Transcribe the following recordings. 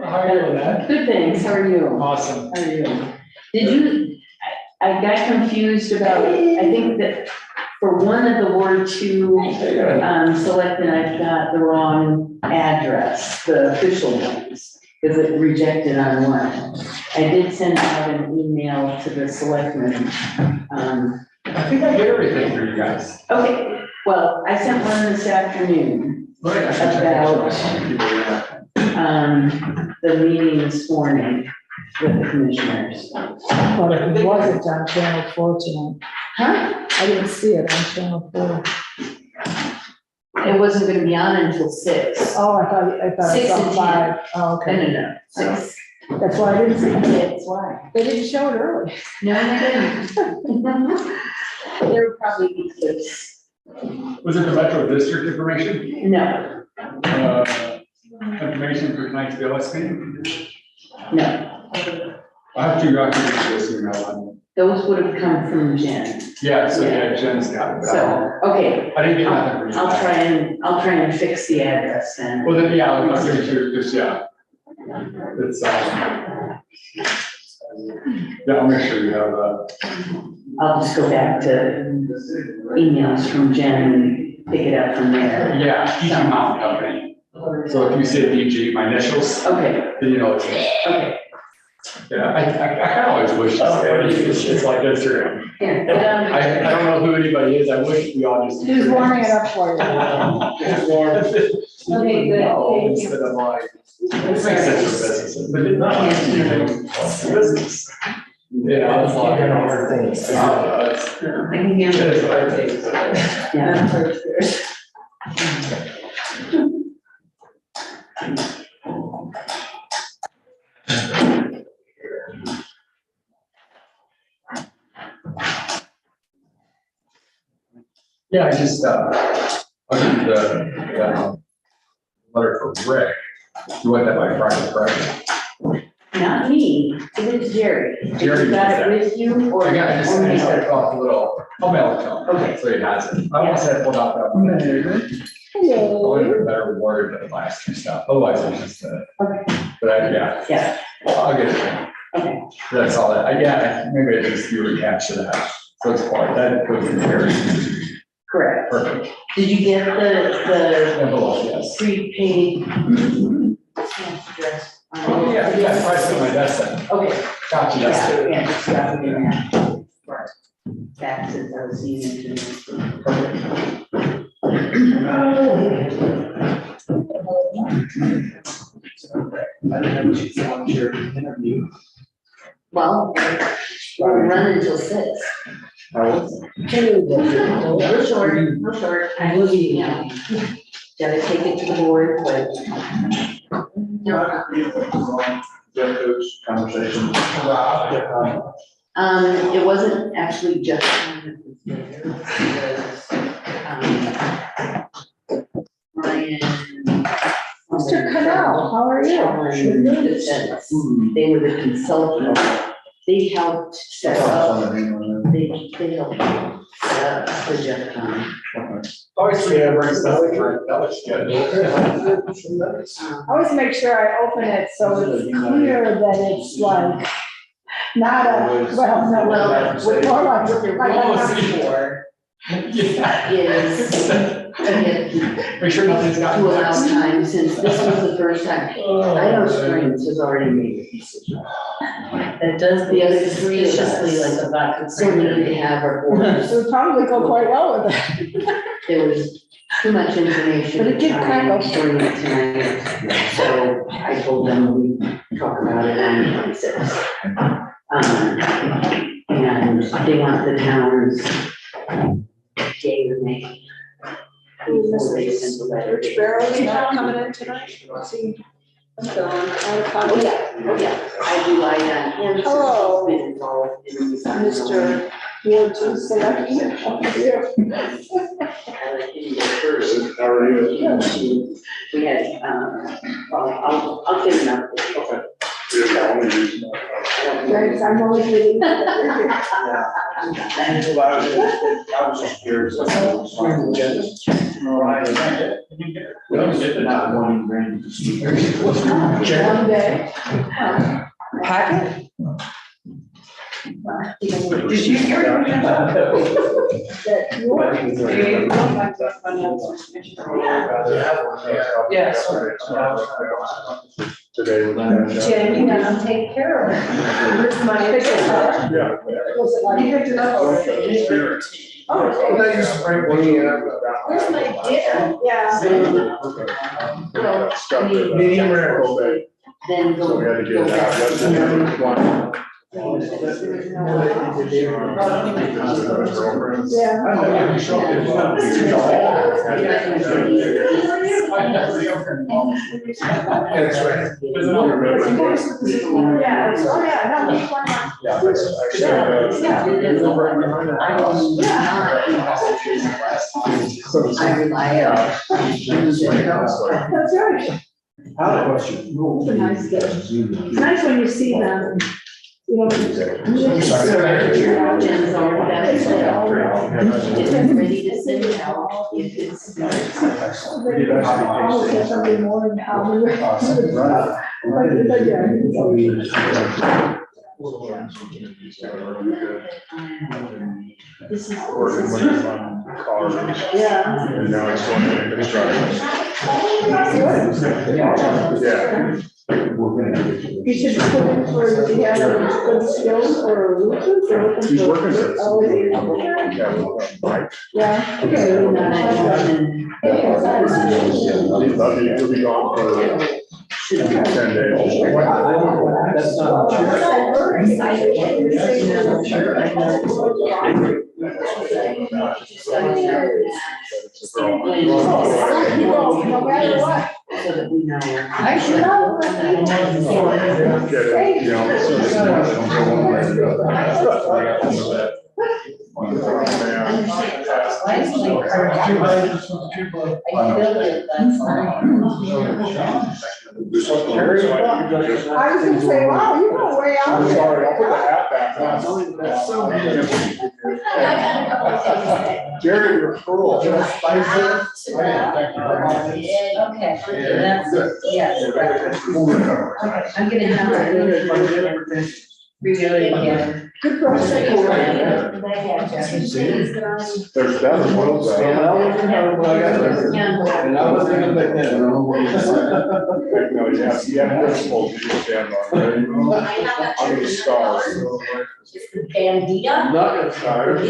How are you, Lynette? Good, thanks. How are you? Awesome. How are you? Did you, I got confused about, I think that for one of the Ward 2 selectmen, I've got the wrong address, the official ones, because it rejected on one. I did send out an email to the selectmen. I think I did everything for you guys. Okay, well, I sent one this afternoon Right. about the meeting this morning with the commissioners. But it wasn't on channel 4 tonight. Huh? I didn't see it on channel 4. It wasn't gonna be on until 6. Oh, I thought it 6 was and on 5. Oh, No, okay. no, 6. That's why I didn't see it. That's why. They didn't show it early. No, they didn't. They were probably eclipse. Was it the Metro District information? No, Information for tonight's BLS meeting? no. I have 2 documents for this email. Those would have come from Jen. Yeah, so yeah, Jen's got it. But So, okay, I didn't get nothing for you. I'll try and fix the address then. Well, then, yeah, I'll give it to you, just, yeah. It's, yeah, I'll make sure you have, I'll just go back to emails from Jen and pick it up from there. yeah, DG Mountain Company. So if you say DG, my initials, Okay, then you know it's me. okay. Yeah, I kind of always wish it's like Instagram. Here, get on. I don't know who anybody is, I wish we all just. He was warming it up for you. Okay, good. Thank you. Instead of like, this makes sense for businesses, but it's not business. Yeah, it's like, I don't know things. I can hear you. Yeah, I just, I'll give you the letter from Rick. You want that by Friday, correct? Not me, it was Jerry. Jerry You got did it with you or? I just or mail? got off a little, I'll mail it to him. Okay. So he has it. I almost had pulled out that one. I Hello. would have been better worded than the last 2 stuff, otherwise it's just, Okay. but yeah, Yeah, I'll get it. okay. That's all that, yeah, maybe I just, you recapture that. So it's part, that goes in here. Correct. Perfect. Did you get the Envelope, yes. prepaid? Oh, yeah, I put my desk then. Okay. Gotcha, that's it. Yeah, just got it in there. Right. Taxes, I was seeing it. I didn't know she's on your interview. Well, we're running until 6. We're short, we're short. I will be, you know, gotta take it to the board, but. Conversation. It wasn't actually just. It was Ryan. Mr. Canal, how are you? They were the consultant. They helped set up, they helped set up the Jeff Con. Obviously, yeah, right, that looks good. I always make sure I open it so it's clear that it's like, not a, well, no, Well, more like, what they're looking for Yeah. is, Make sure nothing's got. to allow time, since this was the first time. I know Springs has already made a decision. It does The other three of suspiciously us like a vodka. still need to have our boards. it would probably go quite well with it. There was too much information. But it did kind of- During it tonight, so I told them we talk about it on the 26th. And they want the town's day or nay. Before they send the letter. Rich Barrow's not coming in tonight? What's he? Oh, yeah, I rely on him. Hello. He's been involved in these. Mr. Ward 2 selection. How are you? I let him go first. How are you? We had, well, I'll get him out there. Thanks, I'm always reading. I was just curious. We don't get the not one grand. One day. Packet? Did you hear? That you want to create. Yes. Today was. Jen, you gotta take care of it. Where's my picture? Yeah. Was it like? You picked it up already? Oh, okay. Where's my dinner? Yeah. Medium rare. Then go. So we had to get it out yesterday. That's right. Yeah, oh, yeah, no, we want I rely on. That's right. It's a nice day. It's nice when you see them, you know. Jen's over that, it's ready to send it out if it's. Almost every morning, how we. This is. Cars. Yeah. And now it's going into construction. Yeah. You should put in for, he has good skills or roofers or. He's working for. Oh, is he? Right. Yeah. Okay. He'll be gone for 10 days. That's not No matter what. So that we know. I should know. I was gonna say, wow, you go way out there. Sorry, I'll put the hat back on. Jerry, you're cruel. Okay, that's, yes. Okay, I'm gonna have to redo it again. Good person. There's better ones. And I wasn't gonna pick that. No, you have principles you can stand on, right? I'm the star. Bandita? Not gonna start.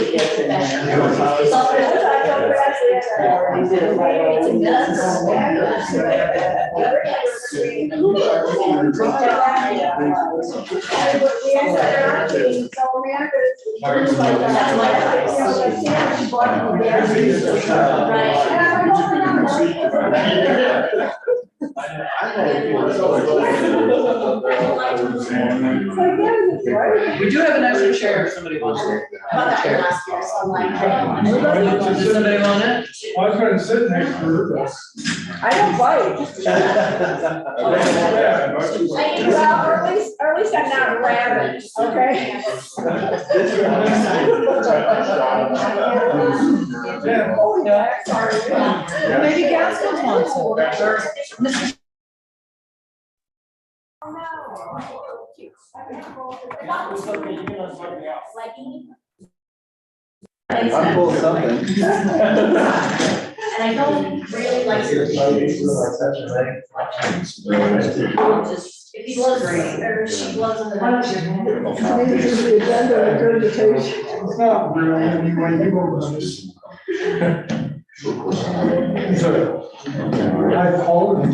We do have an extra chair if somebody wants it. Does somebody want it? I was gonna sit next to her. I don't bite. Well, or at least I'm not rabid, okay? Oh, yeah, sorry. Maybe Gaskell's wants it. I'm full of something. And I don't really like to. Just, if he loves, or she loves on the. Maybe this is the agenda of regurgitation. I called you.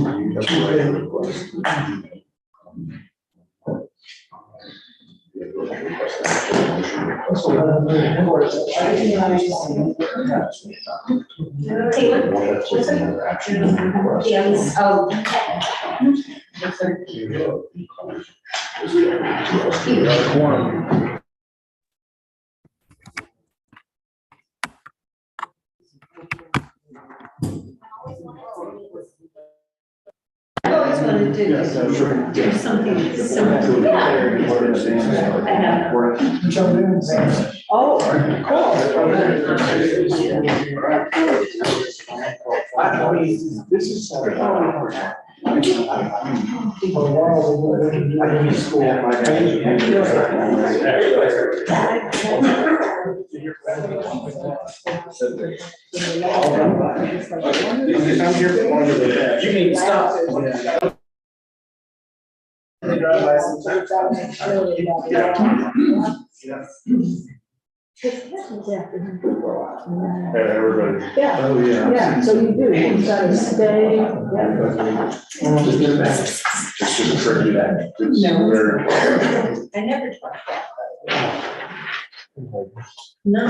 Yes, oh. I always wanted to do something simple. I have. Oh, cool. This is. You mean stop. Everybody. Yeah, Oh, yeah. yeah, so you do, you gotta stay, yeah. It's just tricky. It's No. very. I never tried that. No.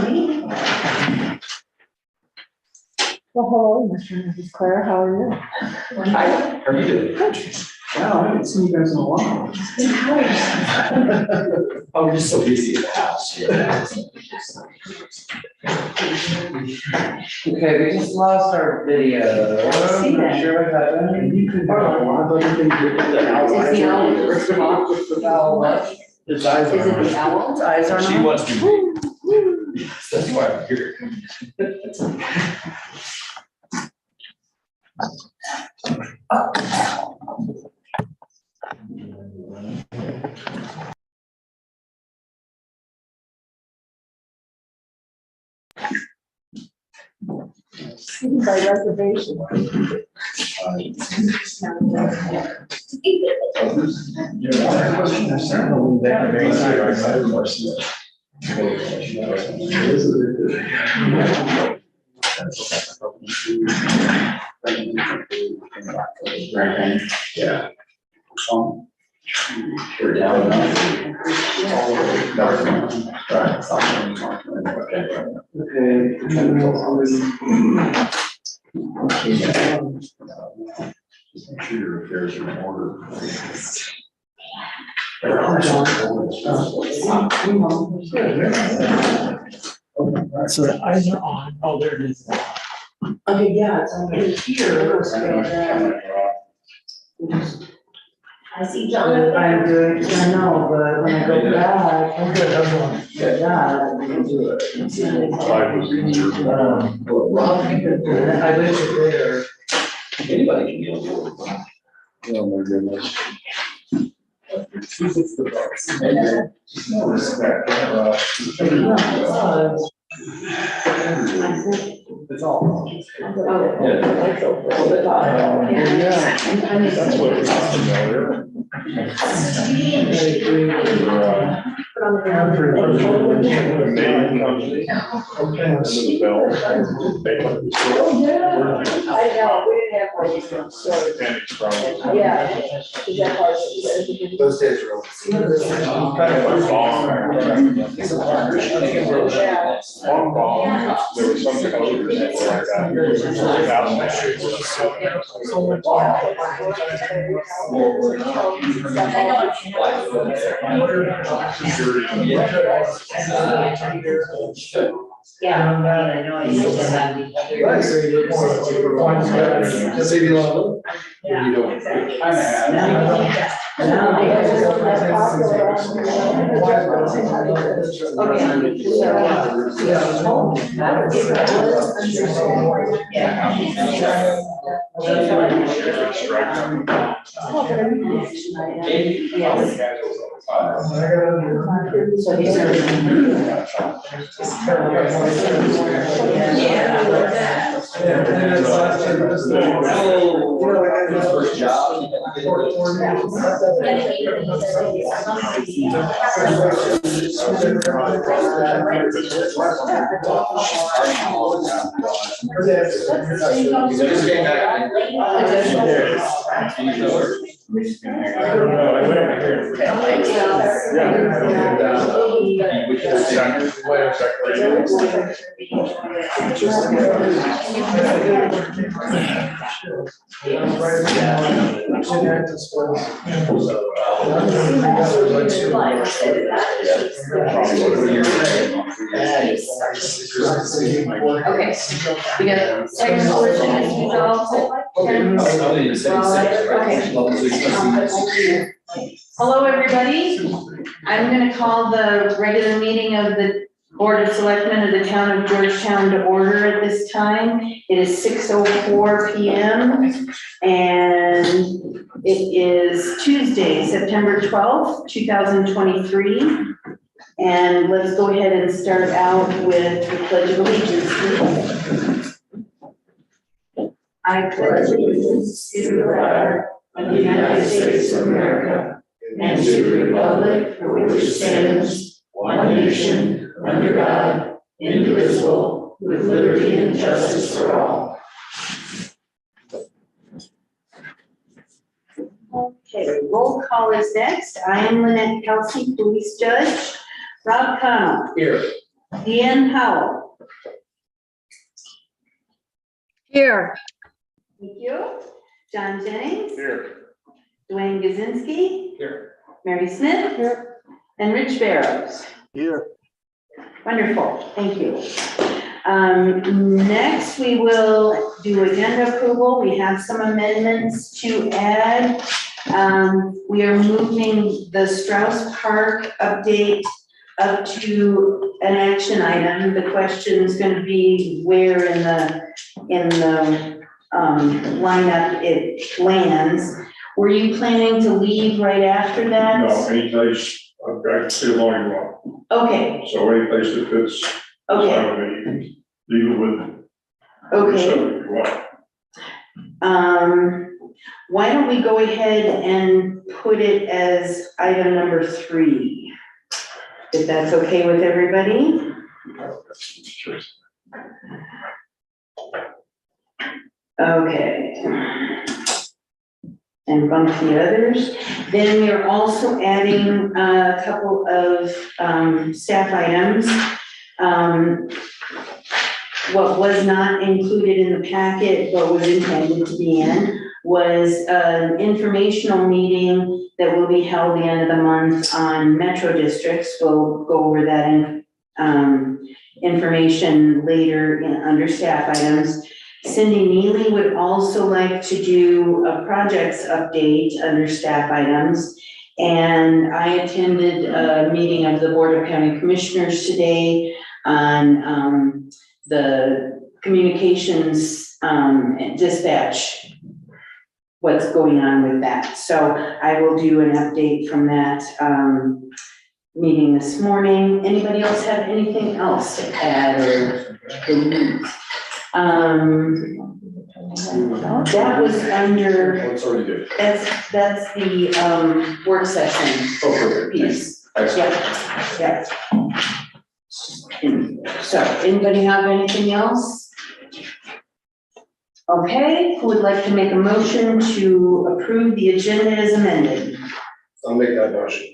Well, hello, Mrs. Claire, how are you? How are you doing? Wow, I haven't seen you guys in a while. Oh, we're just so busy at the house. Okay, we just lost our video. See that? Sure what happened? You could. Is the owl off? His eyes Is it the owl? His eyes are She not. wants to be. That's why I'm here. By reservation. Yeah. We're down enough. Just make sure your affairs are in order. So the eyes are on. Oh, there it is. Okay, yeah, it's over here. I see John. I'm good, I know, but when I go back, I'm good, I'm going, yeah, I can do it. Life was easier. I wish it were. Anybody can deal with it. Oh, my goodness. No respect. It's all. That's what was familiar. The name company. And the bell. Oh, yeah, I know, we didn't have one, so, And it's from. yeah. Is that part of it? Those days are over. Kind of like bomb. Yeah. On bomb, there was some code or something like Yeah, I know, I used to have. Just leave you alone. Yeah. You don't. First job. Okay, we got second portion of these all. Hello, everybody. I'm gonna call the regular meeting of the Board of Selectmen of the Town of Georgetown to order at this time. It is 6:04 PM and it is Tuesday, September 12th, 2023. And let's go ahead and start out with the Pledge of Allegiance. I pledge allegiance to the flag of the United States of America and to the republic for which it stands, one nation, under God, indivisible, with liberty and justice for all. Okay, roll call is next. I am Lynette Kelsey, police judge. Rob Connell. Here. Deanne Powell. Here. Thank you. John Jennings. Here. Dwayne Gazinski. Here. Mary Smith. Here. And Rich Barrows. Here. Wonderful, thank you. Next, we will do agenda approval. We have some amendments to add. We are moving the Strauss Park update up to an action item. The question is going to be where in the lineup it lands. Were you planning to leave right after that? No, any place, I can see how long you want. Okay, So any place that fits. okay, Leave it with. okay. Whichever you want. Why don't we go ahead and put it as item number 3? If that's okay with everybody? Okay. And bump the others. Then we're also adding a couple of staff items. What was not included in the packet, but was intended to be in, was an informational meeting that will be held the end of the month on metro districts. We'll go over that information later under staff items. Cindy Neely would also like to do a projects update under staff items. And I attended a meeting of the Board of County Commissioners today on the communications and dispatch, what's going on with that. So I will do an update from that meeting this morning. Anybody else have anything else to add or delete? That was under, What's already good? that's the work session Oh, perfect. piece. Excellent. Yeah. So, anybody have anything else? Okay, who would like to make a motion to approve the agenda as amended? I'll make that motion.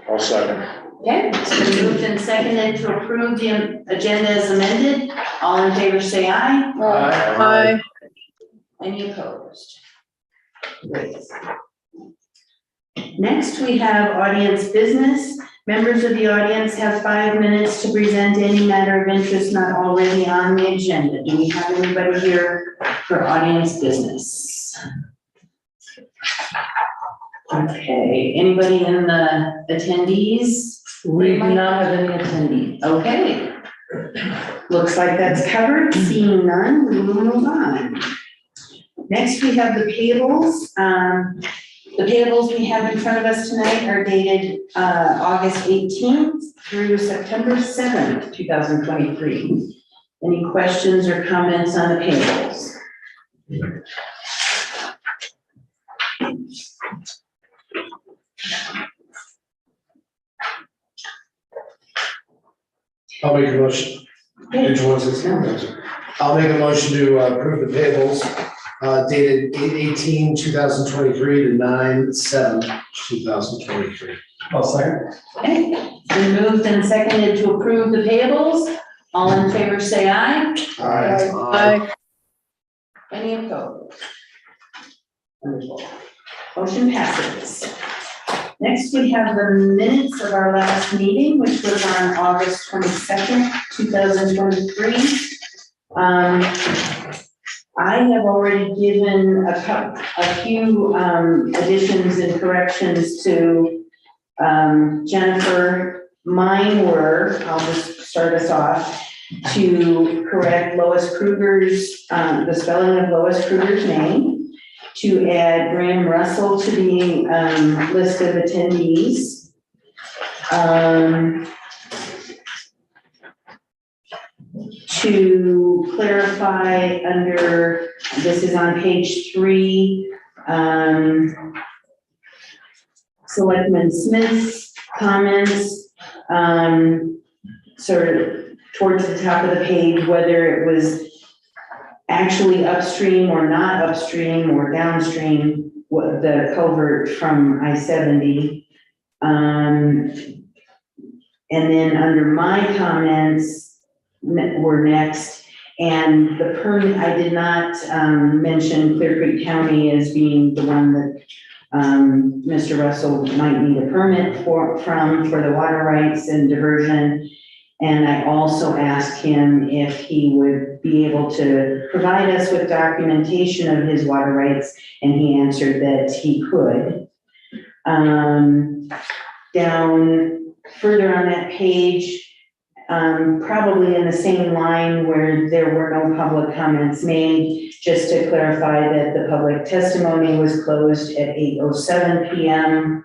I'll second. Okay, it's been moved and seconded to approve the agenda as amended. All in favor say aye. Aye. Any opposed? Great. Next, we have audience business. Members of the audience have 5 minutes to present any matter of interest not already on the agenda. Do we have anybody here for audience business? Okay, anybody in the attendees? We do not have any attendees. Okay. Looks like that's covered. Seeing none, we will move on. Next, we have the payables. The payables we have in front of us tonight are dated August 18th through September 7th, 2023. Any questions or comments on the payables? I'll make a motion. Which one's this? I'll make a motion to approve the payables dated 8/18/2023 to 9/7/2023. I'll second. Okay, it's been moved and seconded to approve the payables. All in favor say aye. Aye. Any opposed? Wonderful. Motion passes. Next, we have the minutes of our last meeting, which was on August 22nd, 2023. I have already given a few additions and corrections to Jennifer. Mine were, I'll just start us off, to correct Lois Kruger's, the spelling of Lois Kruger's name, to add Graham Russell to the list of attendees. To clarify under, this is on page 3, Selectman Smith's comments, sort of towards the top of the page, whether it was actually upstream or not upstream or downstream, what the culvert from I-70. And then under my comments were next, and the permit, I did not mention Clear Creek County as being the one that Mr. Russell might need a permit for the water rights and diversion. And I also asked him if he would be able to provide us with documentation of his water rights, and he answered that he could. Down further on that page, probably in the same line where there were no public comments made, just to clarify that the public testimony was closed at 8:07 p.m.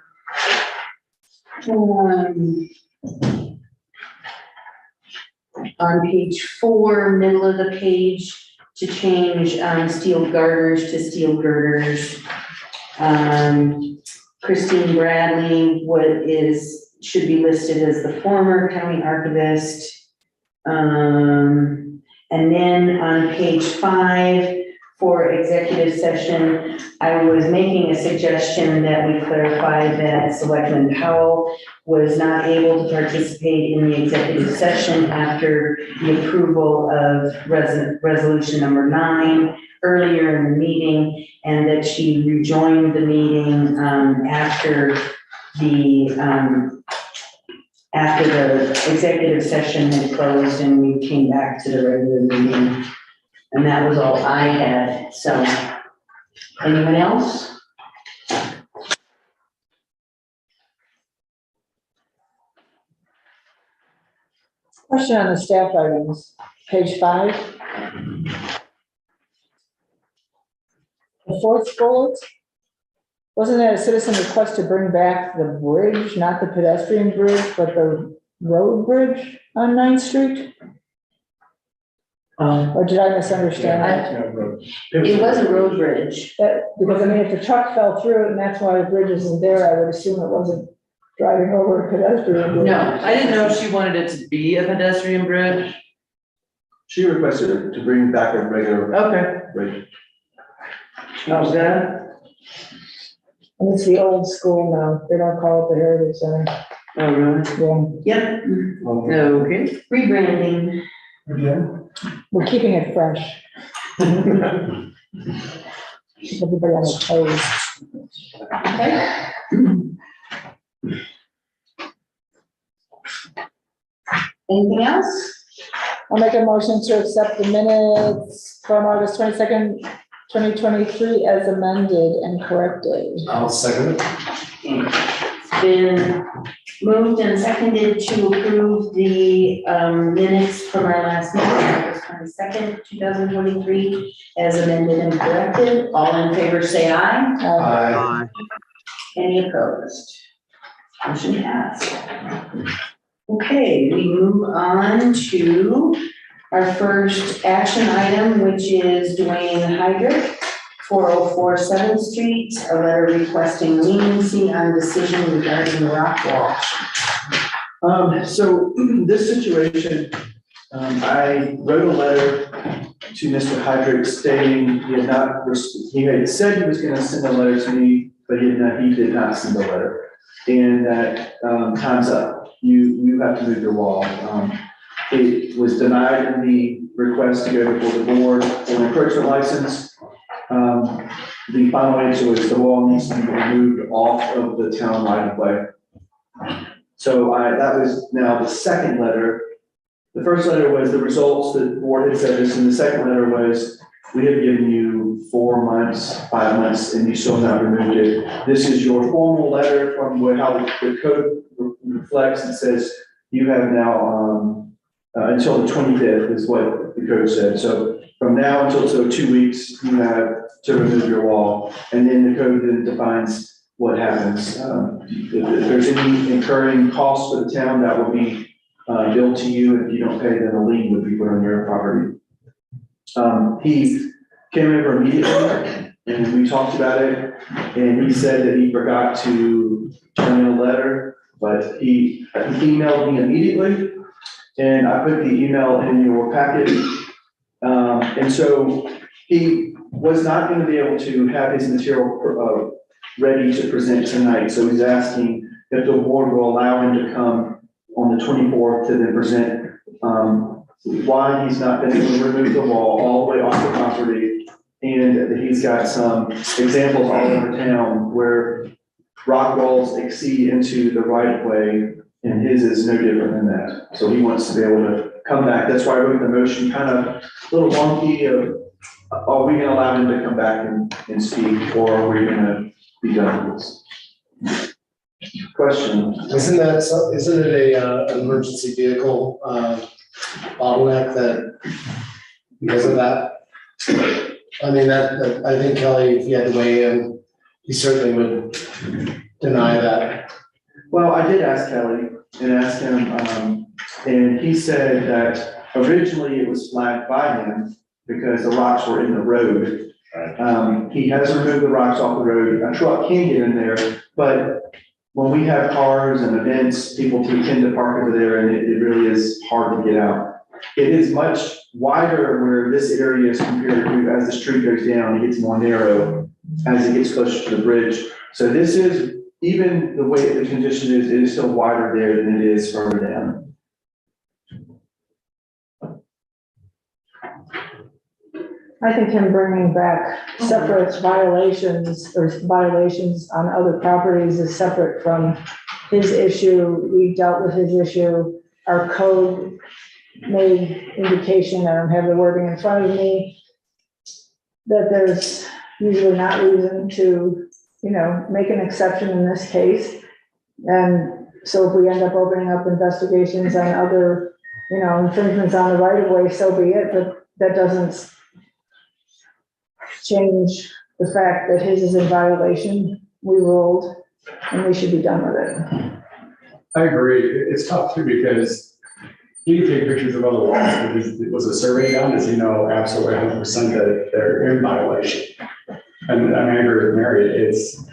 On page 4, middle of the page, to change steel garters to steel girders. Christine Bradley should be listed as the former county archivist. And then on page 5, for executive session, I was making a suggestion that we clarify that Selectman Powell was not able to participate in the executive session after the approval of resolution number 9 earlier in the meeting, and that she rejoined the meeting after the executive session had closed and we came back to the regular meeting. And that was all I had. So, anyone else? Question on the staff items, page 5. The 4th bullet, wasn't that a citizen request to bring back the bridge, not the pedestrian bridge, but the road bridge on 9th Street? Or did I misunderstand that? It was a road bridge. Because I mean, if the truck fell through it and that's why the bridge isn't there, I would assume it wasn't driving over a pedestrian bridge. No, I didn't know if she wanted it to be a pedestrian bridge. She requested to bring back a regular Okay. bridge. How's that? And it's the old school now, they don't call it the Heritage Center. Oh, really? Yeah, Yep, Okay. rebranding. we're keeping it fresh. Everybody on the toes. Okay. Anything else? I'll make a motion to accept the minutes from August 22nd, 2023 as amended and corrected. I'll second it. It's been moved and seconded to approve the minutes from our last meeting, August 22nd, 2023, as amended and corrected. All in favor, say aye. Aye. Any opposed? Motion passed. Okay, we move on to our first action item, which is Dwayne Hydrick, 404 7th Street, a letter requesting leniency on decision regarding rock wall. So this situation, I wrote a letter to Mr. Hydrick stating he had said he was gonna send a letter to me, but he did not send a letter. And that, time's up. You have to move your wall. It was denied in the request to go before the board for an encroachment license. The final answer was the wall needs to be removed off of the town right of way. So that was now the second letter. The first letter was the results that the board had said this, and the second letter was, we have given you 4 months, 5 months, and you still have not removed it. This is your formal letter from how the code reflects. It says you have now until the 25th is what the code said. So from now until 2 weeks, you have to remove your wall. And then the code then defines what happens. If there's any incurring costs for the town, that will be billed to you. And if you don't pay, then a lien would be put on your property. He came over immediately and we talked about it. And he said that he forgot to turn in a letter, but he emailed me immediately. And I put the email in your packet. And so he was not going to be able to have his material ready to present tonight. So he's asking if the board will allow him to come on the 24th to then present why he's not been able to remove the wall all the way off the property. And he's got some examples all over town where rock walls exceed into the right of way, and his is no different than that. So he wants to be able to come back. That's why I wrote the motion kind of a little wonky of, are we gonna allow him to come back and speak, or are we gonna be done with this? Question? Isn't it an emergency vehicle, bottleneck that, because of that? I mean, that, I think Kelly, if he had to weigh in, he certainly would deny that. Well, I did ask Kelly and asked him, and he said that originally it was flagged by him because the rocks were in the road. He has removed the rocks off the road. A truck can get in there, but when we have cars and events, people tend to park over there, and it really is hard to get out. It is much wider where this area is compared to, as the street goes down, it gets more narrow as it gets closer to the bridge. So this is, even the way the condition is, it is still wider there than it is further down. I think him bringing back separate violations or violations on other properties is separate from his issue. We dealt with his issue. Our code made indication, I don't have the wording in front of me, that there's usually not reason to, make an exception in this case. And so if we end up opening up investigations on other, infringements on the right of way, so be it, but that doesn't change the fact that his is in violation. We ruled, and we should be done with it. I agree. It's tough too, because he can take pictures of other walls. Was a survey done? Does he know absolutely 100% that they're in violation? And I agree with Mary. It's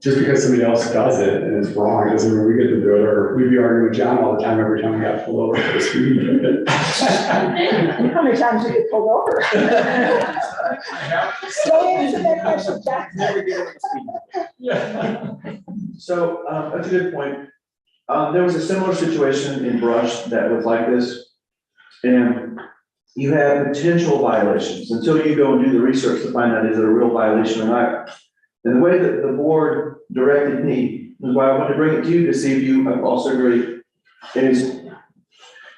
just because somebody else does it and it's wrong, doesn't mean we get to do it, or we'd be arguing with John all the time every time we got pulled over for the speed limit. How many times did you get pulled over? Don't answer that question, Jack. Never get up to speed. Yeah. So that's a good point. There was a similar situation in Brush that was like this. And you have potential violations until you go and do the research to find out is it a real violation or not. And the way that the board directed me, is why I wanted to bring it to you to see if you also agree, is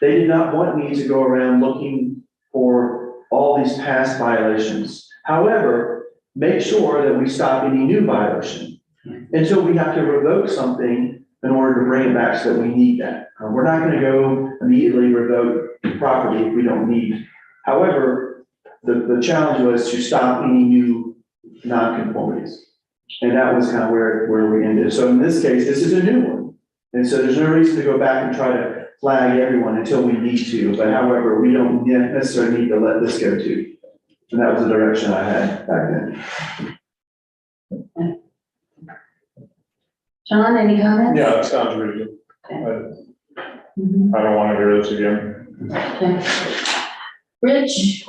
they did not want me to go around looking for all these past violations. However, make sure that we stop any new violation until we have to revoke something in order to bring it back so that we need that. We're not going to go immediately revoke property if we don't need. However, the challenge was to stop any new non-conformities. And that was kind of where we ended. So in this case, this is a new one. And so there's no reason to go back and try to flag everyone until we need to. But however, we don't necessarily need to let this go to. And that was the direction I had back then. John, any comments? Yeah, that sounds really good. I don't want to hear this again. Okay. Rich?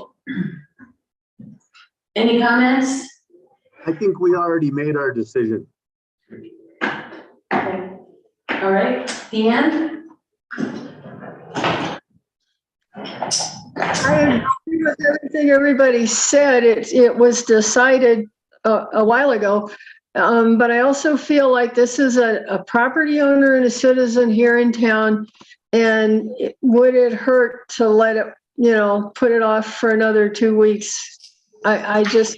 Any comments? I think we already made our decision. Okay. All right, Dan? I agree with everything everybody said. It was decided a while ago. But I also feel like this is a property owner and a citizen here in town. And would it hurt to let it, put it off for another 2 weeks? I just,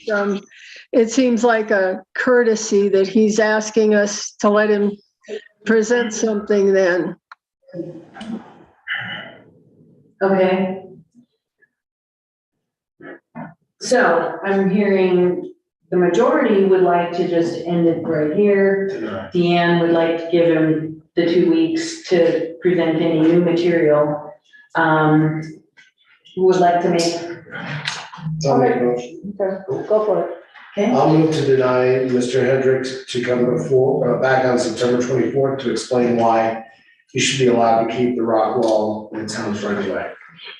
it seems like a courtesy that he's asking us to let him present something then. Okay. So I'm hearing the majority would like to just end it right here. Deanne would like to give him the 2 weeks to present any new material. Who would like to make, I'll make a motion. Okay, go for it. okay? I'll move to deny Mr. Hendricks to come before, back on September 24th to explain why he should be allowed to keep the rock wall in town's right away.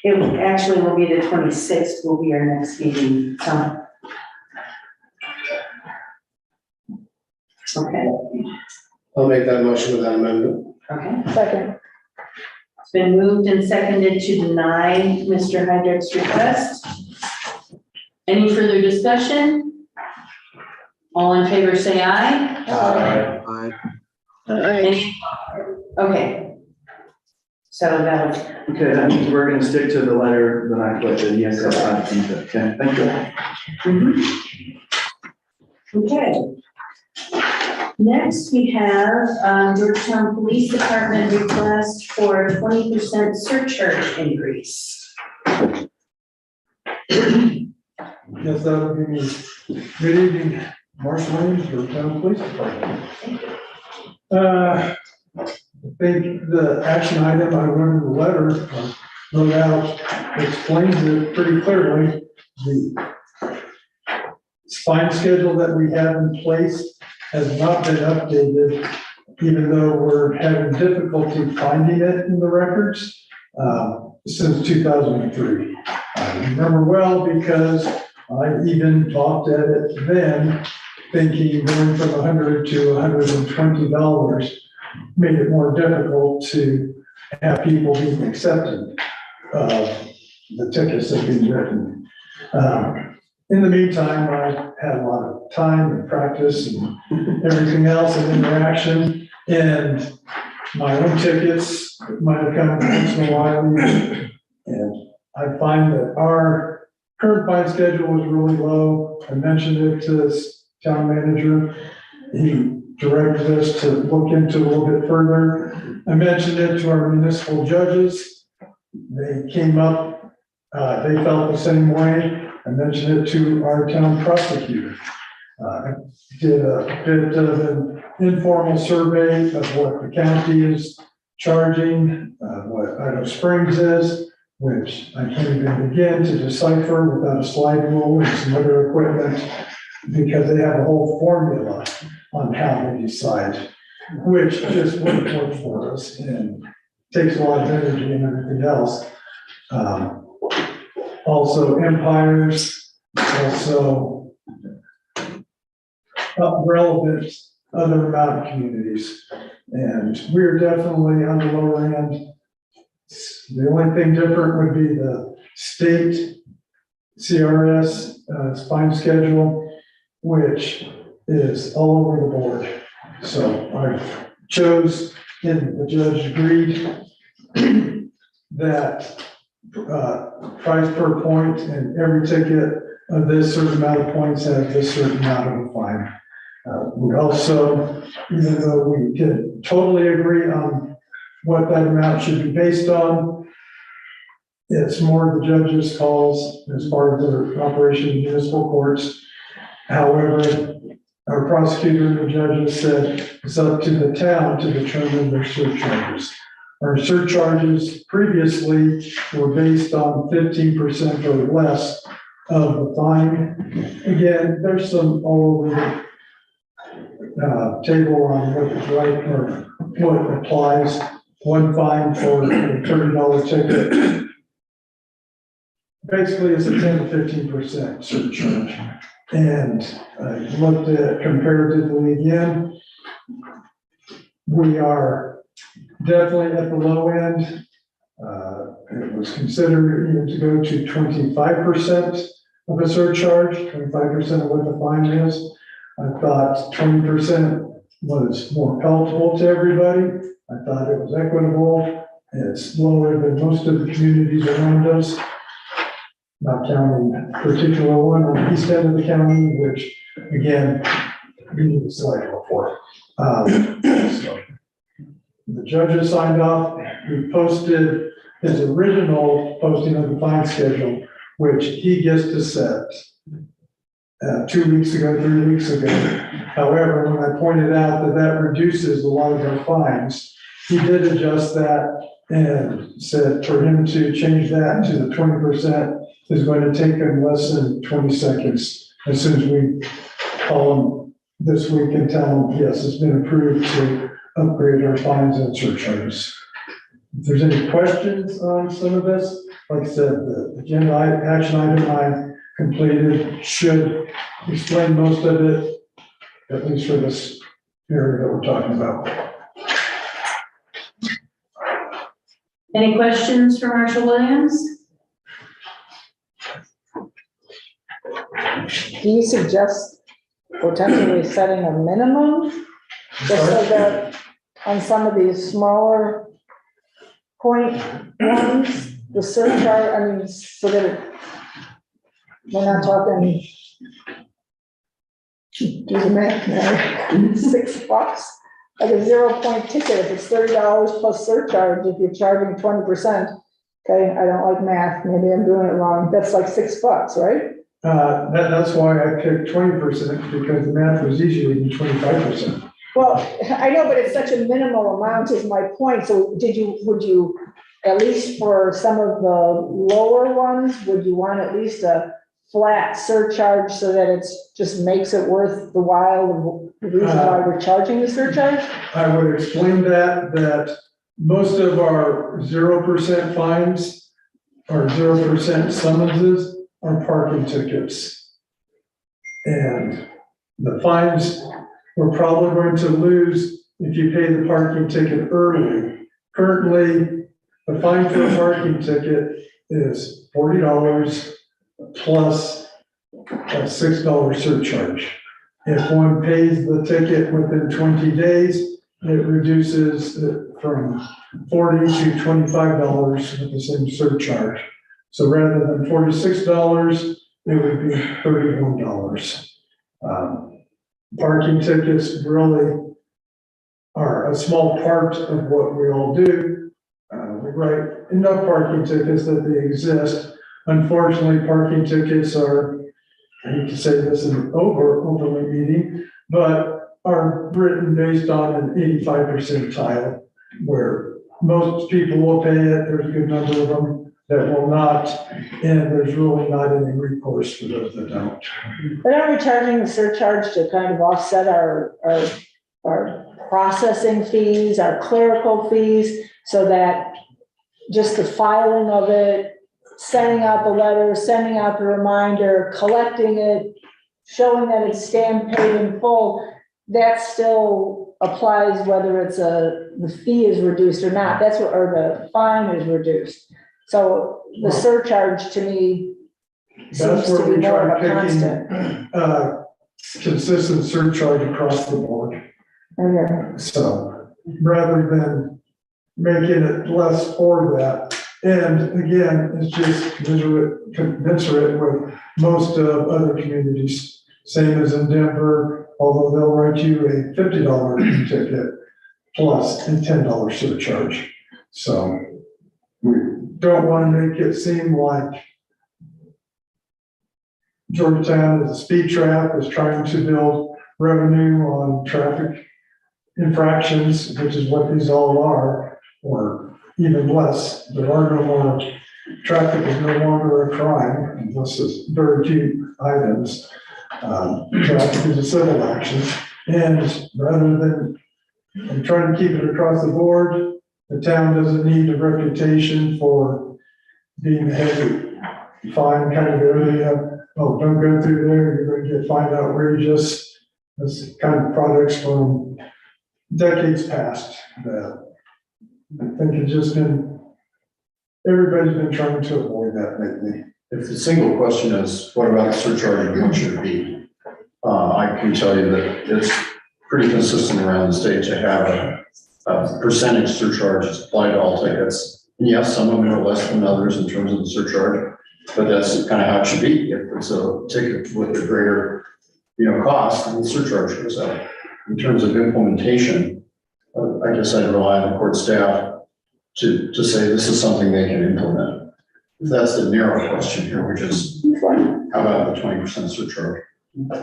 It actually will be the 26th, will be our next meeting, so. Okay, I'll make that motion with that amendment. okay. Second, It's been moved and seconded to deny Mr. Hydrick's request. Any further discussion? All in favor, say aye. Aye. Any- Okay. So that, Okay, that means we're gonna stick to the letter that I put, the yes, okay, thank you. okay. Next, we have, Georgetown Police Department request for 20% surcharge increase. Yes, that would be me. Good evening, Marshall Williams, Georgetown Police Department. I think the action item I wrote in the letter, wrote out, explains it pretty clearly. The fine schedule that we have in place has not been updated, even though we're having difficulty finding it in the records, since 2003. I remember well because I even talked at it then, thinking going from $100 to $120 made it more difficult to have people being accepted of the tickets that have been written. In the meantime, I had a lot of time and practice and everything else and interaction, and my own tickets might have come once in a while. And I find that our current fine schedule was really low. I mentioned it to this town manager. He directed us to look into it a little bit further. I mentioned it to our municipal judges. They came up, they felt the same way. I mentioned it to our town prosecutor. Did a bit of an informal survey of what the county is charging, what Idaho Springs is, which I can't even begin to decipher without a slide rule and some other equipment, because they have a whole formula on how they decide, which just wouldn't work for us and takes a lot of energy and everything else. Also Empires, also relevant other amount of communities. And we're definitely on the lower end. The only thing different would be the state CRS fine schedule, which is all over the board. So I chose, and the judge agreed, that price per point and every ticket of this certain amount of points has this certain amount of a fine. We also, even though we did totally agree on what that amount should be based on, it's more the judge's calls as far as their operation of municipal courts. However, our prosecutor and the judges said it's up to the town to determine their surcharges. Our surcharges previously were based on 15% or less of the fine. Again, there's some all over the table on what is right or what applies. One fine for a $30 ticket basically is a 10 to 15% surcharge. And I looked at comparatively again. We are definitely at the low end. It was considered even to go to 25% of a surcharge, 25% of what the fine is. I thought 20% was more palatable to everybody. I thought it was equitable. It's lower than most of the communities around us, not counting a particular one on the east end of the county, which again, we need to select for. So the judges signed off. We posted his original posting of the fine schedule, which he gets to set 2 weeks ago, 3 weeks ago. However, when I pointed out that that reduces a lot of our fines, he did adjust that and said for him to change that to the 20% is going to take him less than 20 seconds. As soon as we call him this week and tell him, yes, it's been approved to upgrade our fines and surcharges. If there's any questions on some of this, like I said, the agenda action item I completed should explain most of it, at least for this area that we're talking about. Any questions for Marshall Williams? Do you suggest potentially setting a minimum? Just so that on some of these smaller point ones, the surcharge, I mean, so that we're not talking, do the math now, $6, like a 0-point ticket, if it's $30 plus surcharge, if you're charging 20%, okay, I don't like math, maybe I'm doing it wrong, that's like $6, right? That's why I picked 20%, because the math was easier than 25%. Well, I know, but it's such a minimal amount is my point, so would you, at least for some of the lower ones, would you want at least a flat surcharge so that it's just makes it worth the while, the reason why we're charging the surcharge? I would explain that most of our 0% fines or 0% summonses are parking tickets. And the fines we're probably going to lose if you pay the parking ticket early. Currently, the fine for a parking ticket is $40 plus a $6 surcharge. If one pays the ticket within 20 days, it reduces it from $40 to $25 with the same surcharge. So rather than $46, it would be $31. Parking tickets really are a small part of what we all do. We write enough parking tickets that they exist. Unfortunately, parking tickets are, I hate to say this in an overly meeting, but are written based on an 85 percentile, where most people will pay it. There's a good number of them that will not, and there's really not any recourse for those that don't. But aren't we charging the surcharge to kind of offset our processing fees, our clerical fees, so that just the filing of it, sending out the letter, sending out the reminder, collecting it, showing that it's stamped paid in full, that still applies whether it's the fee is reduced or not. That's what, or the fine is reduced. So the surcharge to me seems That's to where be we more try of a constant. picking consistent surcharge across the board. Okay. So rather than making it less for that, and again, it's just commensurate with most of other communities. Same as in Denver, although they'll write you a $50 ticket plus a $10 surcharge. So we don't want to make it seem like Georgetown is a speed trap, is trying to build revenue on traffic infractions, which is what these all are, or even less. There are no more, traffic is no longer a crime, unless it's very few items. Traffic is a civil action, and rather than, I'm trying to keep it across the board, the town doesn't need a reputation for being a heavy fine kind of area. Oh, don't go through there, you're going to get fined outrageous. That's kind of products from decades past that I think it's just been, everybody's been trying to avoid that lately. If the single question is, what about the surcharge and what should it be? I can tell you that it's pretty consistent around the state to have a percentage surcharge applied to all tickets. And yes, some of them are less than others in terms of the surcharge, but that's kind of how it should be. If it's a ticket with a greater, cost, then the surcharge goes up. In terms of implementation, I guess I'd rely on the court staff to say this is something they can implement. That's the narrow question here, which is, how about the 20% surcharge?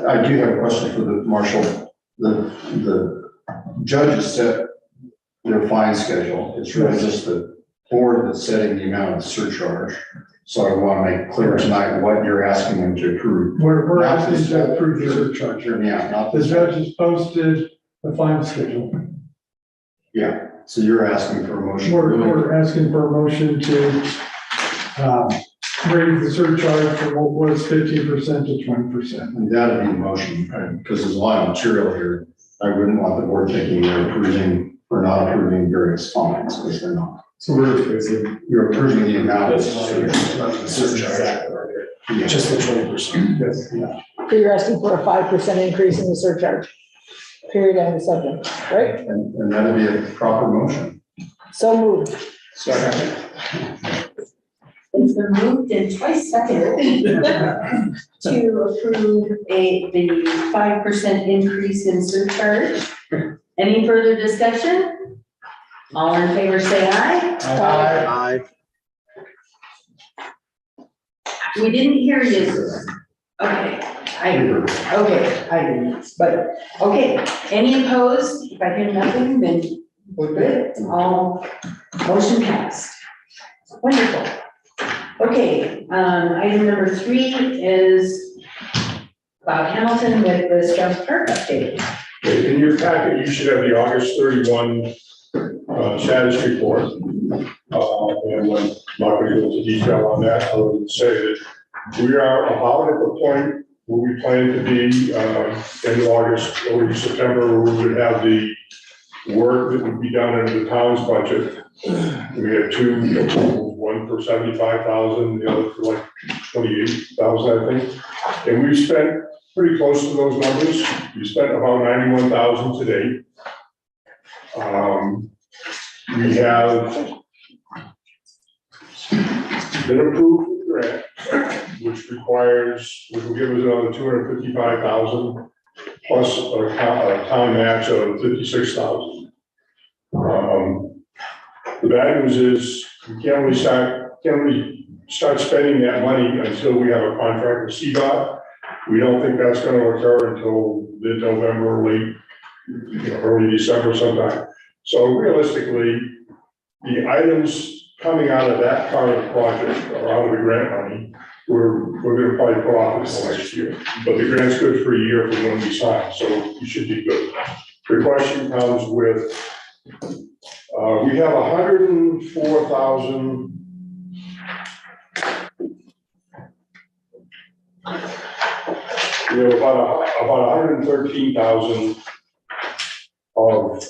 I do have a question for the marshal. The judges set their fine schedule. It's really just the board that's setting the amount of surcharge. So I want to make clear tonight what you're asking them to approve. We're Not asking this- to approve the surcharge. Yeah, not The this. judge has posted the fine schedule. Yeah, so you're asking for a motion. We're asking for a motion to, raise the surcharge from what was 15% to 20%. And that'd be the motion, because there's a lot of material here. I wouldn't want the board thinking they're approving or not approving various fines, because they're not. So we're basically. You're approving the amount of Surcharge. surcharge. Yeah, just the 20%. Yes, yeah. So you're asking for a 5% increase in the surcharge, period, end of subject, right? And that'd be a proper motion. So moved. Second. It's been moved and twice seconded to approve the 5% increase in surcharge. Any further discussion? All in favor, say aye. Aye. We didn't hear you. Okay, I didn't, but, okay, any opposed? If I hear nothing, then we're good, all, motion passed. Wonderful. Okay, item number 3 is Bob Hamilton with the Strauss Park update. In your packet, you should have the August 31 status report. And I'm not going to go into detail on that, other than say that we are about at the point where we plan to be end of August, early September, where we would have the work that would be done in the town's budget. We have 2 proposals, one for 75,000, the other for like 28,000, I think. And we've spent pretty close to those numbers. We spent about 91,000 to date. We have been approved with the grant, which will give us another 255,000 plus a town match of 56,000. The bad news is we can't really start spending that money until we have a contract with CDOT. We don't think that's going to occur until mid-November, late, early December sometime. So realistically, the items coming out of that part of the project or out of the grant money, we're going to probably put off until next year. But the grant's good for a year from when we sign, so you should be good. The question comes with, we have 104,000. We have about 113,000 of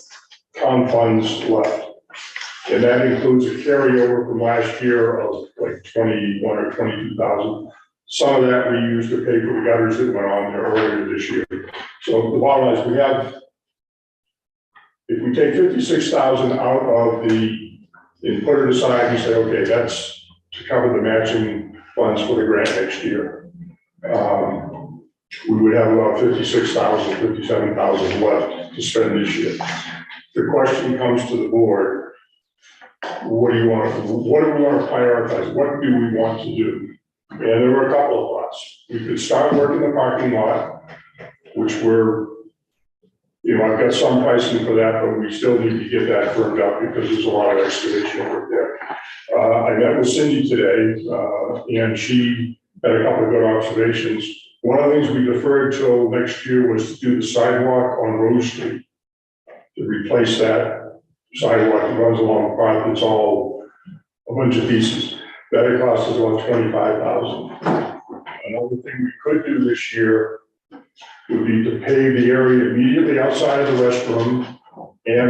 town funds left. And that includes a carryover from last year of like 21 or 22,000. Some of that we used to pay for the gutters that went on there earlier this year. So the bottom line is we have, if we take 56,000 out of and put it aside, we say, okay, that's to cover the matching funds for the grant next year. We would have about 56,000, 57,000 left to spend this year. The question comes to the board, what do we want to prioritize? What do we want to do? And there were a couple of thoughts. We could start working the parking lot, which I've got some pricing for that, but we still need to get that firmed up because there's a lot of excavation work there. I met with Cindy today, and she had a couple of good observations. One of the things we deferred till next year was to do the sidewalk on Rose Street, to replace that sidewalk that runs along the path that's all a bunch of pieces. That would cost us about 25,000. Another thing we could do this year would be to pave the area immediately outside of the restroom and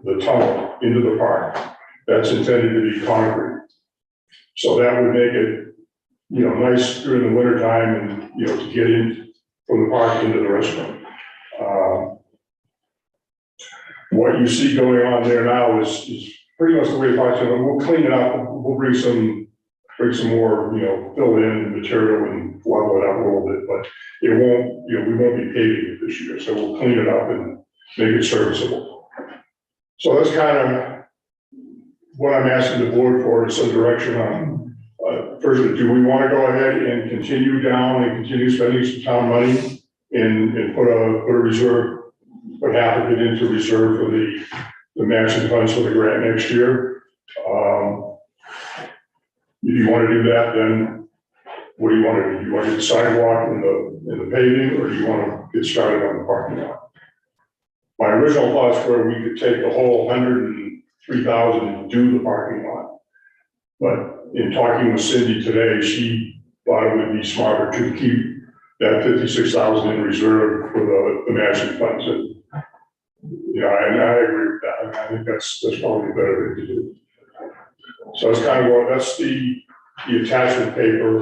the tunnel into the park. That's intended to be concrete. So that would make it, nice during the winter time and, to get in from the park into the restroom. What you see going on there now is pretty much the way the park's going. We'll clean it up. We'll bring some more, fill in material and level it up a little bit, but it won't, we won't be paving it this year. So we'll clean it up and make it serviceable. So that's kind of what I'm asking the board for is some direction on, first, do we want to go ahead and continue down and continue spending some town money and put a reserve, put half of it into reserve for the matching funds for the grant next year? If you want to do that, then what do you want to do? Do you want to get the sidewalk and the paving, or do you want to get started on the parking lot? My original thoughts were we could take the whole 103,000 and do the parking lot. But in talking with Cindy today, she thought it would be smarter to keep that 56,000 in reserve for the matching funds. And, you know, and I agree with that. I think that's probably a better thing to do. So it's kind of, well, that's the attachment paper.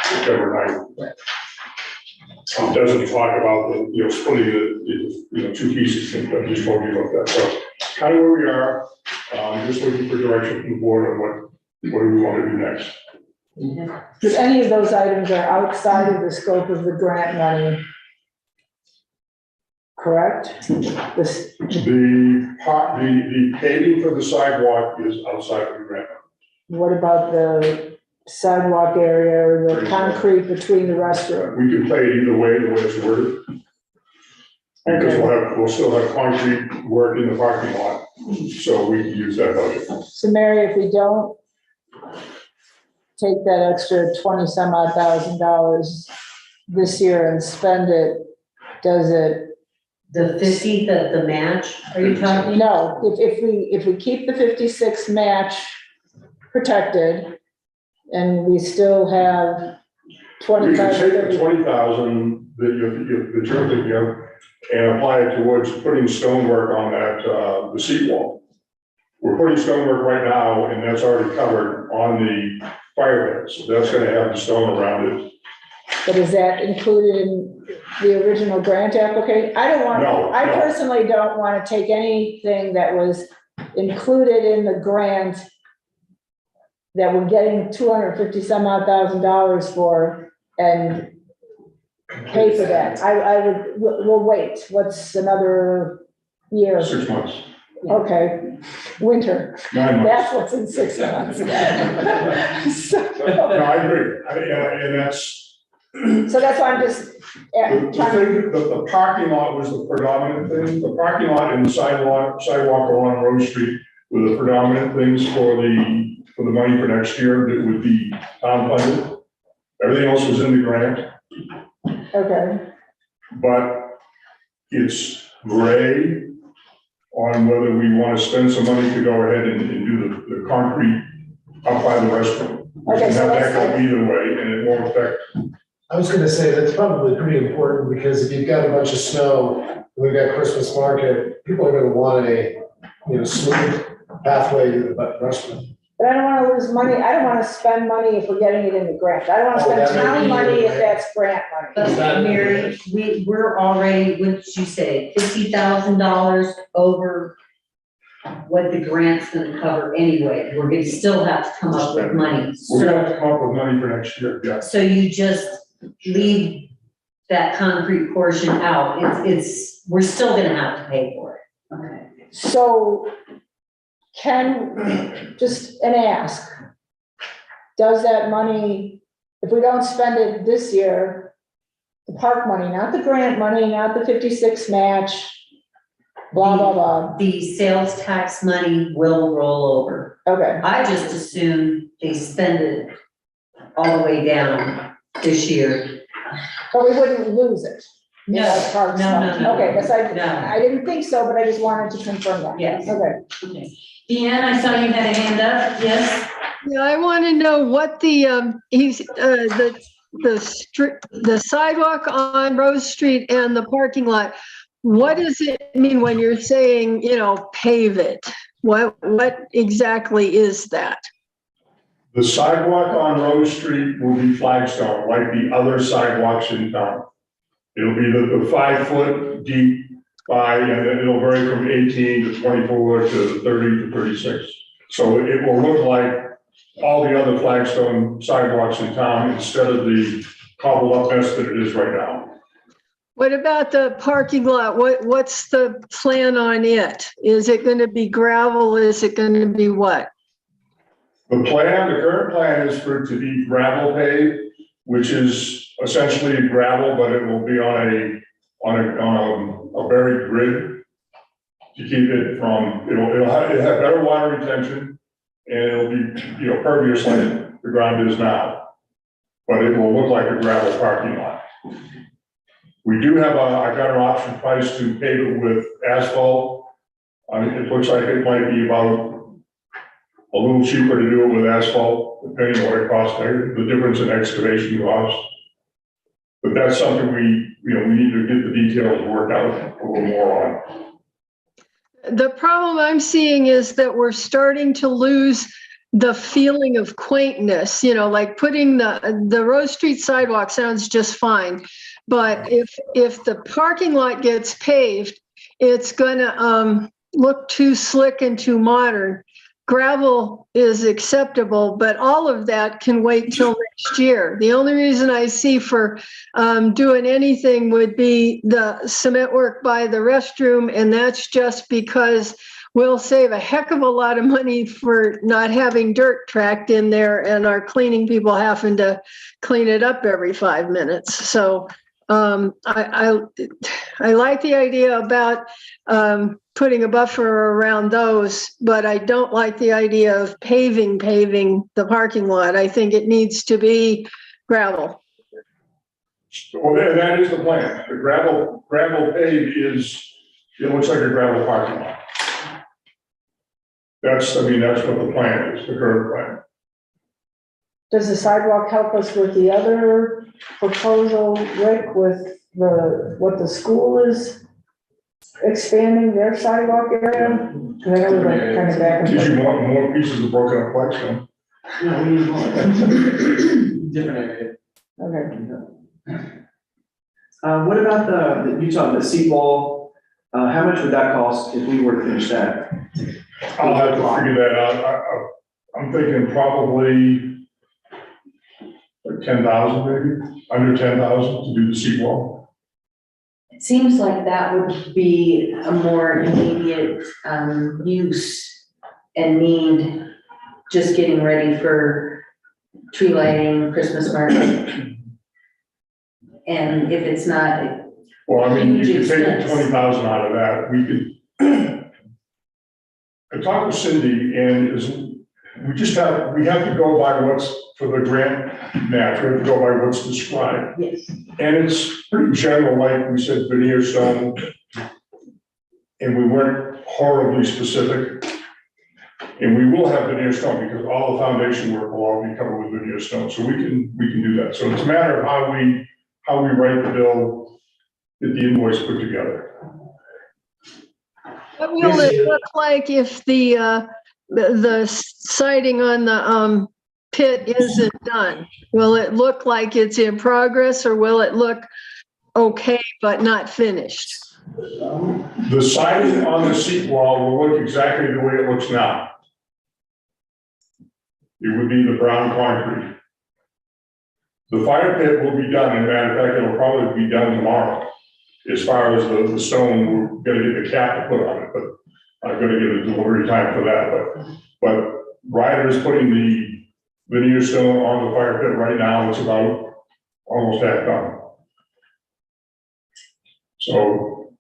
September 9th. It doesn't talk about the, you know, splitting the two pieces. I just told you about that. So kind of where we are, just looking for direction from the board on what do we want to do next. Because any of those items are outside of the scope of the grant money. Correct? This, The paving for the sidewalk is outside of the grant. what about the sidewalk area or the concrete between the restroom? We can play it either way, the way it's worded. Because we'll still have concrete work in the parking lot, so we can use that budget. So Mary, if we don't take that extra 20-some-odd $1,000 this year and spend it, does it? The 50, the match, are you talking? No, if we keep the 56 match protected and we still have We 25, can take 30. the 20,000 that you're thinking of and apply it towards putting stonework on that, the seat wall. We're putting stonework right now, and that's already covered on the fire pit, so that's gonna have the stone around it. But is that included in the original grant application? I don't want, No, I no. personally don't want to take anything that was included in the grant that we're getting $250-some-odd thousand for and pay for that. We'll wait. What's another year? 6 months, Okay, winter. 9 months. That's what's in 6 months. No, I agree, and that's, So that's why I'm just the trying. the parking lot was the predominant thing. The parking lot and the sidewalk along Rose Street were the predominant things for the money for next year that would be town funded. Everything else was in the grant, Okay, but it's gray on whether we want to spend some money to go ahead and do the concrete up by the restroom. We Okay, can so have that let's- go either way, and it won't affect. I was gonna say, that's probably pretty important, because if you've got a bunch of snow, and we've got Christmas market, people are gonna want a, smooth pathway to the restroom. but I don't want to lose money. I don't want to spend money if we're getting it in the grant. I don't want to Oh, spend that may town be money if it. that's grant money. But Mary, we're already, what did you say, $50,000 over what the grant's gonna cover anyway. We're gonna still have to come up with money. We're gonna have to come up with money for next year, yes. So you just leave that concrete portion out. We're still gonna have to pay for it. Okay. So just an ask, does that money, if we don't spend it this year, the park money, not the grant money, not the 56 match, blah, blah, blah. The sales tax money will roll over. Okay, I just assume they spend it all the way down this year. but we wouldn't lose it. in No, that park no, stuff. no. Okay, because No. I didn't think so, but I just wanted to confirm that. Yes. Okay. Okay. Deanne, I saw you had a hand up, yes? Yeah, I want to know what the sidewalk on Rose Street and the parking lot, what does it mean when you're saying, pave it? What exactly is that? The sidewalk on Rose Street will be flagstone, like the other sidewalks in town. It'll be the 5 foot deep and then it'll vary from 18 to 24 to 30 to 36. So it will look like all the other flagstone sidewalks in town instead of the cobbled up mess that it is right now. What about the parking lot? What's the plan on it? Is it gonna be gravel? Is it gonna be what? The current plan is for it to be gravel paved, which is essentially gravel, but it will be on a buried grid to keep it from, it'll have better water retention, and it'll be, pervious like the ground is now. But it will look like a gravel parking lot. We do have I got an option price to pave it with asphalt. It looks like it might be about a little cheaper to do it with asphalt, depending on what it costs, the difference in excavation costs. But that's something we need to get the details worked out a little more on. The problem I'm seeing is that we're starting to lose the feeling of quaintness, like putting the Rose Street sidewalk sounds just fine. But if the parking lot gets paved, it's gonna look too slick and too modern. Gravel is acceptable, but all of that can wait till next year. The only reason I see for doing anything would be the cement work by the restroom, and that's just because we'll save a heck of a lot of money for not having dirt tracked in there and our cleaning people having to clean it up every 5 minutes. So I like the idea about putting a buffer around those, but I don't like the idea of paving the parking lot. I think it needs to be gravel. Well, that is the plan. The gravel pave it looks like a gravel parking lot. That's what the plan is, the current plan. Does the sidewalk help us with the other proposal, Rick, with what the school is expanding their sidewalk area? Because I know we're kind of back and Did you forth. want more pieces of broken up flagstone? No, we need more. Different area. Okay. What about you talking the seat wall? How much would that cost if we were to finish that? I'll have to figure that out. I'm thinking probably like 10,000 maybe, under 10,000 to do the seawall. It seems like that would be a more immediate use and need, just getting ready for tree lighting, Christmas market. And if it's not, Well, I mean, you huge could take expense. 20,000 out of that. We could. I talked with Cindy, and we have to go by what's for the grant match. We have to go by what's described. yes, And it's pretty general, like we said, veneer stone. And we weren't horribly specific. And we will have veneer stone because all the foundation work will all be covered with veneer stone. So we can do that. So it's a matter of how we write the bill, get the invoice put together. What will it look like if the siding on the pit isn't done? Will it look like it's in progress, or will it look okay but not finished? The siding on the seat wall will look exactly the way it looks now. It would be the brown concrete. The fire pit will be done, and matter of fact, it'll probably be done tomorrow. As far as the stone, we're gonna get the cap to put on it, but I'm gonna get a delivery time for that, but Ryder's putting the veneer stone on the fire pit right now. It's about almost half done. So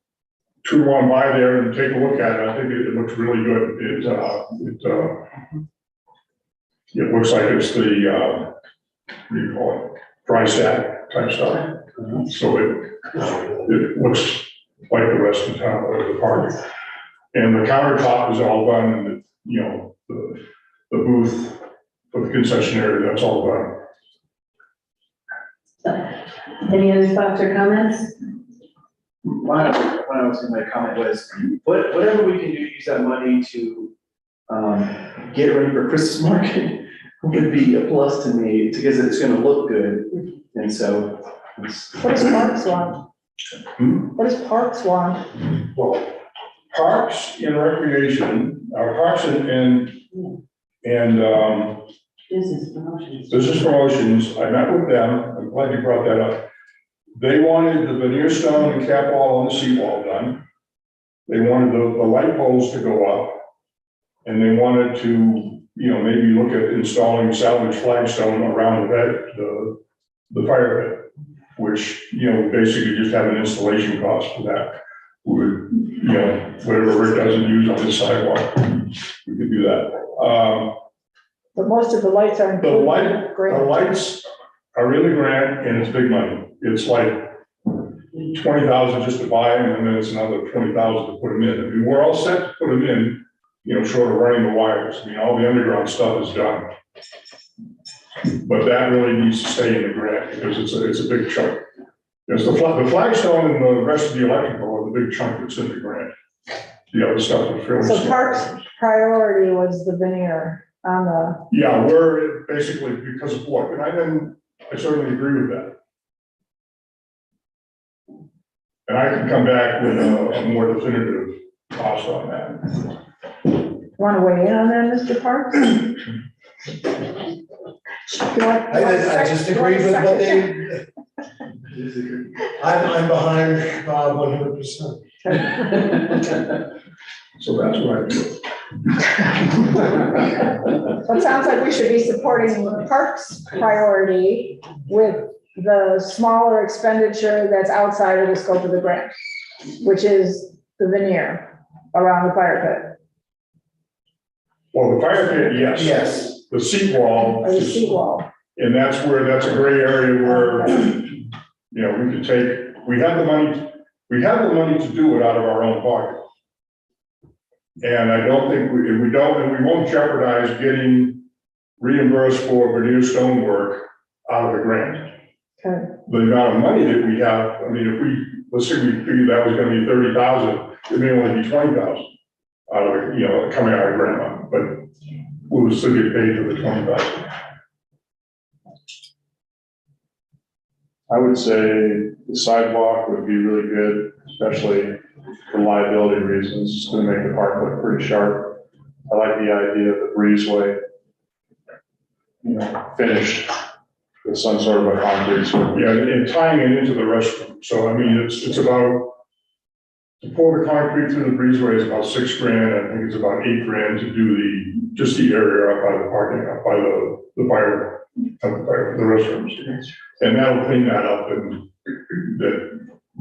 tour on by there and take a look at it. I think it looks really good. It looks like it's the, what do you call it? Dry stack type stuff. So it looks like the rest of the town, or the park. And the countertop is all done, and the booth for the concessionary, that's all done. any other thoughts or comments? What I was gonna comment was, whatever we can do to use that money to get ready for Christmas market would be a plus to me, because it's gonna look good. And so. What does Parks want? What does Parks want? Well, parks and recreation, our parks and Business promotions. business promotions, I met with them. I'm glad you brought that up. They wanted the veneer stone and cap wall on the seawall done. They wanted the light poles to go up. And they wanted to, maybe look at installing salvage flagstone around the fire pit, which, basically just have an installation cost for that. Would, whatever Rick doesn't use on his sidewalk, we could do that. But most of the lights are The included. in the the grant. lights are in the grant and it's big money. It's like 20,000 just to buy them and then it's another 20,000 to put them in. I mean, we're all set to put them in, short of running the wires. I mean, all the underground stuff is done. But that really needs to stay in the grant because it's a big chunk. It's the flagstone and the rest of the electrical are the big chunk that's in the grant. The other stuff is fairly So small. Parks' priority was the veneer on the, Yeah, we're basically because of what, and I certainly agree with that. And I can come back with a more definitive cost on that. want to weigh in on that, Mr. Parks? I just agreed with what they, I'm behind Bob 100%. So that's what I do. So it sounds like we should be supporting Parks' priority with the smaller expenditure that's outside of the scope of the grant, which is the veneer around the fire Well, the fire pit, yes. Yes. The seawall. pit, or the seawall. And that's a gray area where, we could take, we have the money to do it out of our own pocket. And I don't think we won't jeopardize getting reimbursed for veneer stonework out of the grant. Okay. The amount of money that we have, I mean, let's say we figured that was gonna be 30,000, it may only be 20,000 out of it, coming out of grant money, but we'll still get paid for the 20,000. I would say the sidewalk would be really good, especially for liability reasons. It's gonna make the park look pretty sharp. I like the idea of the breezeway, finished with some sort of a concrete surface. Yeah, and tying it into the restroom. So, I mean, it's about, to pour the concrete through the breezeway is about $6 grand. I think it's about $8 grand to do just the area up by the parking, up by the restrooms. And that'll clean that up, and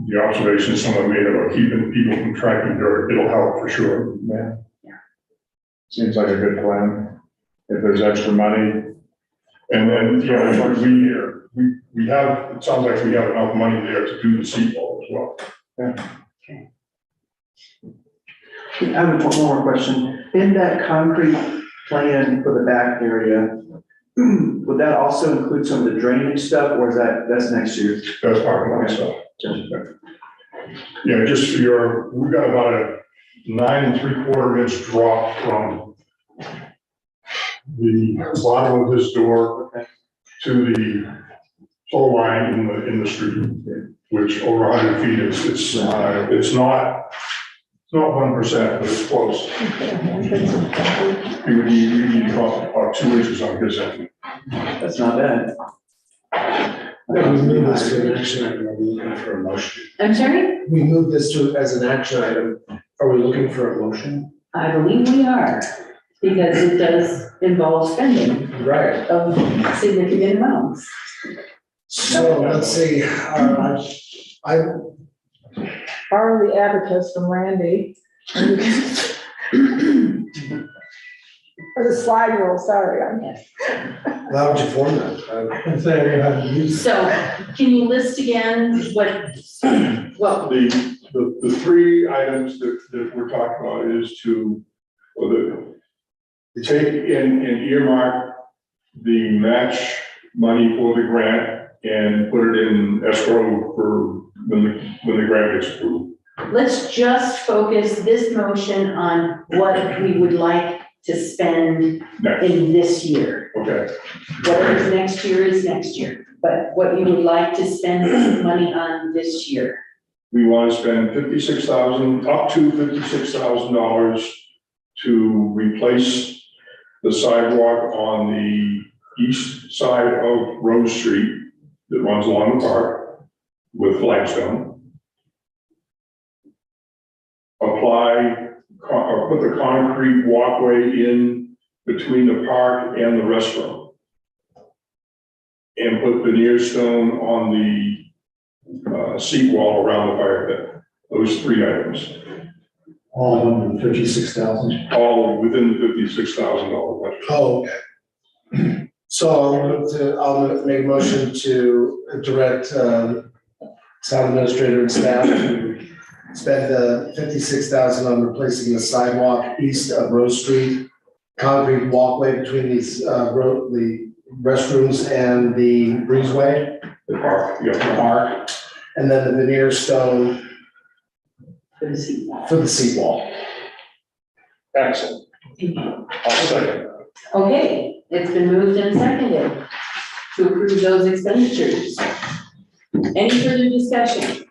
the observation someone made about keeping people from tracking dirt, it'll help for sure. Yeah. Seems like a good plan. If there's extra money. And then, we have, it sounds like we have enough money there to do the seawall as well. Yeah. I have one more question. In that concrete plan for the back area, would that also include some of the drainage stuff, or is that's next year? That's part of my stuff. Yeah, just we've got about a 9 3/4 inch drop from the bottom of this door to the pole line in the street, which over 100 feet, it's not 1%, but it's close. You need to drop about 2 inches on his end. That's not bad. We move this to an action item, are we looking for a motion? I'm sorry? We move this to as an action item, are we looking for a motion? I believe we are, because it does involve spending Right. of significant amounts. So let's see, I, Borrow the abacus from Randy. For the slide rule, sorry. how would you form that? And say we have to use. So can you list again well, The three items that we're talking about is to take and earmark the match money for the grant and put it in escrow for when the grant gets approved. let's just focus this motion on what we would like to spend Next, in this year. okay. Whatever's next year is next year, but what you would like to spend money on this year. We want to spend up to $56,000 to replace the sidewalk on the east side of Rose Street that runs along the park. with flagstone. Or put the concrete walkway in between the park and the restroom. And put veneer stone on the seat wall around the fire pit. Those 3 items, All under 56,000. all within the $56,000 budget. Oh, okay. So I'll make a motion to direct town administrator and staff to spend the 56,000 on replacing the sidewalk east of Rose Street, concrete walkway between these the restrooms and the breezeway, The park, yeah. the park, and then the veneer stone For the seat. for the seat wall. Excellent. I'll second. Okay, it's been moved and seconded to approve those expenditures. Any further discussion?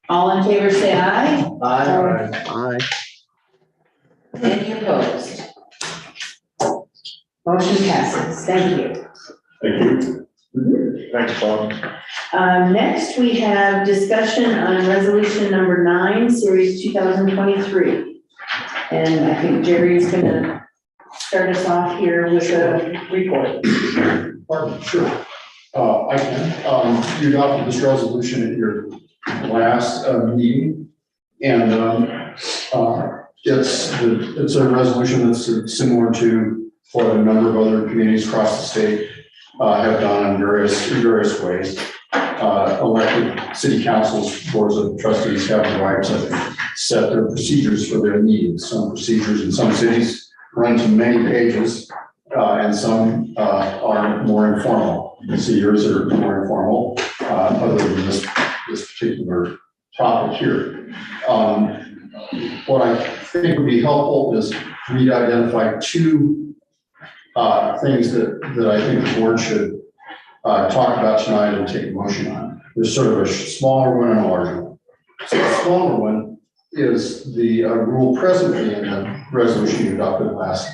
All in favor, say aye. Aye. Any opposed? Motion passes. Thank you. Thank you. Thanks, Bob. Next, we have discussion on resolution number 9, series 2023. And I think Jerry's gonna start us off here with a report. Pardon, sure. I can. You adopted this resolution at your last meeting. And it's a resolution that's similar to what a number of other communities across the state have done in various ways. Elected city councils, boards of trustees have the right to set their procedures for their needs. Some procedures in some cities run to many pages, and some are more informal. You can see yours are more informal, other than this particular topic here. What I think would be helpful is for me to identify 2 things that I think the board should talk about tonight and take a motion on. There's sort of a smaller one and a larger one. So the smaller one is the rule presently in the resolution you adopted last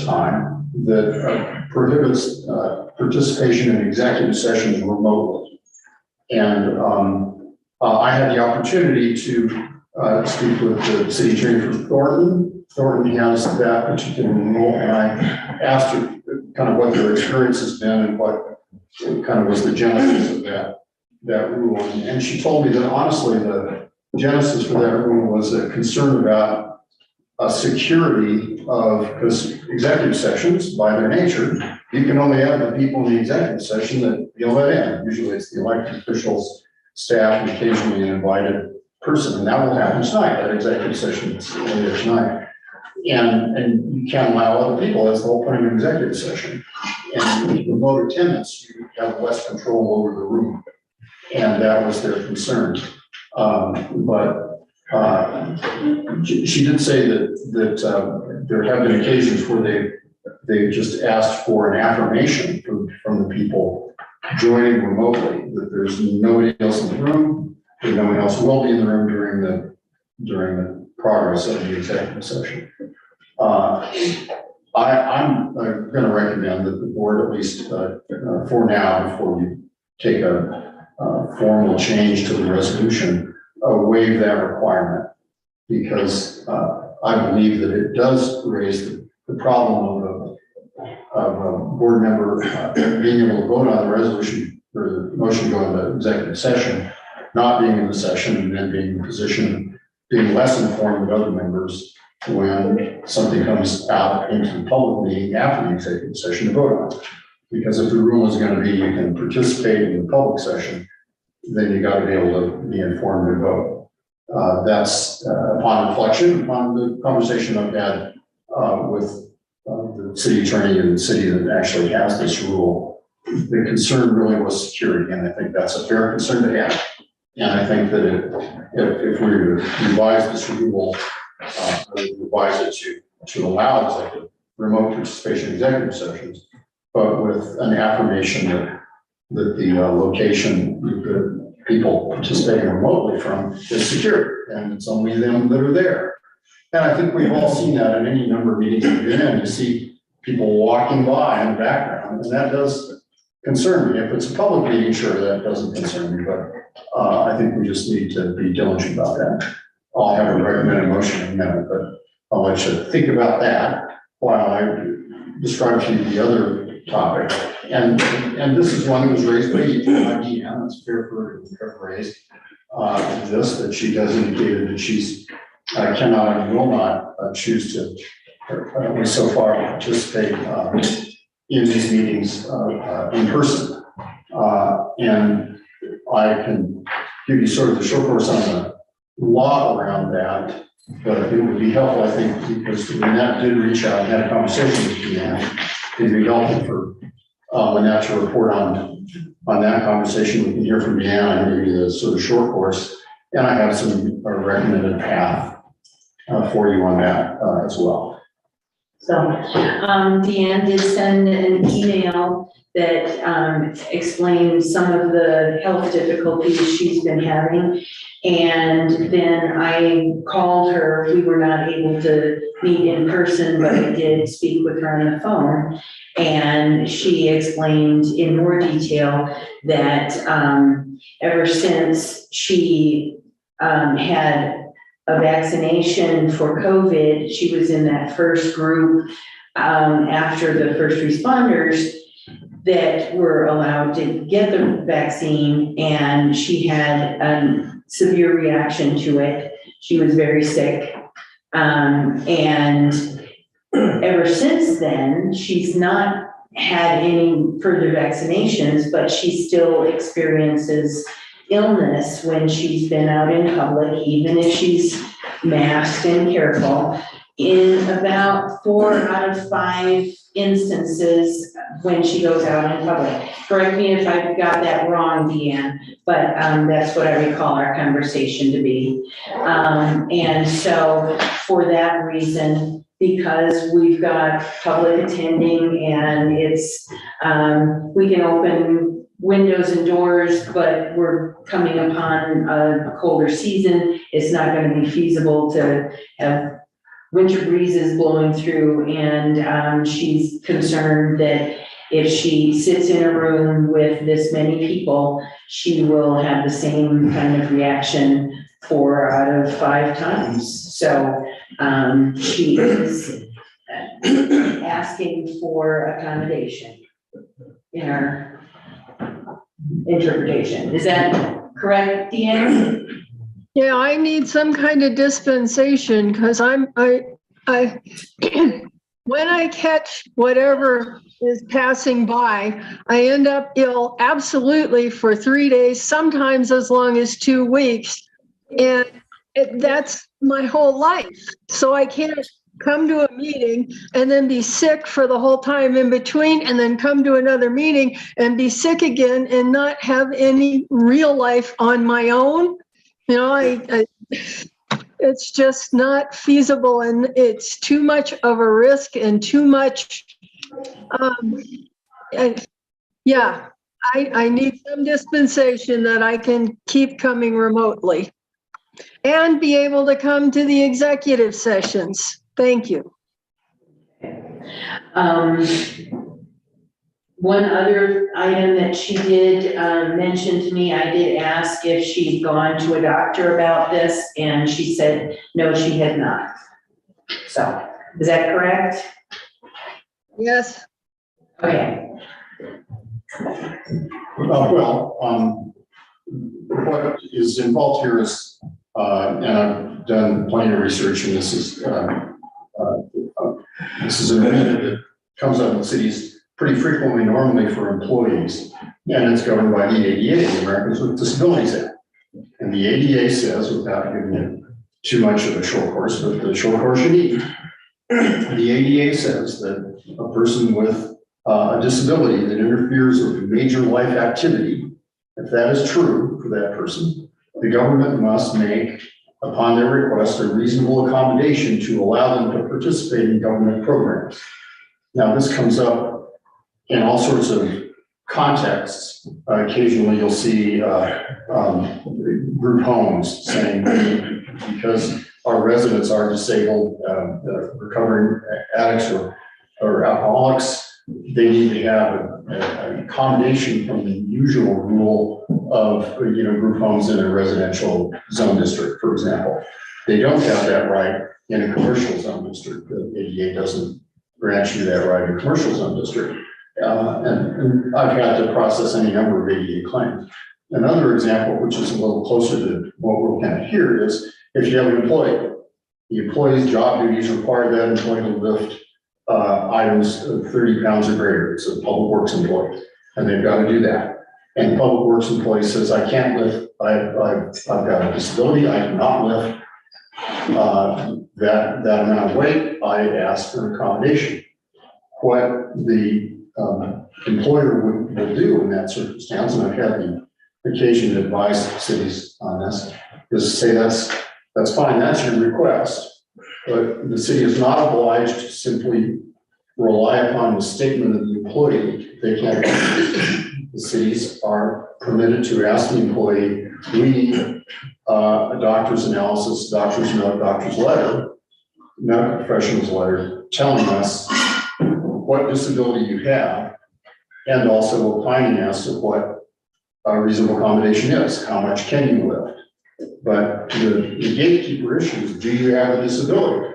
time that prohibits participation in executive sessions remotely. And I had the opportunity to speak with the city attorney from Thornton. Thornton has that particular rule, and I asked her kind of what their experience has been and what kind of was the genesis of that rule. And she told me that honestly, the genesis for that rule was a concern about security of, because executive sessions, by their nature, you can only have the people in the executive session that you'll let in. Usually it's the elected officials, staff, and occasionally an invited person, and that will happen tonight, that executive session is later tonight. And you can't allow other people, that's the whole point of an executive session. And with remote attendance, you have less control over the room. And that was their concern. She did say that there have been occasions where they've just asked for an affirmation from the people joining remotely, that there's nobody else in the room, that no one else will be in the room during the progress of the executive session. I'm going to recommend that the board, at least for now, before we take a formal change to the resolution, waive that requirement, because I believe that it does raise the problem of a board member being able to vote on the resolution or the motion to go into executive session, not being in the session, and then being in the position, being less informed than other members when something comes out into the public meeting after the executive session to vote on. Because if the rule is going to be you can participate in the public session, then you got to be able to be informed and vote. That's upon reflection, upon the conversation I've had with the city attorney in the city that actually has this rule. The concern really was security, and I think that's a fair concern to have. And I think that if we revise this rule, revise it to allow executive remote participation in executive sessions, but with an affirmation that the location the people participating remotely from is secure, and it's only them that are there. And I think we've all seen that in any number of meetings we've been in. You see people walking by in the background, and that does concern me. If it's a public meeting, sure, that doesn't concern me, but I think we just need to be diligent about that. I'll have a recommended motion in a minute, but I'll let you think about that while I describe to you the other topic. And this is one that was raised by Deanne, it's fair for her to raise this, that she has indicated that she's cannot and will not choose to, at least so far, participate in these meetings in person. And I can give you sort of the short course on the law around that, but it would be helpful, I think, because Lynette did reach out and had a conversation with Deanne. It'd be helpful for Lynette to report on that conversation. We can hear from Deanne and maybe the sort of short course. And I have some recommended path for you on that as well. So, Deanne did send an email that explains some of the health difficulties she's been having. And then I called her. We were not able to meet in person, but I did speak with her on the phone. And she explained in more detail that ever since she had a vaccination for COVID, she was in that first group after the first responders that were allowed to get the vaccine, and she had a severe reaction to it. She was very sick. And ever since then, she's not had any further vaccinations, but she still experiences illness when she's been out in public, even if she's masked and careful. In about 4 out of 5 instances when she goes out in public. Correct me if I've got that wrong, Deanne, but that's what I recall our conversation to be. And so for that reason, because we've got public attending and it's, we can open windows and doors, but we're coming upon a colder season. It's not going to be feasible to have winter breezes blowing through, and she's concerned that if she sits in a room with this many people, she will have the same kind of reaction 4 out of 5 times. So she is asking for accommodation in our interpretation. Is that correct, Deanne? Yeah, I need some kind of dispensation because I when I catch whatever is passing by, I end up ill absolutely for 3 days, sometimes as long as 2 weeks. And that's my whole life. So I can't come to a meeting and then be sick for the whole time in between, and then come to another meeting and be sick again and not have any real life on my own. You know, it's just not feasible, and it's too much of a risk and too much. I need some dispensation that I can keep coming remotely and be able to come to the executive sessions. Thank you. One other item that she did mention to me, I did ask if she'd gone to a doctor about this, and she said, no, she had not. So, is that correct? Yes. Okay. What is involved here is, and I've done plenty of research, and this is an amendment that comes up in cities pretty frequently, normally for employees, and it's governed by the ADA, the Americans with Disabilities Act. And the ADA says, without giving you too much of a short course, but the short course you need, the ADA says that a person with a disability that interferes with a major life activity, if that is true for that person, the government must make, upon their request, a reasonable accommodation to allow them to participate in government programs. Now, this comes up in all sorts of contexts. Occasionally you'll see group homes saying, because our residents are disabled, recovering addicts or alcoholics, they need to have a accommodation from the usual rule of, group homes in a residential zone district, for example. They don't have that right in a commercial zone district. The ADA doesn't grant you that right in a commercial zone district. And I've had to process any number of ADA claims. Another example, which is a little closer to what we're kind of here, is if you have an employee, the employee's job duties require that employee to lift items of 30 pounds or greater. It's a public works employee, and they've got to do that. And the public works employee says, I can't lift, I've got a disability, I cannot lift that amount of weight. I ask for an accommodation. What the employer will do in that circumstance, and I've had the occasion to advise cities on this, is say that's fine, that's your request, but the city is not obliged to simply rely upon the statement of the employee. They can't. The cities are permitted to ask the employee, we need a doctor's analysis, doctor's note, doctor's letter, medical professional's letter, telling us what disability you have, and also opining as to what a reasonable accommodation is. How much can you lift? But the gatekeeper issue is, do you have a disability?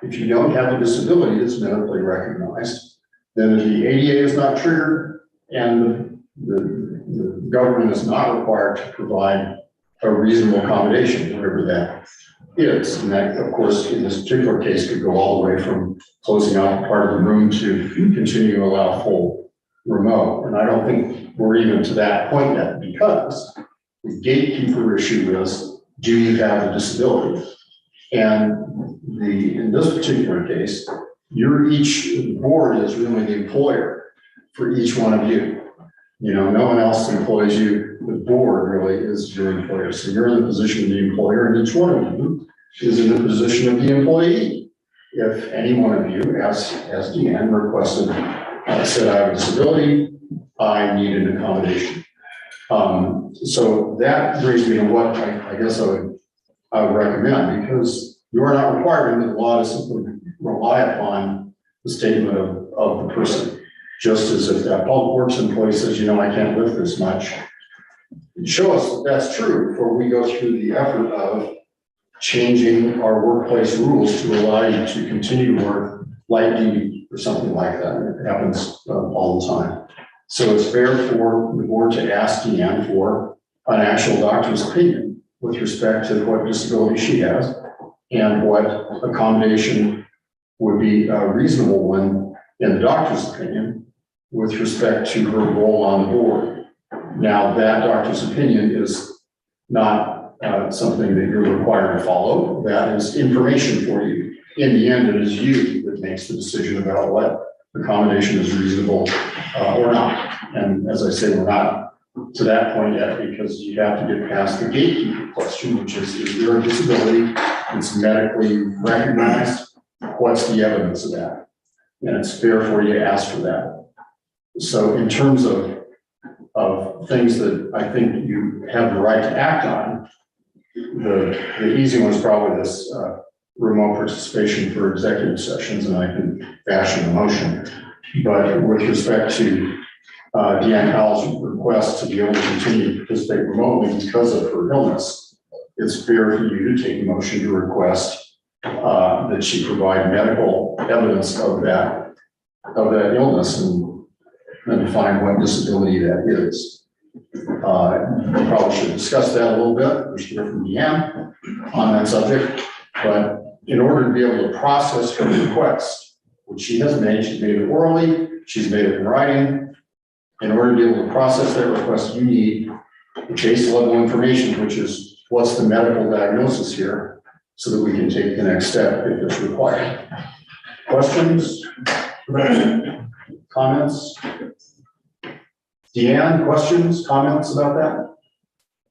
If you don't have a disability that's medically recognized, then the ADA is not triggered, and the government is not required to provide a reasonable accommodation, whatever that is. And that, of course, in this particular case, could go all the way from closing off part of the room to continue to allow full remote. And I don't think we're even to that point yet, because the gatekeeper issue is, do you have a disability? And in this particular case, the board is really the employer for each one of you. No one else employs you. The board really is your employer. So you're in the position of the employer, and each one of you is in the position of the employee. If any one of you, as Deanne requested, said, I have a disability, I need an accommodation. So that brings me to what I guess I would recommend, because you are not required in the law to simply rely upon the statement of the person. Just as if that public works employee says, I can't lift this much, show us that that's true before we go through the effort of changing our workplace rules to allow you to continue to work light duty or something like that. It happens all the time. So it's fair for the board to ask Deanne for an actual doctor's opinion with respect to what disability she has and what accommodation would be a reasonable one in the doctor's opinion with respect to her role on the board. Now, that doctor's opinion is not something that you're required to follow. That is information for you. In the end, it is you that makes the decision about what accommodation is reasonable or not. And as I say, we're not to that point yet, because you have to get past the gatekeeper question, which is there a disability that's medically recognized? What's the evidence of that? And it's fair for you to ask for that. So in terms of things that I think you have the right to act on, the easy one is probably this remote participation for executive sessions, and I can fashion a motion. But with respect to Deanne Powell's request to be able to continue to participate remotely because of her illness, it's fair for you to take a motion to request that she provide medical evidence of that illness and find what disability that is. We probably should discuss that a little bit. We should hear from Deanne on that subject. But in order to be able to process her request, which she has made, she's made it orally, she's made it in writing. In order to be able to process that request, you need the base level information, which is what's the medical diagnosis here, so that we can take the next step if it's required. Questions? Comments? Deanne, questions, comments about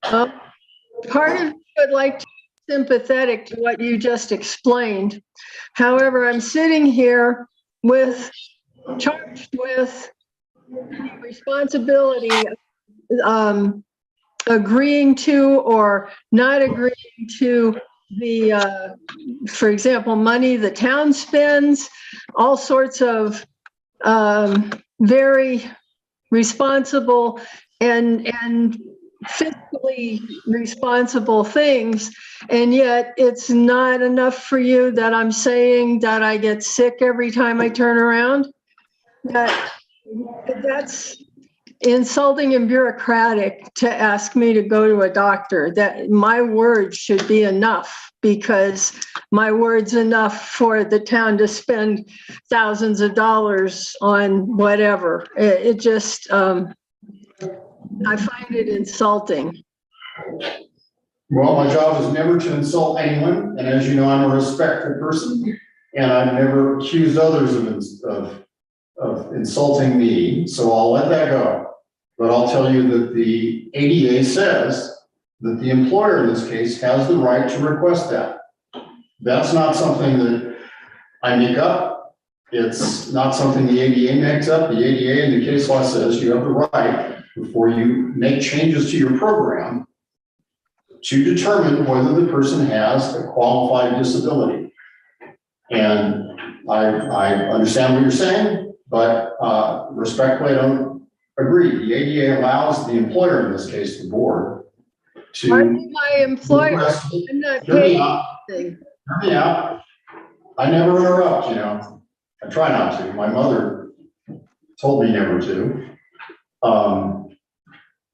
that? Part of me would like to be sympathetic to what you just explained. However, I'm sitting here charged with the responsibility of agreeing to or not agreeing to the, for example, money the town spends, all sorts of very responsible and fiscally responsible things. And yet it's not enough for you that I'm saying that I get sick every time I turn around. That's insulting and bureaucratic to ask me to go to a doctor. That my word should be enough, because my word's enough for the town to spend thousands of dollars on whatever. It just, I find it insulting. Well, my job is never to insult anyone, and as you know, I'm a respectful person, and I've never accused others of insulting me, so I'll let that go. But I'll tell you that the ADA says that the employer in this case has the right to request that. That's not something that I make up. It's not something the ADA makes up. The ADA and the case law says you have the right, before you make changes to your program, to determine whether the person has a qualified disability. And I understand what you're saying, but respectfully, I don't agree. The ADA allows the employer, in this case, the board, to. I'm my employer. I'm not paid anything. Hear me out. I never interrupt, you know. I try not to. My mother told me never to.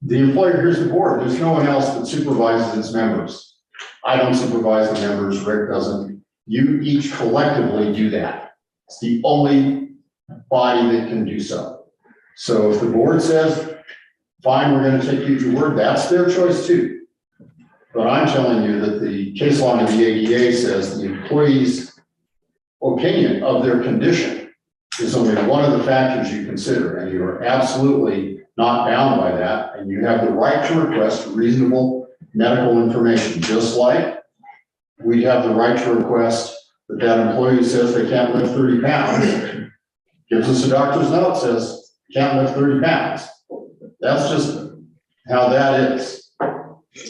The employer, here's the board. There's no one else that supervises its members. I don't supervise the members. Rick doesn't. You each collectively do that. It's the only body that can do so. So if the board says, fine, we're going to take you to your word, that's their choice too. But I'm telling you that the case law of the ADA says the employee's opinion of their condition is only one of the factors you consider, and you are absolutely not bound by that, and you have the right to request reasonable medical information, just like we have the right to request that that employee who says they can't lift 30 pounds, gives us a doctor's note, says can't lift 30 pounds. That's just how that is.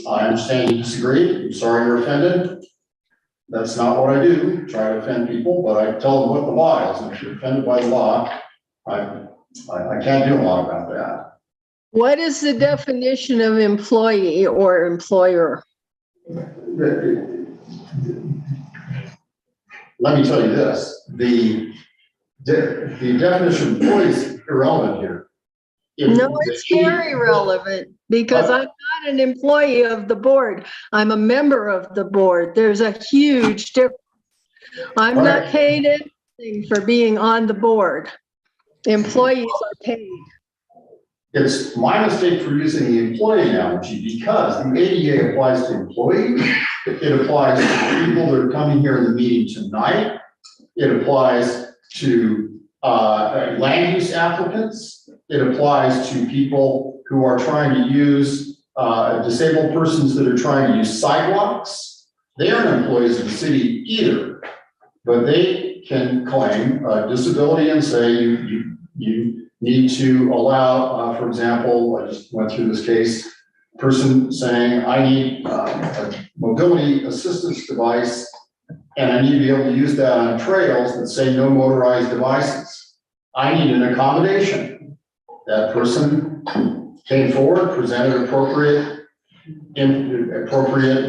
I understand you disagree. I'm sorry you're offended. That's not what I do, try to offend people, but I tell them what the law is. And if you're offended by the law, I can't do a lot about that. What is the definition of employee or employer? Let me tell you this, the definition of employee is irrelevant here. No, it's very relevant, because I'm not an employee of the board. I'm a member of the board. There's a huge difference. I'm not paid anything for being on the board. Employees are paid. It's my mistake for using the employee analogy, because the ADA applies to employees. It applies to the people that are coming here in the meeting tonight. It applies to land use applicants. It applies to people who are trying to use disabled persons that are trying to use sidewalks. They aren't employees of the city either, but they can claim a disability and say you need to allow, for example, I just went through this case, person saying, I need a mobility assistance device, and I need to be able to use that on trails that say no motorized devices. I need an accommodation. That person came forward, presented appropriate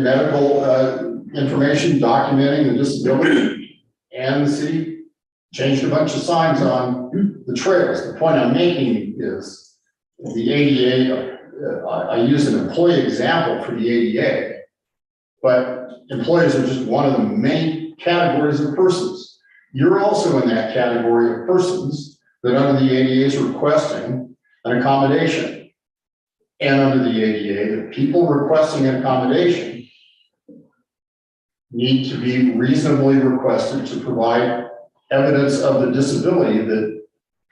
medical information documenting the disability, and the city changed a bunch of signs on the trails. The point I'm making is the ADA, I use an employee example for the ADA, but employees are just one of the many categories of persons. You're also in that category of persons that under the ADA is requesting an accommodation. And under the ADA, the people requesting an accommodation need to be reasonably requested to provide evidence of the disability that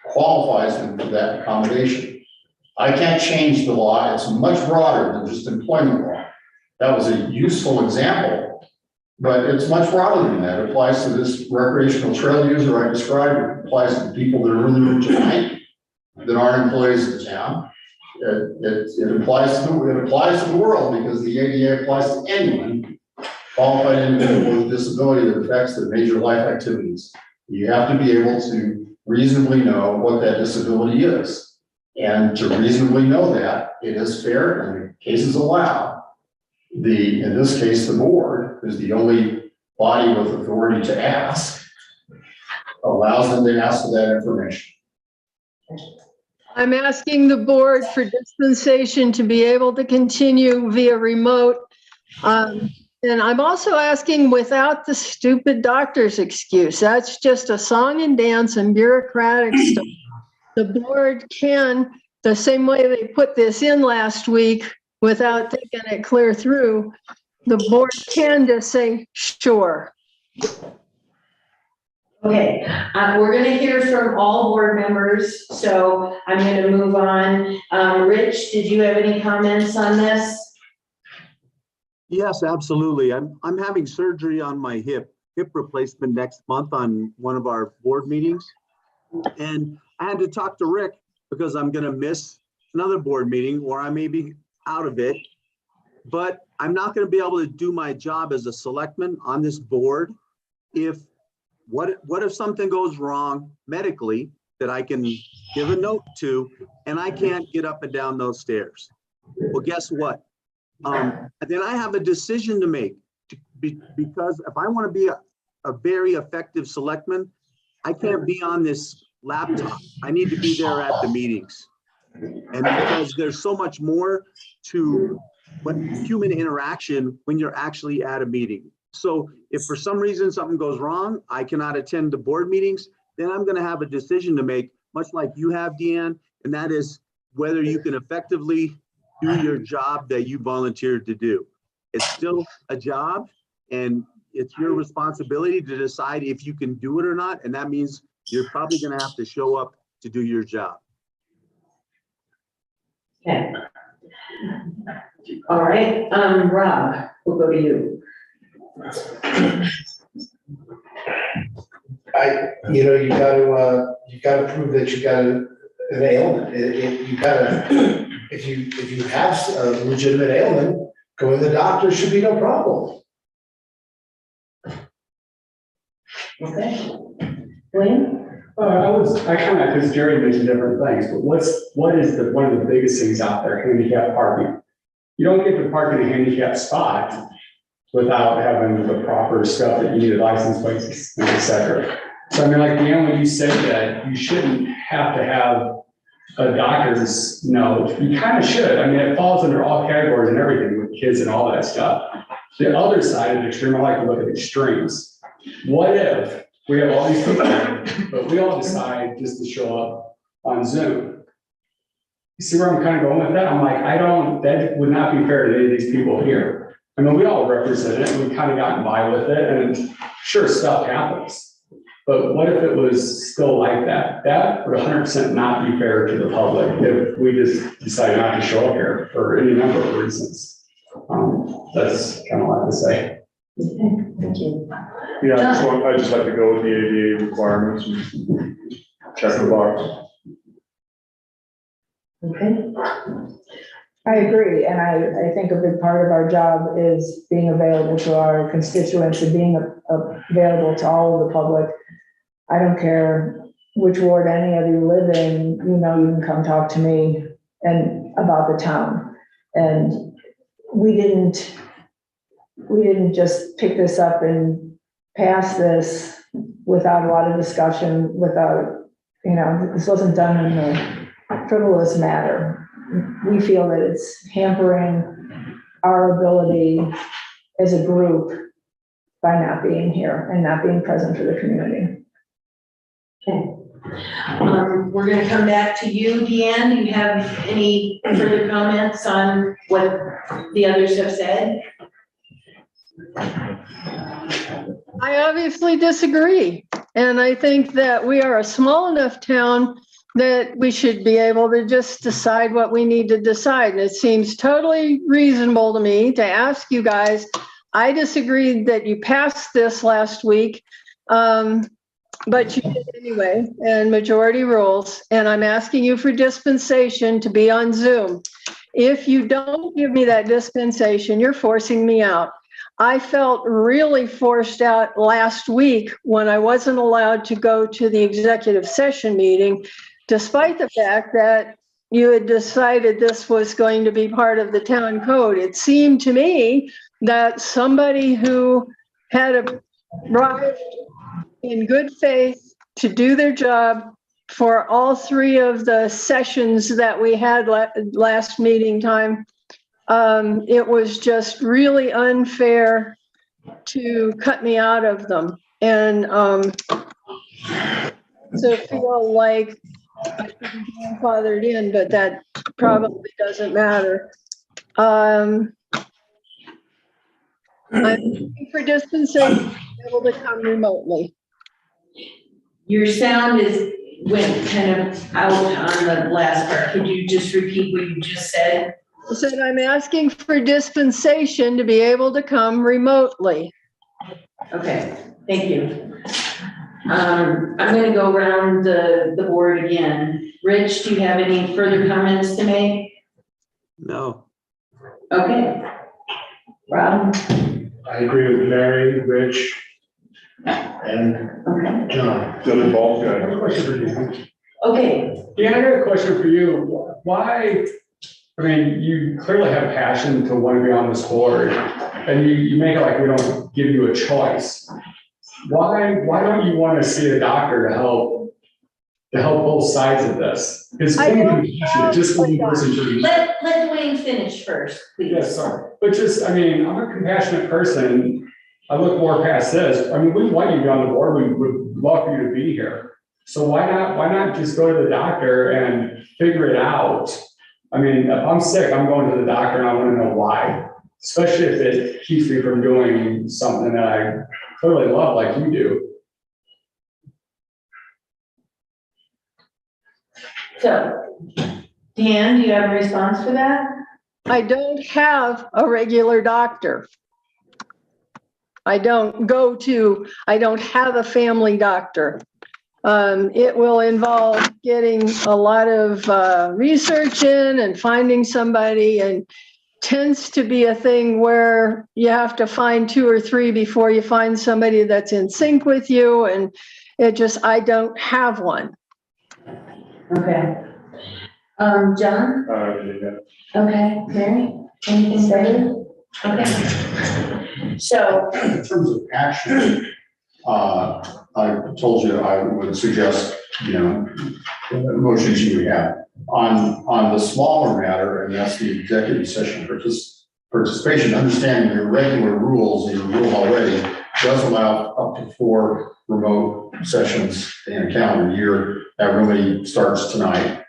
qualifies them for that accommodation. I can't change the law. It's much broader than just employment law. That was a useful example, but it's much broader than that. It applies to this recreational trail user I described. It applies to the people that are in the room tonight that aren't employees of the town. It applies to the world, because the ADA applies to anyone, qualified individual with a disability that affects their major life activities. You have to be able to reasonably know what that disability is. And to reasonably know that, it is fair, and the cases allow, in this case, the board is the only body with authority to ask, allows them to ask for that information. I'm asking the board for dispensation to be able to continue via remote. And I'm also asking without the stupid doctor's excuse. That's just a song and dance and bureaucratic stuff. The board can, the same way they put this in last week without thinking it clear through, the board can just say, sure. Okay, we're gonna hear from all board members, so I'm gonna move on. Rich, did you have any comments on this? Yes, absolutely. I'm having surgery on my hip replacement next month on one of our board meetings. And I had to talk to Rick because I'm gonna miss another board meeting or I may be out of it. But I'm not gonna be able to do my job as a selectman on this board if, what if something goes wrong medically that I can give a note to and I can't get up and down those stairs? Well, guess what? Then I have a decision to make because if I want to be a very effective selectman, I can't be on this laptop. I need to be there at the meetings. And because there's so much more to human interaction when you're actually at a meeting. So if for some reason something goes wrong, I cannot attend the board meetings, then I'm going to have a decision to make, much like you have, Deanne, and that is whether you can effectively do your job that you volunteered to do. It's still a job and it's your responsibility to decide if you can do it or not. And that means you're probably going to have to show up to do your job. Okay. All right, Rob, we'll go to you. You gotta prove that you got an ailment. If you have a legitimate ailment, going to the doctor should be no problem. Okay. William? Because Jerry mentioned different things, but what is one of the biggest things out there, handicap parking? You don't get to park in a handicap spot without having the proper stuff that you need, a license plate, et cetera. So I mean, like, when you said that you shouldn't have to have a doctor's note, you kind of should. I mean, it falls under all categories and everything with kids and all that stuff. The other side of the extreme, I like to look at extremes. What if we have all these people, but we all decide just to show up on Zoom? You see where I'm kind of going with that? I'm like, that would not be fair to any of these people here. I mean, we all represent it, and we've kind of gotten by with it, and sure, stuff happens. But what if it was still like that? That would 100% not be fair to the public if we just decide not to show up here for any number of reasons. That's kind of what I have to say. Okay, thank you. Yeah, I just like to go with the ADA requirements and check the box. Okay. I agree, and I think a big part of our job is being available to our constituents and being available to all of the public. I don't care which ward any of you live in, you can come talk to me and about the town. And we didn't just pick this up and pass this without a lot of discussion, this wasn't done in a frivolous matter. We feel that it's hampering our ability as a group by not being here and not being present for the community. Okay. We're going to come back to you, Deanne. Do you have any further comments on what the others have said? I obviously disagree. And I think that we are a small enough town that we should be able to just decide what we need to decide. And it seems totally reasonable to me to ask you guys. I disagreed that you passed this last week, but you did anyway, and majority rules. And I'm asking you for dispensation to be on Zoom. If you don't give me that dispensation, you're forcing me out. I felt really forced out last week when I wasn't allowed to go to the executive session meeting, despite the fact that you had decided this was going to be part of the town code. It seemed to me that somebody who had arrived in good faith to do their job for all three of the sessions that we had last meeting time, it was just really unfair to cut me out of them. And so feel like I should be grandfathered in, but that probably doesn't matter. I'm looking for dispensation to be able to come remotely. Your sound went kind of out on the last part. Could you just repeat what you just said? I said I'm asking for dispensation to be able to come remotely. Okay, thank you. I'm going to go around the board again. Rich, do you have any further comments to make? No. Okay. Rob? I agree with Mary, Rich, and Okay. John. The other ball I guy. have a question for you. Okay. Dan, I got a question for you. Why, I mean, you clearly have passion to want to be on this board, and you make it like we don't give you a choice. Why don't you want to see a doctor to help both sides of this? Because just one person shouldn't. Let Dwayne finish first, please. Yes, sorry, but just, I mean, I'm a compassionate person. I look more past this. I mean, we want you to be on the board. We would love for you to be here. So why not just go to the doctor and figure it out? I mean, if I'm sick, I'm going to the doctor and I want to know why, especially if it keeps me from doing something that I clearly love like you do. So, Dan, do you have a response for that? I don't have a regular doctor. I don't have a family doctor. It will involve getting a lot of research in and finding somebody, and tends to be a thing where you have to find 2 or 3 before you find somebody that's in sync with you. And I don't have one. Okay. John? Yeah. Okay, Mary? Anything further? Okay. So, In terms of action, I told you I would suggest, motions you have. On the smaller matter, and that's the executive session participation, understanding your regular rules, and your rule already does allow up to 4 remote sessions in a calendar year. That really starts tonight.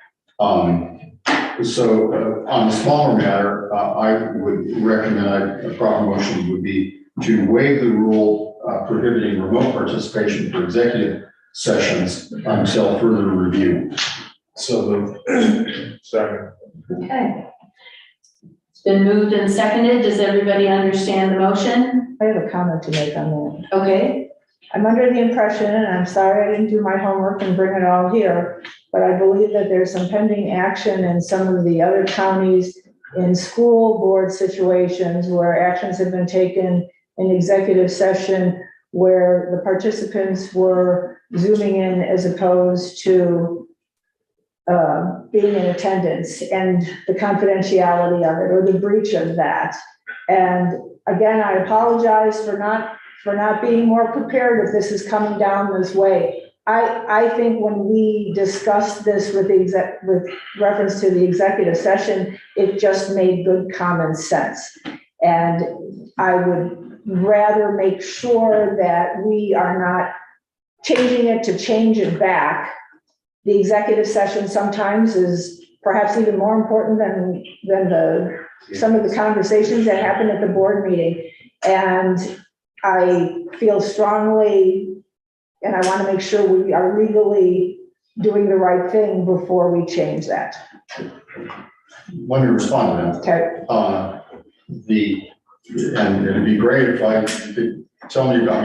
So on the smaller matter, I would recommend a proper motion would be to waive the rule prohibiting remote participation for executive sessions until further review. So second. okay. It's been moved and seconded. Does everybody understand the motion? I have a comment to make on that. Okay. I'm under the impression, and I'm sorry I didn't do my homework and bring it all here, but I believe that there's some pending action in some of the other counties in school board situations where actions have been taken in executive session where the participants were zooming in as opposed to being in attendance, and the confidentiality of it or the breach of that. And again, I apologize for not being more prepared if this is coming down this way. I think when we discussed this with reference to the executive session, it just made good common sense. And I would rather make sure that we are not changing it to change it back. The executive session sometimes is perhaps even more important than some of the conversations that happen at the board meeting. And I feel strongly, and I want to make sure we are legally doing the right thing before we change that. Let me respond to that. Okay. And it'd be great if I could tell me about,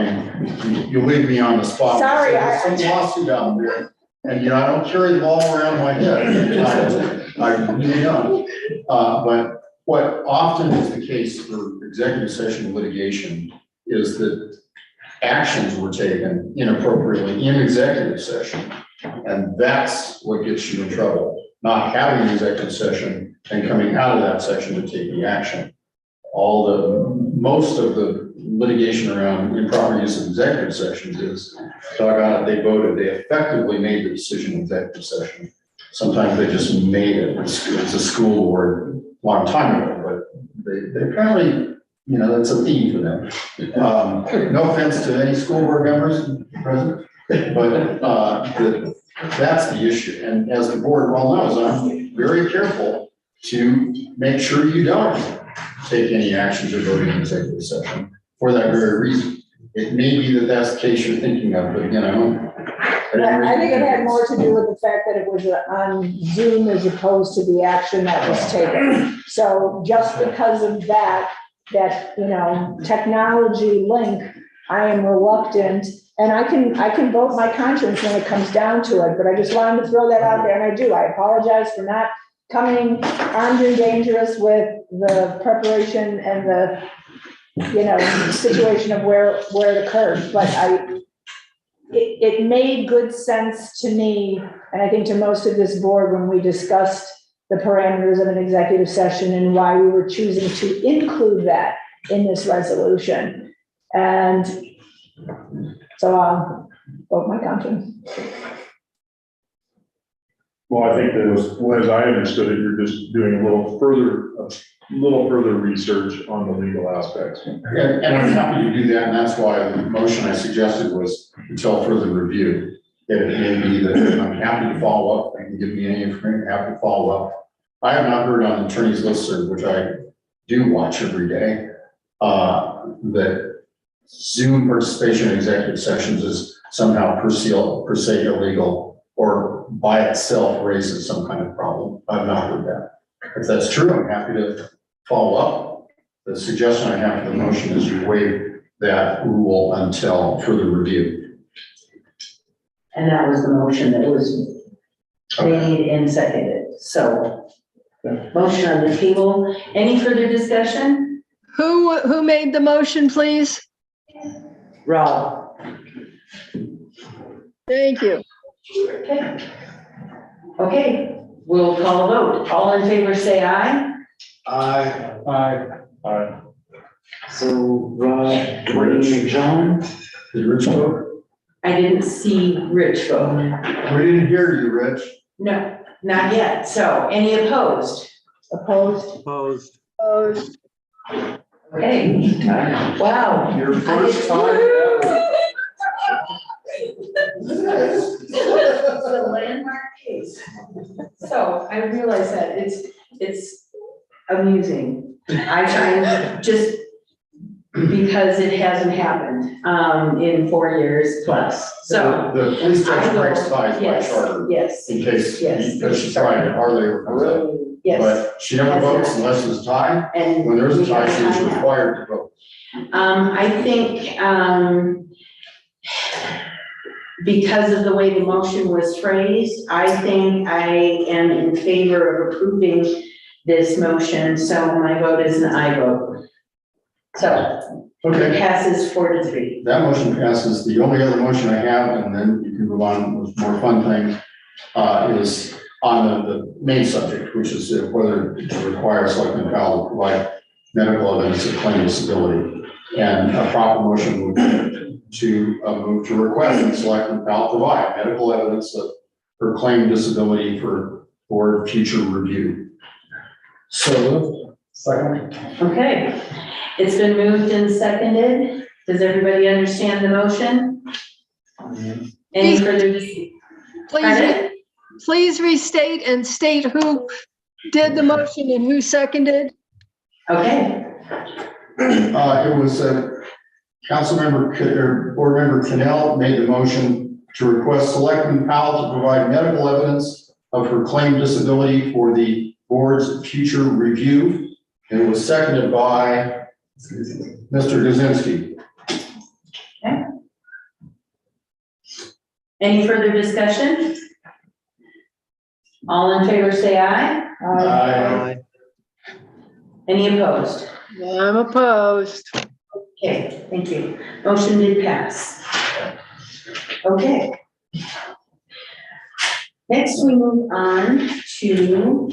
you leave me on the spot. Sorry, There's some lawsuit out there, and I don't carry the ball around my head. I really don't. But what often is the case for executive session litigation is that actions were taken inappropriately in executive session. And that's what gets you in trouble, not having an executive session and coming out of that session to take the action. Most of the litigation around improper use of executive sessions is, doggone it, they voted, they effectively made the decision in executive session. Sometimes they just made it. It's a school board a long time ago, but they apparently, that's a theme for them. No offense to any school board members present, but that's the issue. And as the board well knows, I'm very careful to make sure you don't take any actions or vote in executive session for that very reason. It may be that that's the case you're thinking of, but again, I think it had more to do with the fact that it was on Zoom as opposed to the action that was taken. So just because of that, technology link, I am reluctant, and I can vote my conscience when it comes down to it, but I just wanted to throw that out there, and I do. I apologize for not coming armed and dangerous with the preparation and the, situation of where it occurred, but it made good sense to me, and I think to most of this board when we discussed the parameters of an executive session and why we were choosing to include that in this resolution. And so I'll vote my conscience. Well, I think that as I understood it, you're just doing a little further research on the legal aspects. And I'm happy to do that, and that's why the motion I suggested was until further review. It may be that I'm happy to follow up, and give me any information, happy to follow up. I have not heard on attorney's listserv, which I do watch every day, that Zoom participation in executive sessions is somehow per se illegal or by itself raises some kind of problem. I've not heard that. If that's true, I'm happy to follow up. The suggestion I have for the motion is you waive that rule until further review. And that was the motion that was made and seconded. So, motion on the table. Any further discussion? Who made the motion, please? Rob. Thank you. Okay, we'll call a vote. All in favor, say aye. Aye. So, Rob, Dwayne, and John? Did Rich vote? I didn't see Rich vote. We didn't hear you, Rich. No, not yet. So, any opposed? Opposed? Opposed. Opposed. Okay. Wow. Your first time ever. It's a landmark case. So I realize that it's amusing. I find just because it hasn't happened in 4 years plus. So The police I judge will- breaks ties by yes, charter yes, in case, yes. because she's trying to hardly ever comes up. yes. But she never votes unless there's a tie. And When there's a we tie, have she's time now. required to vote. I think, because of the way the motion was phrased, I think I am in favor of approving this motion, so my vote is an aye vote. So it Okay, passes 4-3. that motion passes. The only other motion I have, and then you can move on with more fun things, is on the main subject, which is whether to require Selectmen Powell to provide medical evidence of claim disability. And a proper motion would be to move to request that Selectmen Powell provide medical evidence of her claim disability for future review. So, second. Okay, it's been moved and seconded. Does everybody understand the motion? Any further? Pardon? Please restate and state who did the motion and who seconded. Okay, It was Board Member Cannell made the motion to request Selectman Powell to provide medical evidence of her claimed disability for the board's future review. And it was seconded by Mr. Kaczynski. any further discussion? All in favor, say aye. Aye. Any opposed? I'm opposed. Okay, thank you. Motion did pass. Okay. Next, we move on to,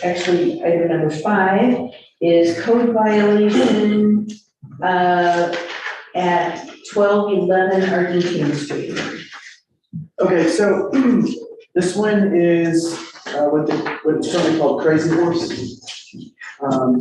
actually, item number 5 is code violation at 1211 Argentine Street. Okay, so this one is what's currently called Crazy Horse.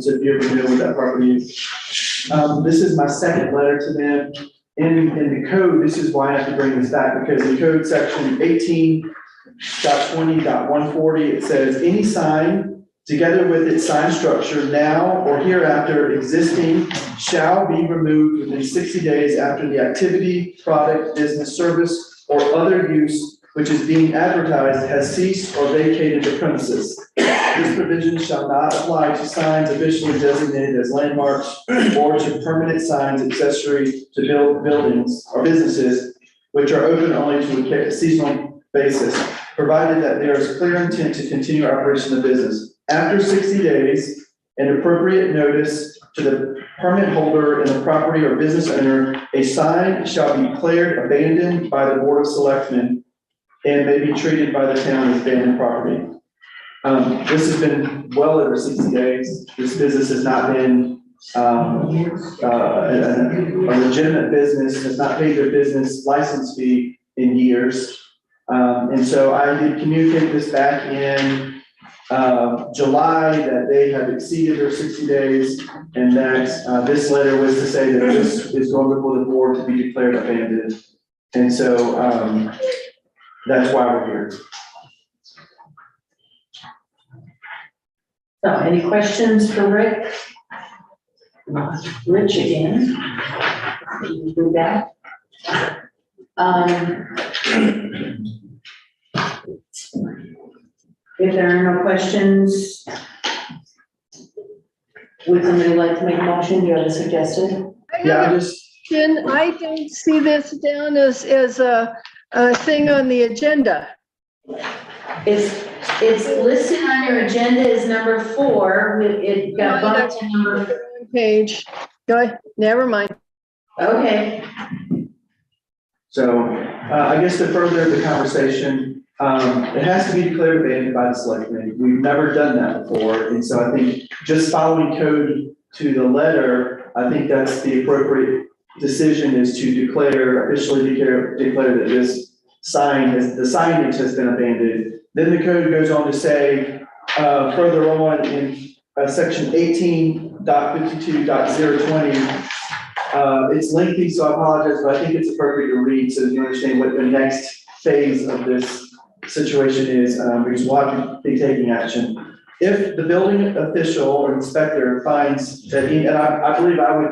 So if you're familiar with that property. This is my second letter to them. In the code, this is why I have to bring this back, because in code section 18.20.140, it says any sign together with its sign structure now or hereafter existing shall be removed within 60 days after the activity, product, business, service, or other use which is being advertised has ceased or vacated the premises. This provision shall not apply to signs officially designated as landmarks or to permanent signs accessory to buildings or businesses which are open only to a seasonal basis, provided that there is clear intent to continue operation of business. After 60 days, an appropriate notice to the permit holder and the property or business owner, a sign shall be declared abandoned by the Board of Selectmen and may be treated by the town as abandoned property. This has been well over 60 days. This business has not been a legitimate business, has not paid their business license fee in years. And so I did communicate this back in July that they have exceeded their 60 days and that this letter was to say that this is going before the board to be declared abandoned. And so that's why we're here. So any questions for Rick? Rich again. Do that. If there are no questions, would somebody like to make a motion? Do you have a suggestion? Yeah, I just. I don't see this down as a thing on the agenda. It's listed on your agenda as number 4. It got bumped to number. Page. Go ahead. Never mind. Okay. So I guess to further the conversation, it has to be declared abandoned by the selectmen. We've never done that before. And so I think just following code to the letter, I think that's the appropriate decision, is to officially declare that this the signage has been abandoned. Then the code goes on to say, further on in section 18.52.020, it's lengthy, so I apologize, but I think it's appropriate to read so that you understand what the next phase of this situation is, because we'll have to be taking action. If the building official or inspector finds that and I believe I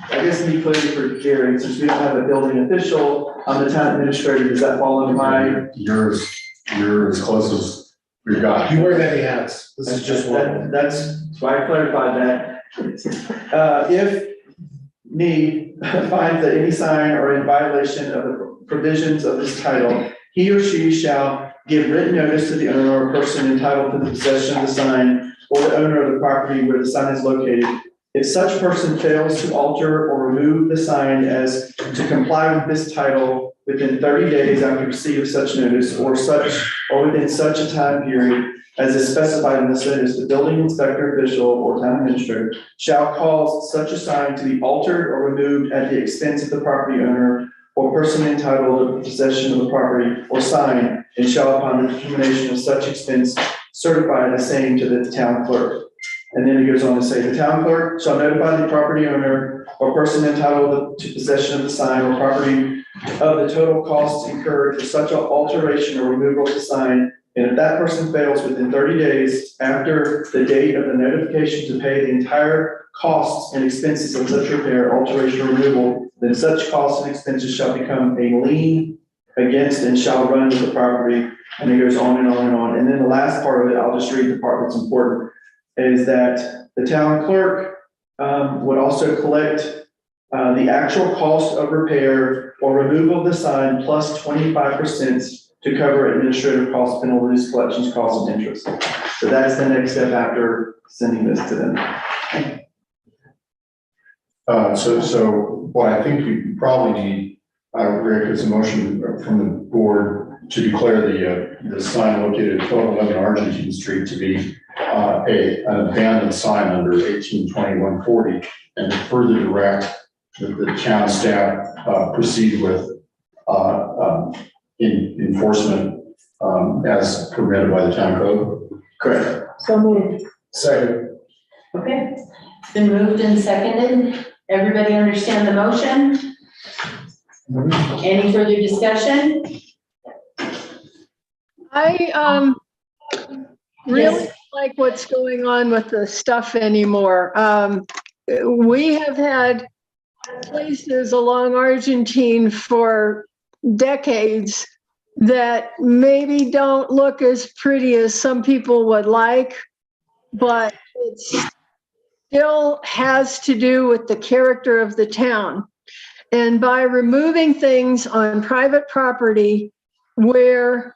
guess need clarity for Gary, since we don't have a building official, I'm the town administrator, does that fall under my? You're as close as we've got. You wear many hats. This is just one. That's why I clarified that. If me finds that any sign are in violation of the provisions of this title, he or she shall give written notice to the owner or person entitled to the possession of the sign or the owner of the property where the sign is located. If such person fails to alter or remove the sign as to comply with this title within 30 days after receipt of such notice or within such a time period as is specified in this notice, the building inspector official or town administrator shall cause such a sign to be altered or removed at the expense of the property owner or person entitled to the possession of the property or sign, and shall, upon the determination of such expense, certify the same to the town clerk. And then it goes on to say, the town clerk shall notify the property owner or person entitled to possession of the sign or property of the total costs incurred for such an alteration or removal of the sign. And if that person fails within 30 days after the date of the notification to pay the entire costs and expenses of such repair, alteration, or removal, then such costs and expenses shall become a lien against and shall run with the property. And it goes on and on and on. And then the last part of it, I'll just read the part that's important, is that the town clerk would also collect the actual cost of repair or removal of the sign plus 25% to cover administrative costs, penalties, collections costs, and interest. So that's the next step after sending this to them. So what I think we probably need, Rick, is a motion from the board to declare the sign located at 1211 Argentine Street to be an abandoned sign under 182140, and to further direct the town staff proceed with enforcement as permitted by the town code. Correct. So moved. Second. Okay, it's been moved and seconded. Everybody understand the motion? Any further discussion? I really Yes. like what's going on with the stuff anymore. We have had places along Argentine for decades that maybe don't look as pretty as some people would like, but it still has to do with the character of the town. And by removing things on private property, we're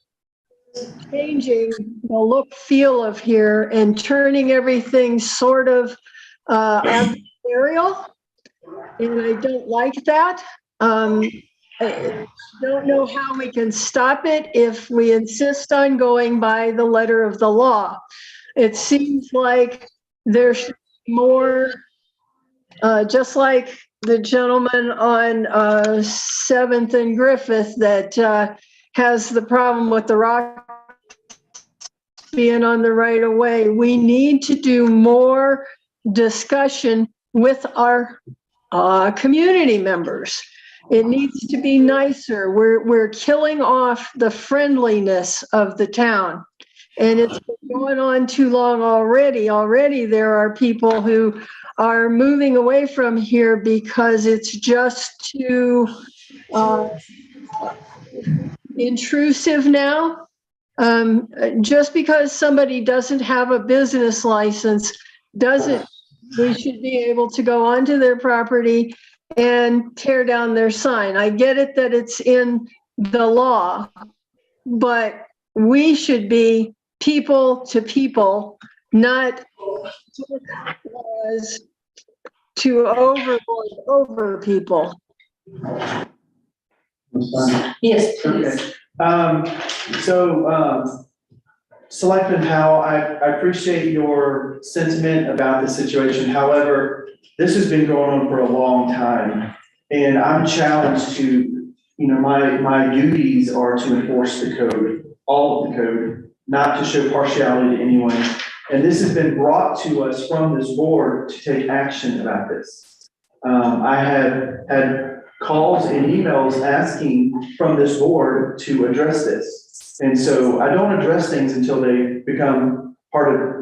changing the look, feel of here and turning everything sort of adversarial. And I don't like that. I don't know how we can stop it if we insist on going by the letter of the law. It seems like there's more, just like the gentleman on 7th and Griffith that has the problem with the rock being on the right of way. We need to do more discussion with our community members. It needs to be nicer. We're killing off the friendliness of the town. And it's been going on too long already. Already there are people who are moving away from here because it's just too intrusive now. Just because somebody doesn't have a business license we should be able to go onto their property and tear down their sign. I get it that it's in the law, but we should be people to people, not laws to overboard over people. Yes, please. Selectman Powell, I appreciate your sentiment about the situation. However, this has been going on for a long time. And I'm challenged to, my duties are to enforce the code, all of the code, not to show partiality to anyone. And this has been brought to us from this board to take action about this. I have had calls and emails asking from this board to address this. And so I don't address things until they become part of,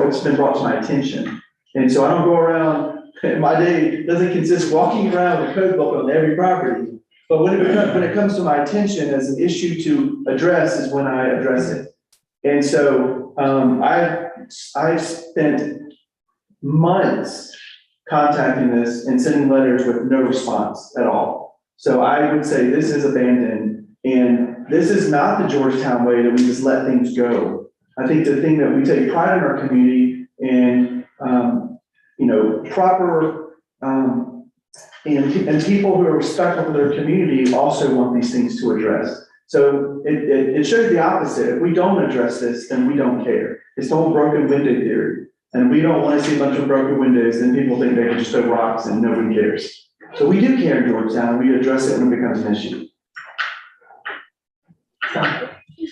it's been brought to my attention. And so I don't go around, my day doesn't consist of walking around with a code book on every property. But when it comes to my attention as an issue to address is when I address it. And so I've spent months contacting this and sending letters with no response at all. So I would say this is abandoned. And this is not the Georgetown way that we just let things go. I think the thing that we take pride in our community and, proper, and people who are respectful of their community also want these things to address. So it shows the opposite. If we don't address this, then we don't care. It's the whole broken window theory. And we don't want to see a bunch of broken windows and people think they can just throw rocks and nobody cares. So we do care in Georgetown. We address it when it becomes an issue.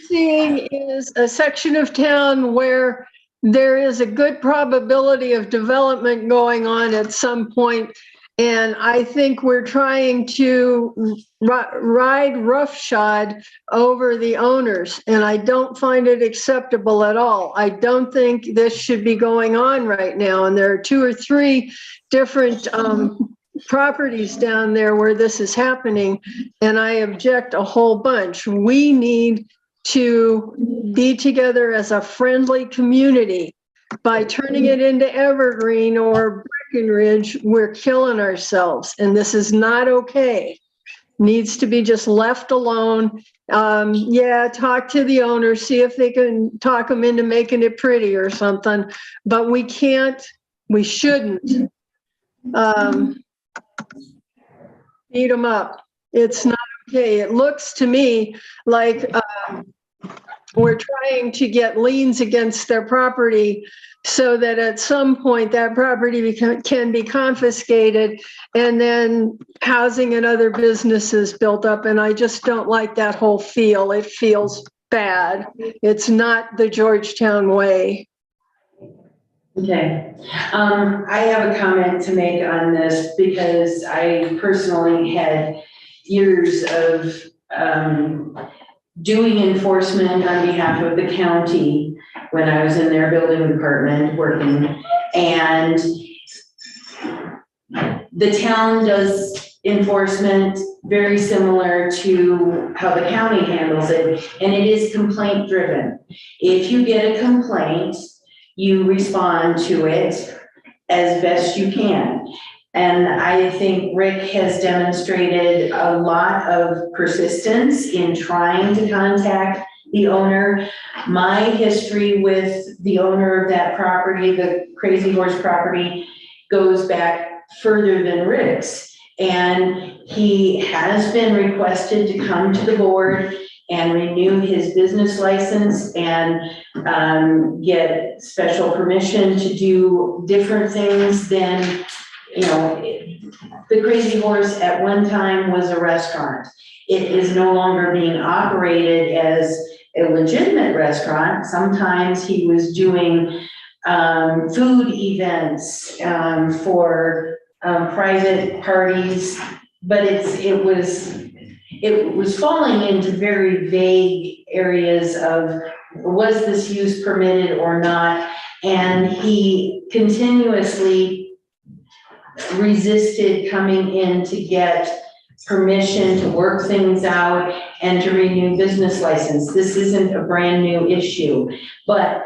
Seeing is a section of town where there is a good probability of development going on at some point. And I think we're trying to ride roughshod over the owners. And I don't find it acceptable at all. I don't think this should be going on right now. And there are 2 or 3 different properties down there where this is happening. And I object a whole bunch. We need to be together as a friendly community. By turning it into Evergreen or Breckenridge, we're killing ourselves, and this is not okay. needs to be just left alone. Yeah, talk to the owner, see if they can talk them into making it pretty or something, but we shouldn't beat them up. It's not okay. It looks to me like we're trying to get liens against their property so that at some point that property can be confiscated and then housing and other businesses built up. And I just don't like that whole feel. It feels bad. It's not the Georgetown way. Okay, I have a comment to make on this because I personally had years of doing enforcement on behalf of the county when I was in their building department working. And the town does enforcement very similar to how the county handles it, and it is complaint driven. If you get a complaint, you respond to it as best you can. And I think Rick has demonstrated a lot of persistence in trying to contact the owner. My history with the owner of that property, the Crazy Horse property, goes back further than Rick's. And he has been requested to come to the board and renew his business license and get special permission to do different things than, you know, the Crazy Horse at one time was a restaurant. It is no longer being operated as a legitimate restaurant. Sometimes he was doing food events for private parties, but it was falling into very vague areas of, was this use permitted or not? And he continuously resisted coming in to get permission to work things out and to renew business license. This isn't a brand new issue, but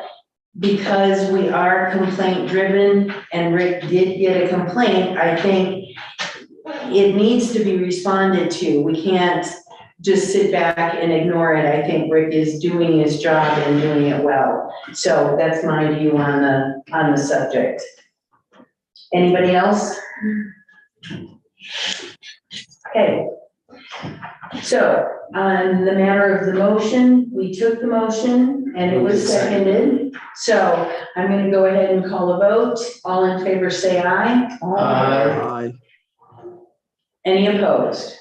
because we are complaint driven and Rick did get a complaint, I think it needs to be responded to. We can't just sit back and ignore it. I think Rick is doing his job and doing it well. So that's my view on the subject. Anybody else? Okay. So on the matter of the motion, we took the motion and it was seconded. So I'm going to go ahead and call a vote. All in favor say aye. Aye. Any opposed?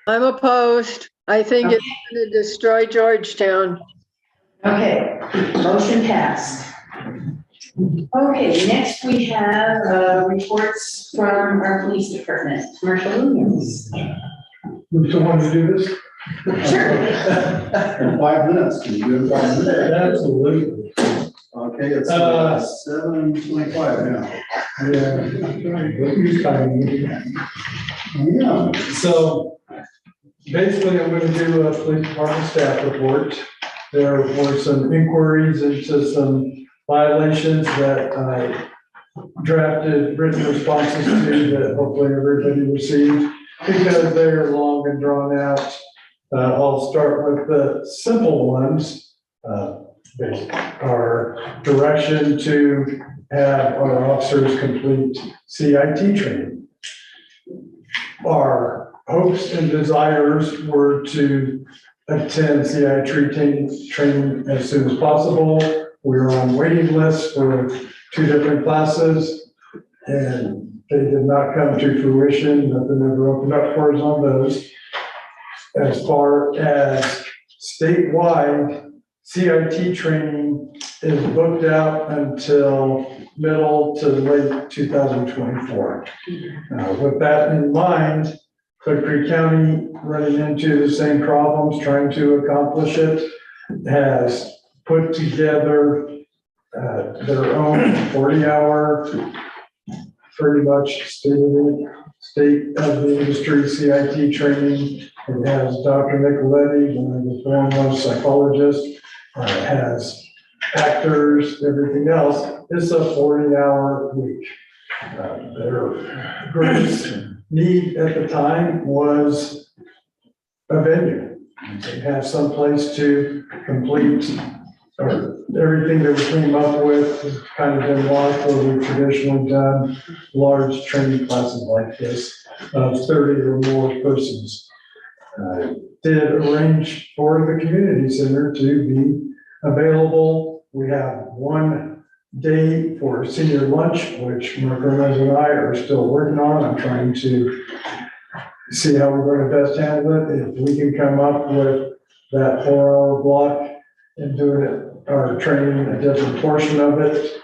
I'm opposed. I think it's going to destroy Georgetown. Okay, motion passed. Okay, next we have reports from our police department. Marshal Williams. We still want to do this? Sure. In 5 minutes, can you do it in 5 minutes? Absolutely. Okay, it's 7:25 now. Yeah. So basically, I'm going to do a police department staff report. There were some inquiries into some violations that I drafted written responses to that hopefully everybody received because they're long and drawn out. I'll start with the simple ones. Our direction to have our officers complete CIT training. Our hopes and desires were to attend CIT training as soon as possible. We're on waiting lists for 2 different classes, and they did not come to fruition. Nothing ever opened up for us on those. As far as statewide, CIT training is booked out until middle to late 2024. With that in mind, Clear Creek County, running into the same problems, trying to accomplish it, has put together their own 40-hour, pretty much state of the industry CIT training. It has Dr. Nicoletti, one of the foremost psychologists, has actors, everything else. It's a 40-hour week. Their greatest need at the time was a venue. They have some place to complete everything that we came up with has kind of been lost where we've traditionally done large training classes like this of 30 or more persons. Did arrange for the community center to be available. We have one day for senior lunch, which Mark Gomez and I are still working on. I'm trying to see how we're going to best handle it. If we can come up with that 4-hour block and doing it, or training a different portion of it,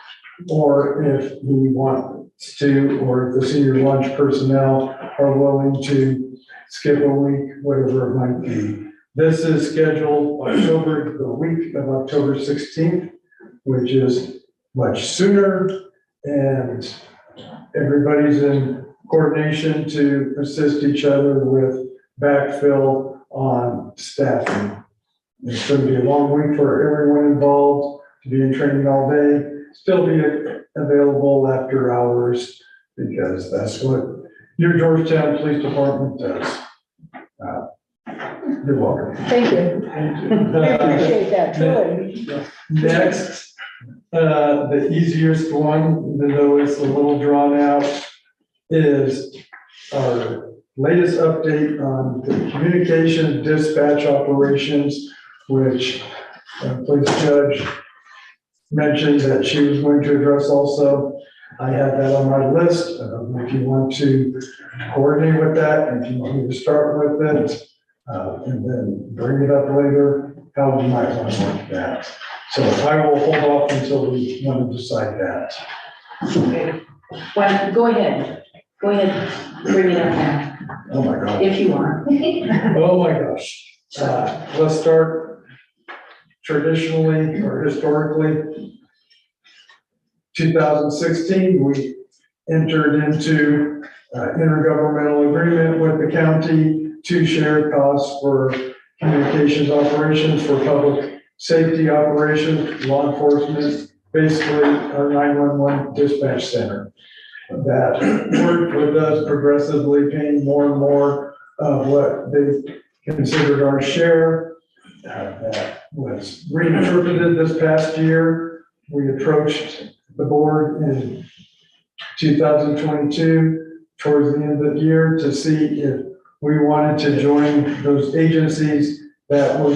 or if we want to, or if the senior lunch personnel are willing to skip a week, whatever it might be. This is scheduled the week of October 16th, which is much sooner, and everybody's in coordination to assist each other with backfill on staffing. It's going to be a long week for everyone involved to be in training all day, still be available after hours, because that's what your Georgetown Police Department does. You're welcome. Thank you. I appreciate that, truly. Next, the easiest one, even though it's a little drawn out, is our latest update on the communication dispatch operations, which police judge mentioned that she was going to address also. I have that on my list. If you want to coordinate with that, if you want me to start with it, and then bring it up later, how you might want to work that. So I will hold off until we want to decide that. Okay. Well, go ahead, bring it up now, Oh my God. if you want. Oh my gosh. Let's start traditionally or historically. 2016, we entered into intergovernmental agreement with the county to share costs for communications operations, for public safety operations, law enforcement, basically our 911 dispatch center. That worked with us progressively paying more and more of what they considered our share. That was reinterpreted this past year. We approached the board in 2022 towards the end of the year to see if we wanted to join those agencies that were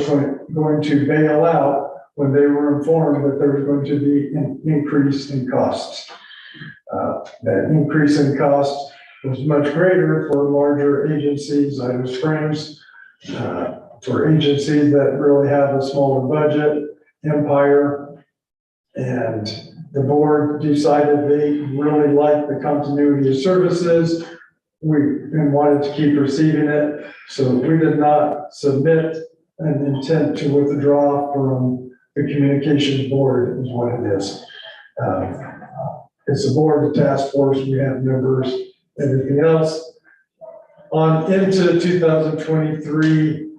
going to bail out when they were informed that there was going to be an increase in costs. That increase in cost was much greater for larger agencies, Idaho Springs, for agencies that really have a smaller budget, Empire, and the board decided they really liked the continuity of services. And wanted to keep receiving it, so we did not submit an intent to withdraw from the communications board, is what it is. It's a board, a task force, we have members, everything else. On into 2023,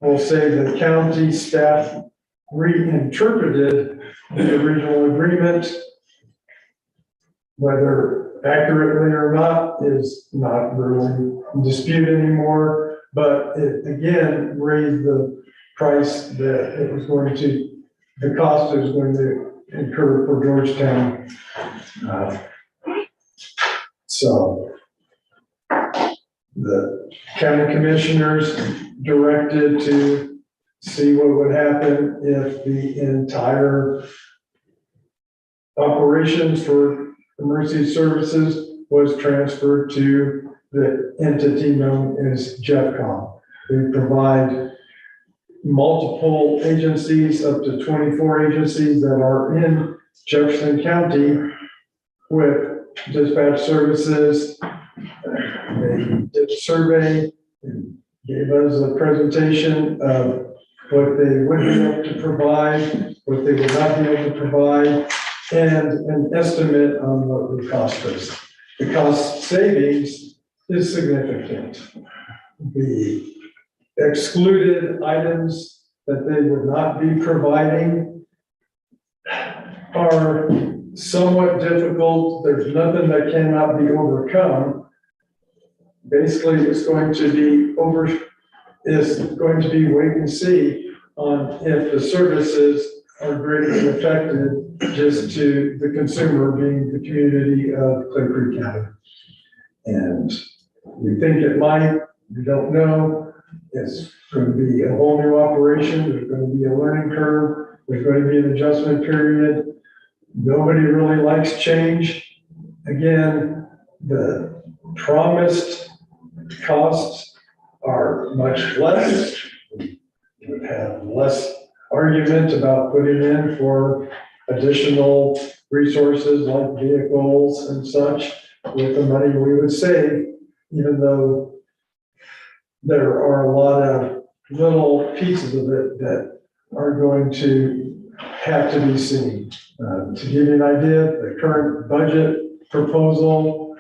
we'll say the county staff reinterpreted the original agreement. Whether accurately or not is not really in dispute anymore, but it again raised the price that it was going to, the cost it was going to incur for Georgetown. So the county commissioners directed to see what would happen if the entire operations for emergency services was transferred to the entity known as JEFCON. We provide multiple agencies, up to 24 agencies that are in Jefferson County with dispatch services. They did a survey and gave us a presentation of what they would be able to provide, what they would not be able to provide, and an estimate on what it would cost us. The cost savings is significant. The excluded items that they would not be providing are somewhat difficult. There's nothing that cannot be overcome. Basically, it's going to be is going to be wait and see on if the services are greatly affected just to the consumer being the community of Clear Creek County. And we think it might, we don't know. It's going to be a whole new operation. There's going to be a learning curve. There's going to be an adjustment period. Nobody really likes change. Again, the promised costs are much less. We would have less argument about putting in for additional resources like vehicles and such with the money we would save, even though there are a lot of little pieces of it that are going to have to be seen. To give you an idea, the current budget proposal,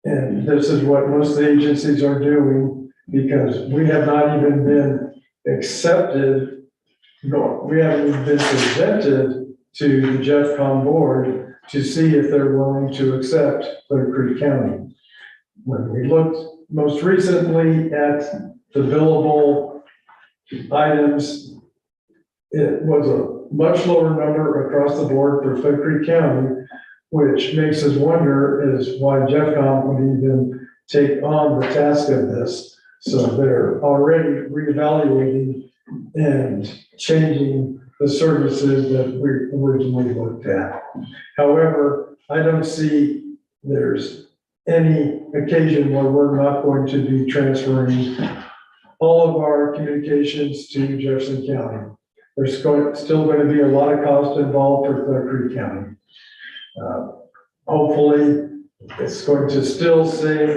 and this is what most of the agencies are doing, because we have not even been accepted, no, we haven't even been presented to the JeffCom board to see if they're willing to accept Clear Creek County. When we looked most recently at the billable items, it was a much lower number across the board for Clear Creek County, which makes us wonder is why JeffCom would even take on the task of this. So they're already reevaluating and changing the services that we originally looked at. However, I don't see there's any occasion where we're not going to be transferring all of our communications to Jefferson County. There's still going to be a lot of cost involved for Clear Creek County. Hopefully, it's going to still save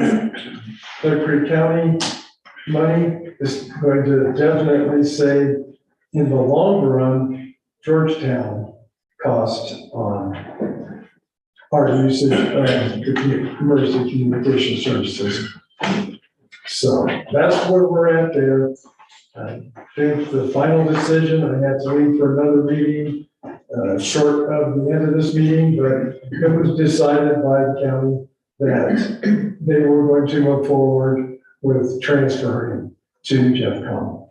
Clear Creek County money. It's going to definitely save, in the long run, Georgetown cost on our usage of the emergency communication services. So that's where we're at there. I think the final decision, I had to leave for another meeting, short of the end of this meeting, but it was decided by the county that they were going to move forward with transferring to JeffCom.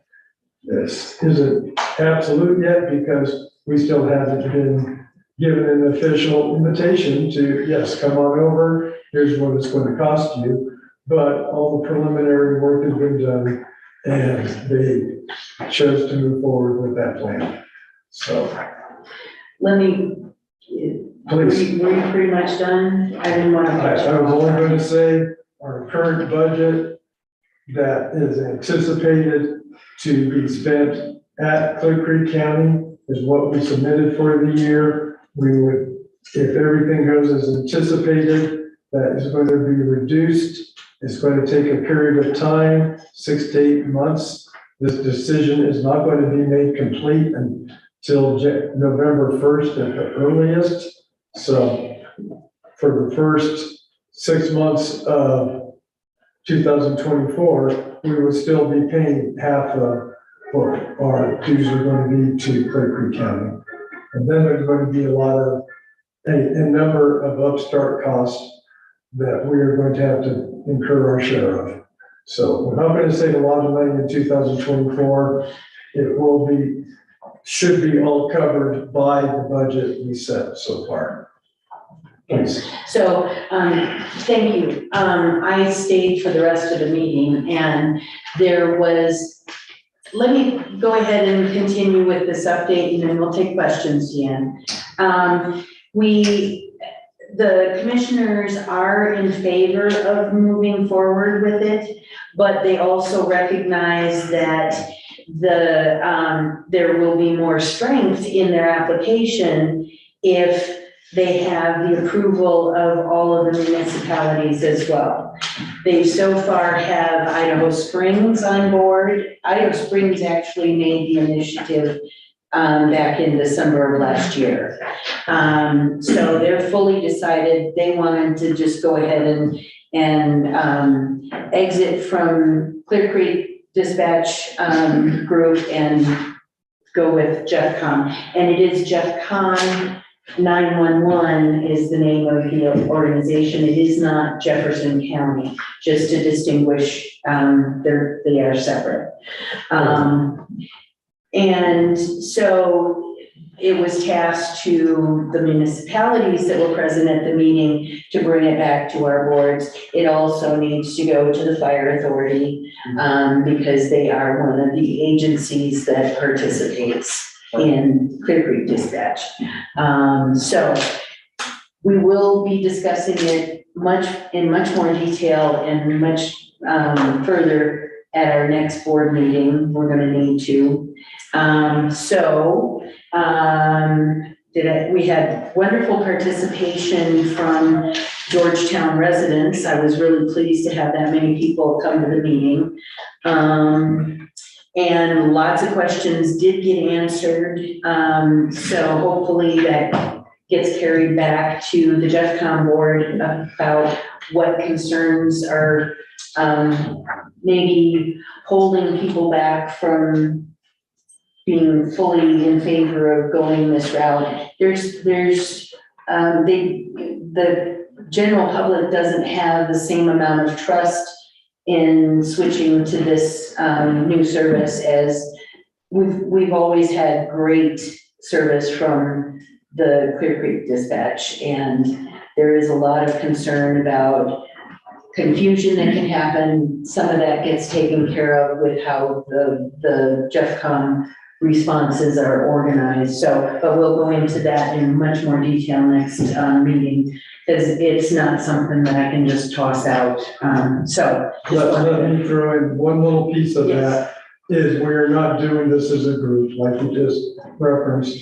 This isn't absolute yet because we still haven't been given an official invitation to, yes, come on over, here's what it's going to cost you. But all the preliminary work has been done and they chose to move forward with that plan. So. Let me, Please. were you pretty much done? I didn't want to. I was only going to say our current budget that is anticipated to be spent at Clear Creek County is what we submitted for the year. We would, if everything goes as anticipated, that is going to be reduced. It's going to take a period of time, 6 to 8 months. This decision is not going to be made complete until November 1st at the earliest. So for the first 6 months of 2024, we would still be paying half of what our dues are going to be to Clear Creek County. And then there's going to be a number of upstart costs that we are going to have to incur our share of. So we're not going to save a lot of money in 2024. It should be all covered by the budget we set so far. Please. So, thank you. I stayed for the rest of the meeting and there was, let me go ahead and continue with this update and then we'll take questions, Jan. The commissioners are in favor of moving forward with it, but they also recognize that there will be more strength in their application if they have the approval of all of the municipalities as well. They so far have Idaho Springs on board. Idaho Springs actually made the initiative back in December of last year. So they're fully decided. They wanted to just go ahead and exit from Clear Creek Dispatch Group and go with JeffCom. And it is JeffCom 911 is the name of the organization. It is not Jefferson County, just to distinguish, they are separate. And so it was tasked to the municipalities that were present at the meeting to bring it back to our boards. It also needs to go to the fire authority, because they are one of the agencies that participates in Clear Creek Dispatch. So we will be discussing it in much more detail and much further at our next board meeting. We're gonna need to. We had wonderful participation from Georgetown residents. I was really pleased to have that many people come to the meeting. And lots of questions did get answered. So hopefully that gets carried back to the JeffCom board about what concerns are maybe holding people back from being fully in favor of going this route. The general public doesn't have the same amount of trust in switching to this new service as we've always had great service from the Clear Creek Dispatch, and there is a lot of concern about confusion that can happen. Some of that gets taken care of with how the JeffCom responses are organized. So, but we'll go into that in much more detail next meeting, because it's not something that I can just toss out. Let me throw in one little piece of that, is we're not doing this as a group, like you just referenced.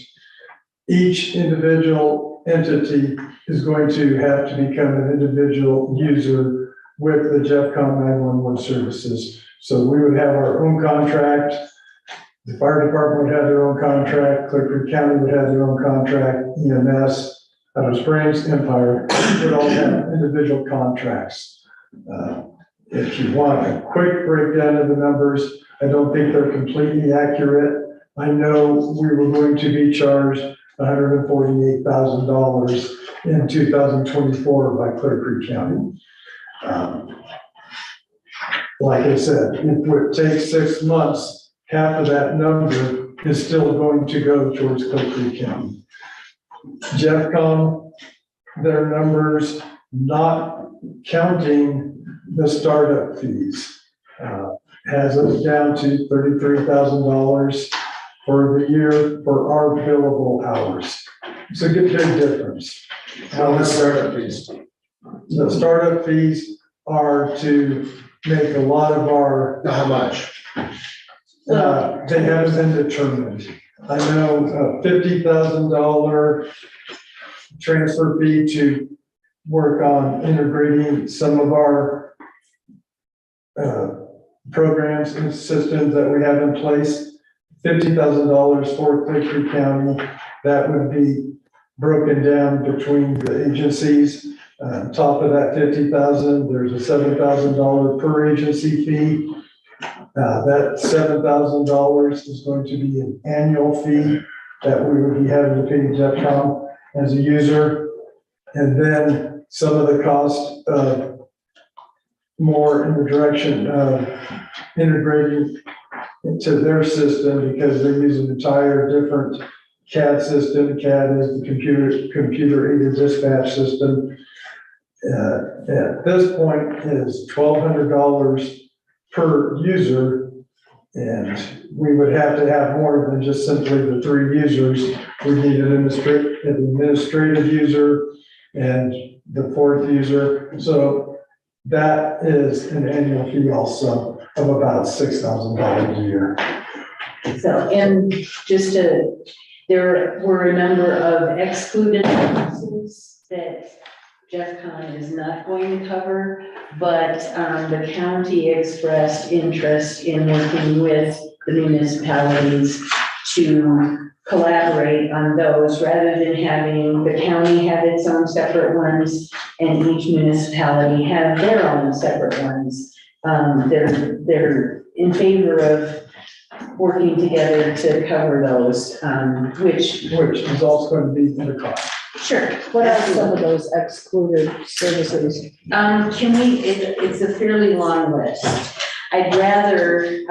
Each individual entity is going to have to become an individual user with the JeffCom 911 services. So we would have our own contract. The fire department would have their own contract, Clear Creek County would have their own contract, EMS, out of Springs, Empire, would all have individual contracts. If you want a quick breakdown of the numbers, I don't think they're completely accurate. I know we were going to be charged $148,000 in 2024 by Clear Creek County. Like I said, if it takes 6 months, half of that number is still going to go towards Clear Creek County. JeffCom, their numbers, not counting the startup fees, has us down to $33,000 for the year for our billable hours. It's a big difference. How much startup fees? The startup fees are to make a lot of our. How much? They haven't been determined. I know a $50,000 transfer fee to work on integrating some of our programs and systems that we have in place. $50,000 for Clear Creek County. That would be broken down between the agencies. On top of that $50,000, there's a $7,000 per agency fee. That $7,000 is going to be an annual fee that we would be having to pay JeffCom as a user. And then some of the cost of more in the direction of integrating into their system, because they use an entire different CAD system. CAD is the computer aided dispatch system. At this point is $1,200 per user, and we would have to have more than just simply the 3 users. We need an administrative user and the 4th user. So that is an annual fee also of about $6,000 a year. So, and just there were a number of excluded services that JeffCon is not going to cover, but the county expressed interest in working with the municipalities to collaborate on those, rather than having the county have its own separate ones and each municipality have their own separate ones. They're in favor of working together to cover those, which, Which is also going to be in the cost. sure. What are some of those excluded services? Can we, it's a fairly long list. I'd rather,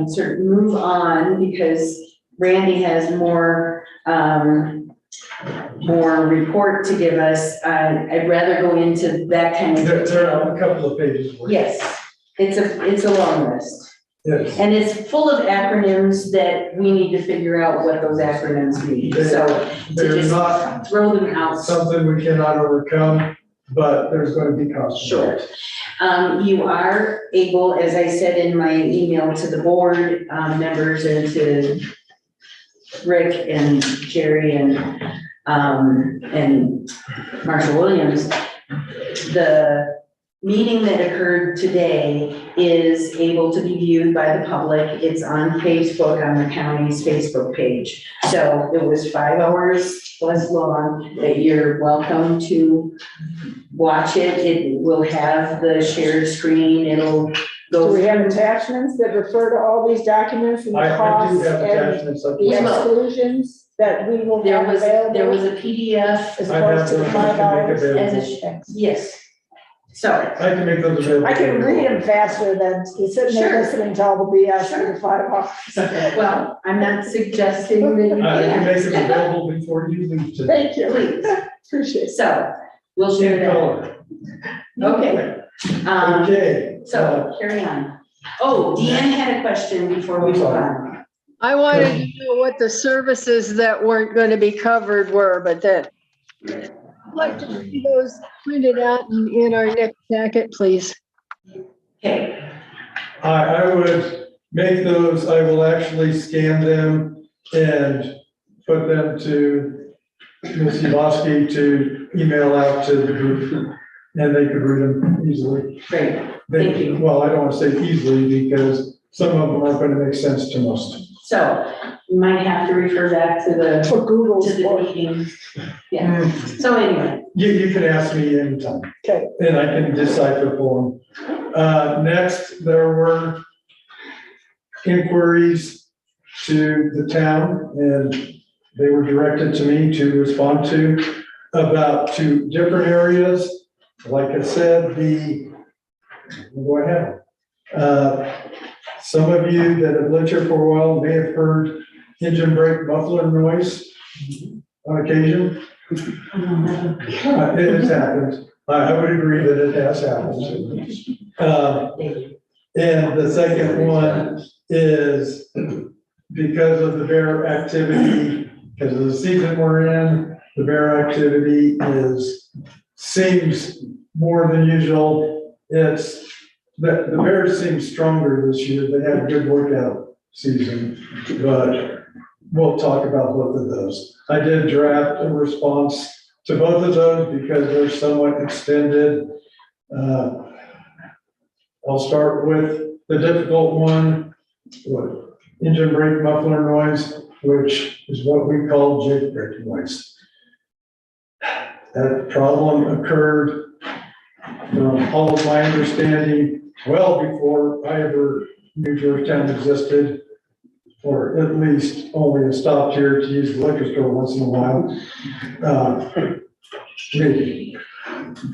sort of move on because Randy has more report to give us. I'd rather go into that kind of There detail. are a couple of pages. worth. Yes, it's a long list. Yes. And it's full of acronyms that we need to figure out what those acronyms mean. So to They're just not throw them out. something we cannot overcome, but there's going to be costs. Sure. You are able, as I said in my email to the board members and to Rick and Jerry and Marshall Williams, the meeting that occurred today is able to be viewed by the public. It's on Facebook, on the county's Facebook page. So it was 5 hours plus long that you're welcome to watch it. It will have the shared screen. It'll Do go. we have attachments that refer to all these documents and the I do costs have and attachments of. the exclusions that we will There have was available? a PDF As I have opposed to the those 5 hours? available. as a, yes. So, I can make those available. I can read them faster than sitting there Sure. listening to all the BS for the 5 hours. well, I'm not suggesting that you I can make them can't. available before you leave today. Thank you. Please. Appreciate it. So, we'll share In that. color. Okay. Okay. So, carry on. Oh, Deanne had a question before we move on. I wanted to know what the services that weren't going to be covered were, but that. I'd like to see those printed out in our next packet, please. Okay, I would make those, I will actually scan them and put them to Ms. Yabowski to email out to the group, and they could read them easily. great. Thank you. Well, I don't want to say easily because some of them aren't going to make sense to most. So, you might have to refer back to the, For Google's to the work. meeting. Yeah, so anyway, You can ask me anytime. Okay. And I can decipher for them. Next, there were inquiries to the town, and they were directed to me to respond to about 2 different areas. Like I said, go ahead. Some of you that have lived here for a while may have heard engine brake muffler noise on occasion. It has happened. I would agree that it has happened. And the second one is because of the bear activity, because of the season we're in, the bear activity seems more than usual. The bears seem stronger this year. They had a good workout season, but we'll talk about both of those. I did draft a response to both of those because they're somewhat extended. I'll start with the difficult one, engine brake muffler noise, which is what we call jig brake noise. That problem occurred, from all of my understanding, well before I ever knew Georgetown existed, or at least only stopped here to use the liquor store once in a while. Maybe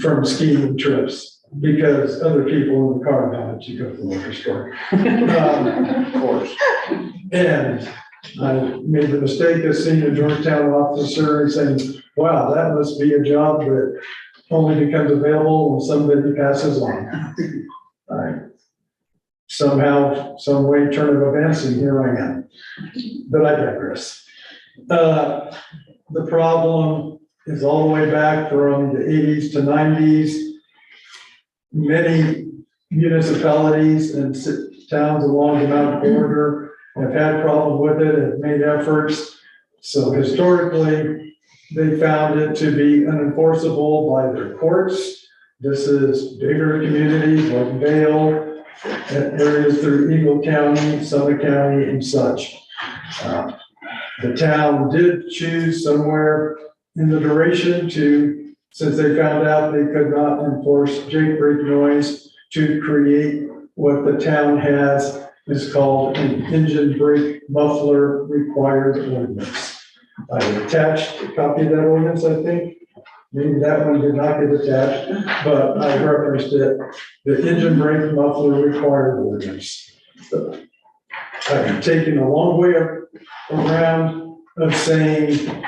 from skiing trips, because other people in the car wanted to go to the liquor store. Of course. And I made the mistake of seeing a Georgetown officer and saying, wow, that must be a job that only becomes available when somebody passes on. Somehow, some way, turn of events, and here I am. But I digress. The problem is all the way back from the 80s to 90s. Many municipalities and towns along the mountain border have had problems with it, have made efforts. So historically, they found it to be unenforceable by their courts. This is bigger communities like Vail, areas through Eagle County, Summit County, and such. The town did choose somewhere in the duration since they found out they could not enforce jig brake noise, to create what the town has is called an engine brake muffler required ordinance. I attached a copy of that ordinance, I think. Maybe that one did not get attached, but I referenced it, the engine brake muffler required ordinance. So I've taken a long way around of saying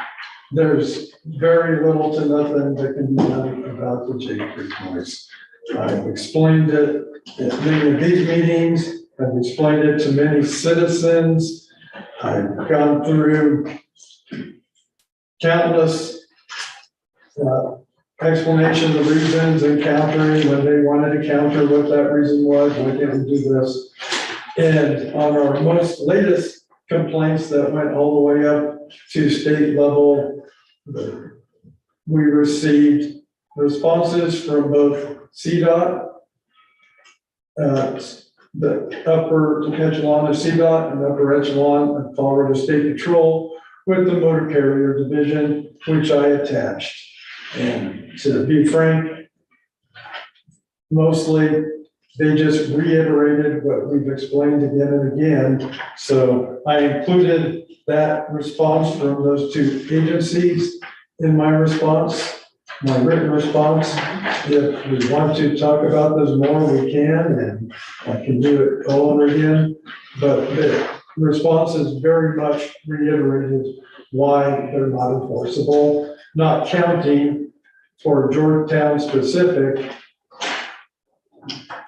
there's very little to nothing that can be done about the Jake Creek noise. I've explained it at many of these meetings. I've explained it to many citizens. I've gone through countless explanations of reasons and countering when they wanted to counter what that reason was, why can't we do this? And on our most latest complaints that went all the way up to state level, we received responses from both CDOT, the upper echelon of CDOT and upper echelon of Colorado State Patrol with the Motor Carrier Division, which I attached. And to be frank, mostly they just reiterated what we've explained again and again. So I included that response from those two agencies in my response, my written response. If we want to talk about this more, we can, and I can do it all over again. But the responses very much reiterated why they're not enforceable, not counting for Georgetown specific.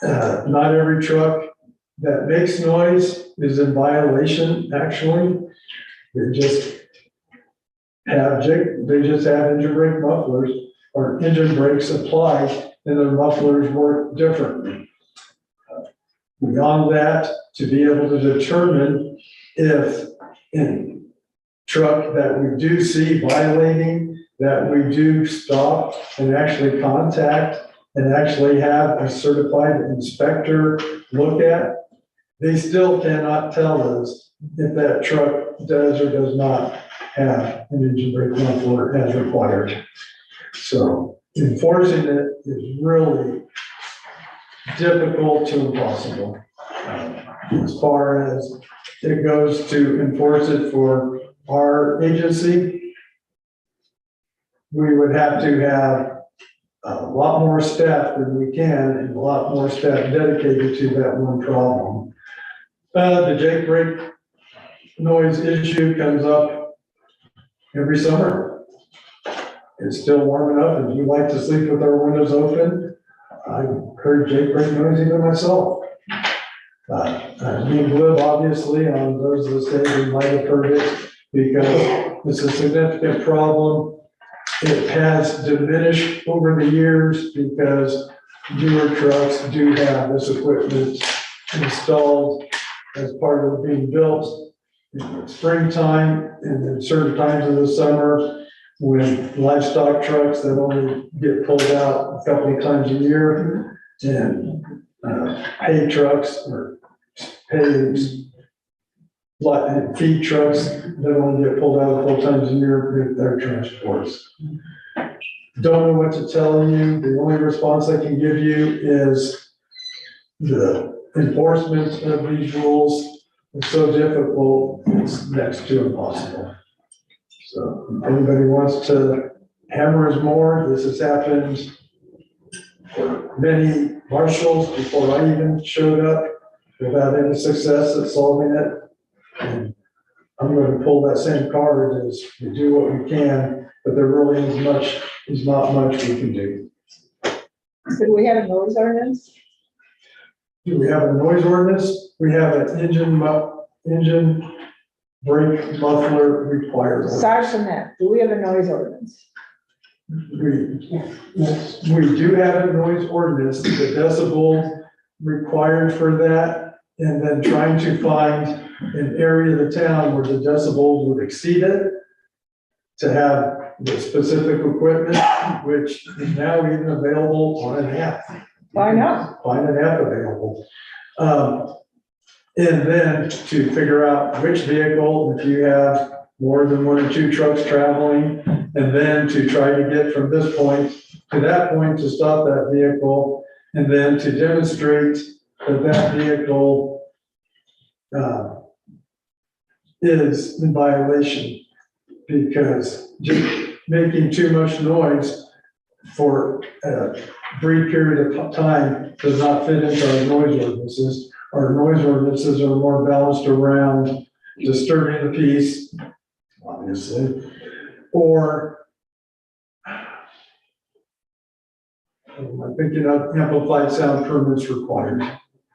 Not every truck that makes noise is in violation, actually. They just have engine brake mufflers or engine brakes applied and their mufflers work differently. Beyond that, to be able to determine if in truck that we do see violating, that we do stop and actually contact and actually have a certified inspector look at, they still cannot tell us if that truck does or does not have an engine brake muffler as required. So enforcing it is really difficult to impossible. As far as it goes to enforce it for our agency, we would have to have a lot more staff than we can and a lot more staff dedicated to that one problem. The Jake brake noise issue comes up every summer. It's still warm enough. If you like to sleep with our windows open, I've heard Jake brake noise even myself. Being live obviously on those of the state who might have heard it because it's a significant problem. It has diminished over the years because newer trucks do have this equipment installed as part of being built in the springtime and then certain times of the summer when livestock trucks that only get pulled out a couple of times a year and hay trucks or hay feed trucks that only get pulled out a couple times a year with their transports. Don't know what to tell you. The only response I can give you is the enforcement of these rules is so difficult, it's next to impossible. So if anybody wants to hammer us more, this has happened for many marshals before I even showed up without any success at solving it. And I'm going to pull that same card as we do what we can, but there really is not much we can do. Do we have a noise ordinance? Do we have a noise ordinance? We have an engine brake muffler required. Aside from that, do we have a noise ordinance? We do have a noise ordinance, the decibel required for that, and then trying to find an area of the town where the decibels would exceed it to have the specific equipment, which is now even available on an app. Why not? Find an app available. And then to figure out which vehicle, if you have more than one or two trucks traveling, and then to try to get from this point to that point to stop that vehicle, and then to demonstrate that that vehicle is in violation, because just making too much noise for a brief period of time does not fit into our noise ordinances. Our noise ordinances are more balanced around disturbing the peace, obviously, or I'm thinking of amplified sound permits required.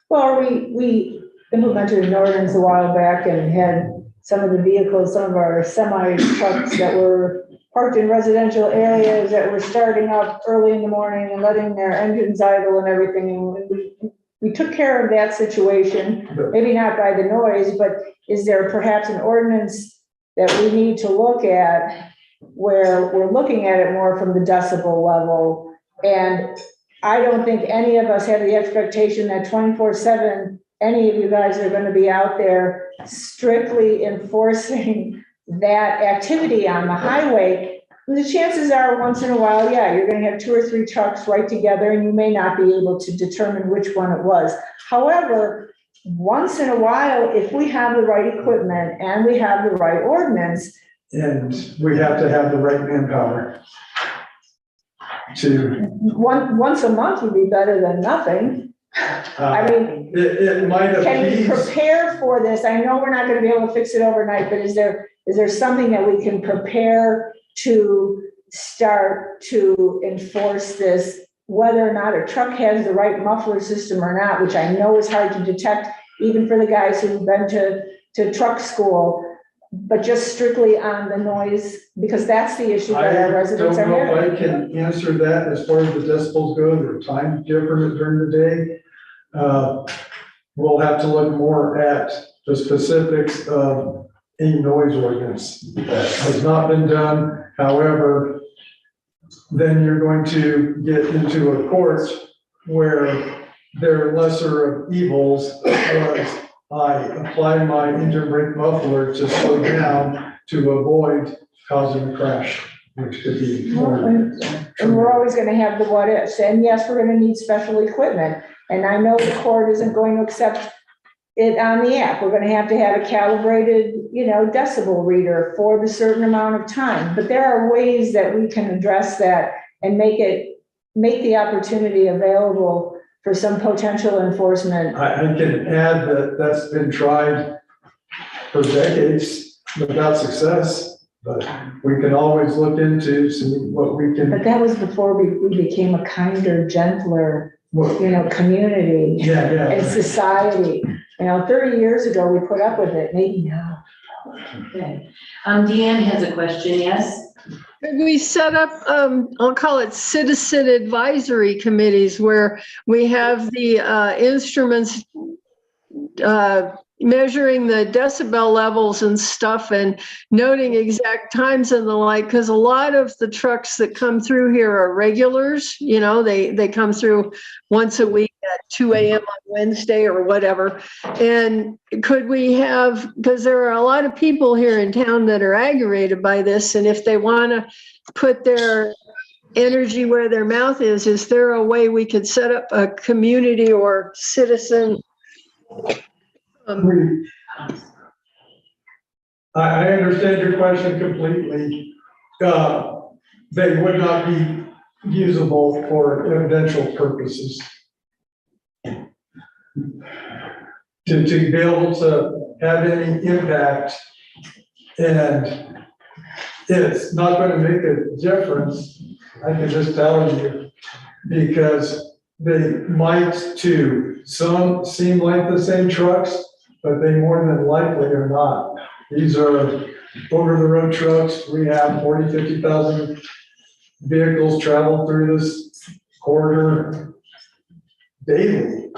Well, we implemented an ordinance a while back and had some of the vehicles, some of our semi trucks that were parked in residential areas that were starting up early in the morning and letting their engines idle and everything. And we took care of that situation, maybe not by the noise, but is there perhaps an ordinance that we need to look at where we're looking at it more from the decibel level? And I don't think any of us have the expectation that 24/7, any of you guys are going to be out there strictly enforcing that activity on the highway. And the chances are once in a while, yeah, you're going to have 2 or 3 trucks right together and you may not be able to determine which one it was. However, once in a while, if we have the right equipment and we have the right ordinance. And we have to have the right manpower to. Once a month would be better than nothing. I mean, it might can we appease. prepare for this? I know we're not going to be able to fix it overnight, but is there something that we can prepare to start to enforce this, whether or not a truck has the right muffler system or not, which I know is hard to detect, even for the guys who've been to truck school, but just strictly on the noise, because that's the issue that our residents are I don't know having. if I can answer that as far as the decibels go, there are times different during the day. We'll have to look more at the specifics of a noise ordinance that has not been done. However, then you're going to get into a court where there are lesser of evils, because I apply my engine brake muffler to slow down to avoid causing a crash, which could be more. And we're always going to have the what ifs. And yes, we're going to need special equipment. And I know the court isn't going to accept it on the app. We're going to have a calibrated, decibel reader for the certain amount of time. But there are ways that we can address that and make the opportunity available for some potential enforcement. I can add that that's been tried for decades without success, but we can always look into see what we can. But that was before we became a kinder, gentler, community and society. 30 years ago, we put up with it, maybe now. Okay. Deanne has a question, yes? Could we set up, I'll call it citizen advisory committees, where we have the instruments measuring the decibel levels and stuff and noting exact times and the like, because a lot of the trucks that come through here are regulars, they come through once a week at 2 a.m. on Wednesday or whatever. And could we have, because there are a lot of people here in town that are aggravated by this, and if they want to put their energy where their mouth is there a way we could set up a community or citizen? I understand your question completely. They would not be usable for evidential purposes. To be able to have any impact, and it's not going to make a difference, I can just tell you, because they might too. Some seem like the same trucks, but they more than likely are not. These are over-the-road trucks. We have 40, 50,000 vehicles travel through this corridor daily.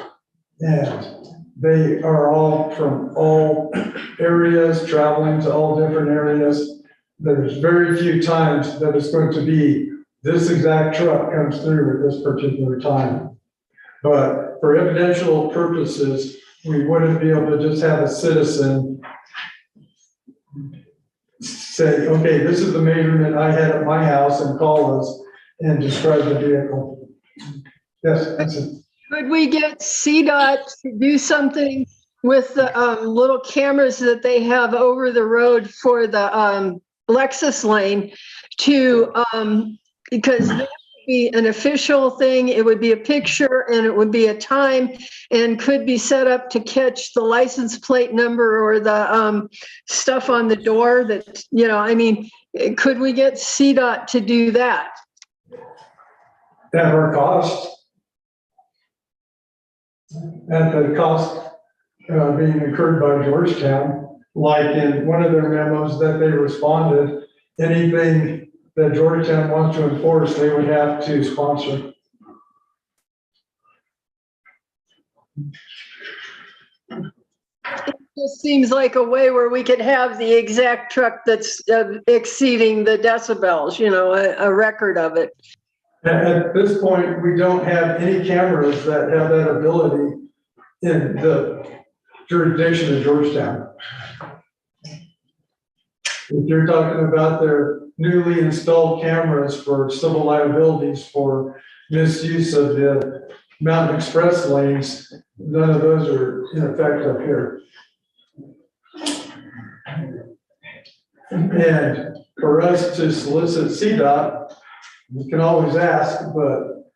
And they are all from all areas, traveling to all different areas. There's very few times that it's going to be this exact truck comes through at this particular time. But for evidential purposes, we wouldn't be able to just have a citizen say, okay, this is the measurement I had at my house, and call us and describe the vehicle. Yes, that's it. Could we get CDOT to do something with the little cameras that they have over the road for the Lexus lane to, because that would be an official thing, it would be a picture and it would be a time and could be set up to catch the license plate number or the stuff on the door that, you know, I mean, could we get CDOT to do that? At our cost. At the cost being incurred by Georgetown, like in one of their memos that they responded, anything that Georgetown wants to enforce, they would have to sponsor. It just seems like a way where we could have the exact truck that's exceeding the decibels, you know, a record of it. At this point, we don't have any cameras that have that ability in the jurisdiction of Georgetown. If you're talking about their newly installed cameras for civil liabilities for misuse of the Mountain Express lanes, none of those are in effect up here. And for us to solicit CDOT, you can always ask, but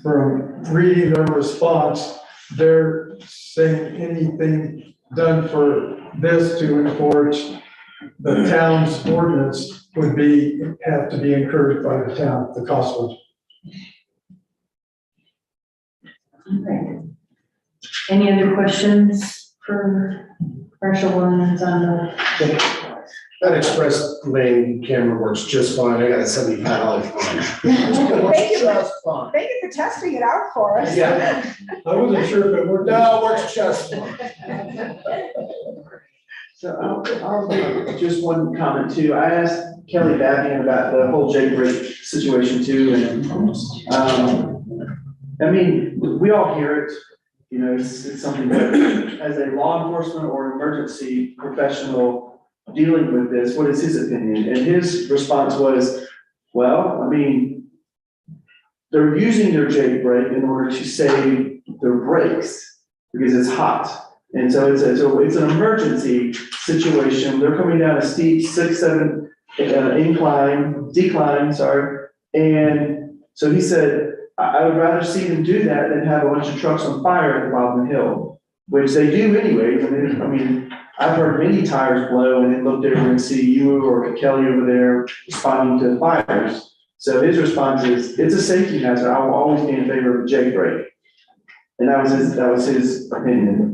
from reading their response, they're saying anything done for this to enforce the town's ordinance would have to be incurred by the town, the cost would. Okay. Any other questions for Marshall Williams on the? That express lane camera works just fine. I got a $75 fine. Thank you. Just fine. Thank you for testing it out for us. Yeah. I wasn't sure if it worked. No, it works just fine. So I'll make just one comment too. I asked Kelly Babian about the whole Jake break situation too, and, I mean, we all hear it, you know, it's something that as a law enforcement or emergency professional dealing with this, what is his opinion? And his response was, well, I mean, they're using their Jake brake in order to save their brakes because it's hot. And so it's an emergency situation. They're coming down a steep 6-7 decline, sorry. And so he said, I would rather see them do that than have a bunch of trucks on fire at the bottom of the hill, which they do anyways. I mean, I've heard many tires blow and then looked over and see you or Kelly over there responding to fires. So his response is, it's a safety hazard. I will always be in favor of a Jake brake. And that was his opinion.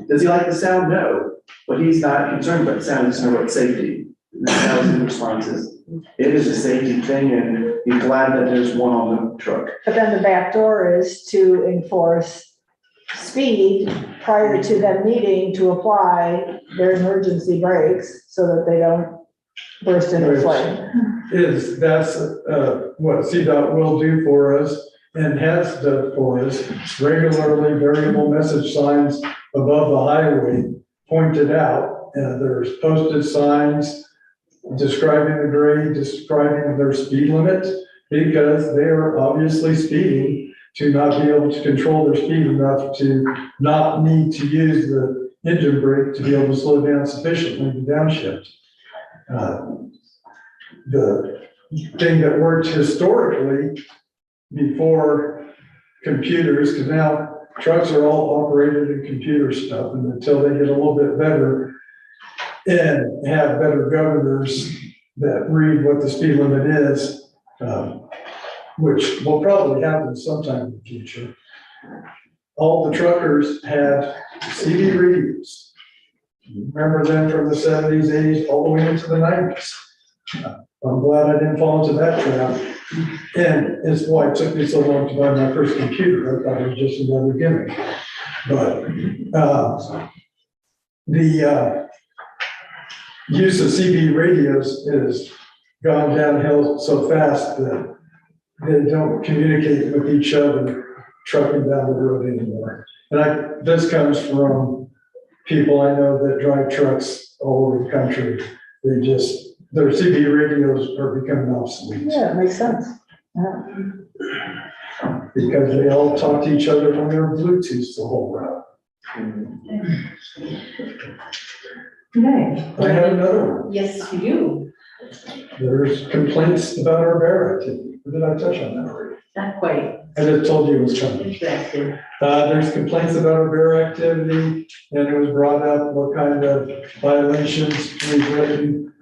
Does he like the sound? No, but he's not concerned about the sound, he's concerned about safety. That was his responses. It is a safety thing and he's glad that there's one on the truck. But then the back door is to enforce speed prior to them needing to apply their emergency brakes so that they don't burst into flame. That's what CDOT will do for us and has done for us. Regularly variable message signs above the highway pointed out. There's posted signs describing the grade, describing their speed limit, because they are obviously speeding to not be able to control their speed enough to not need to use the engine brake to be able to slow down sufficiently to downshift. The thing that worked historically before computers, because now trucks are all operated in computer stuff, and until they get a little bit better and have better governors that read what the speed limit is, which will probably happen sometime in the future. All the truckers had CD radios. Remember them from the 70s, 80s, all the way into the 90s. I'm glad I didn't fall into that trap. And it's why it took me so long to buy my first computer. I thought it was just another gimmick. But the use of CB radios has gone downhill so fast that they don't communicate with each other trucking down the road anymore. And this comes from people I know that drive trucks all over the country. Their CB radios are becoming obsolete. Yeah, it makes sense. Because they all talk to each other on their Bluetooth the whole route. Okay. I have another one. Yes, you do. There's complaints about our bear activity. Or did I touch on that already? Not quite, I just told you it was coming. exactly. There's complaints about our bear activity, and it was brought up what kind of violations we've written.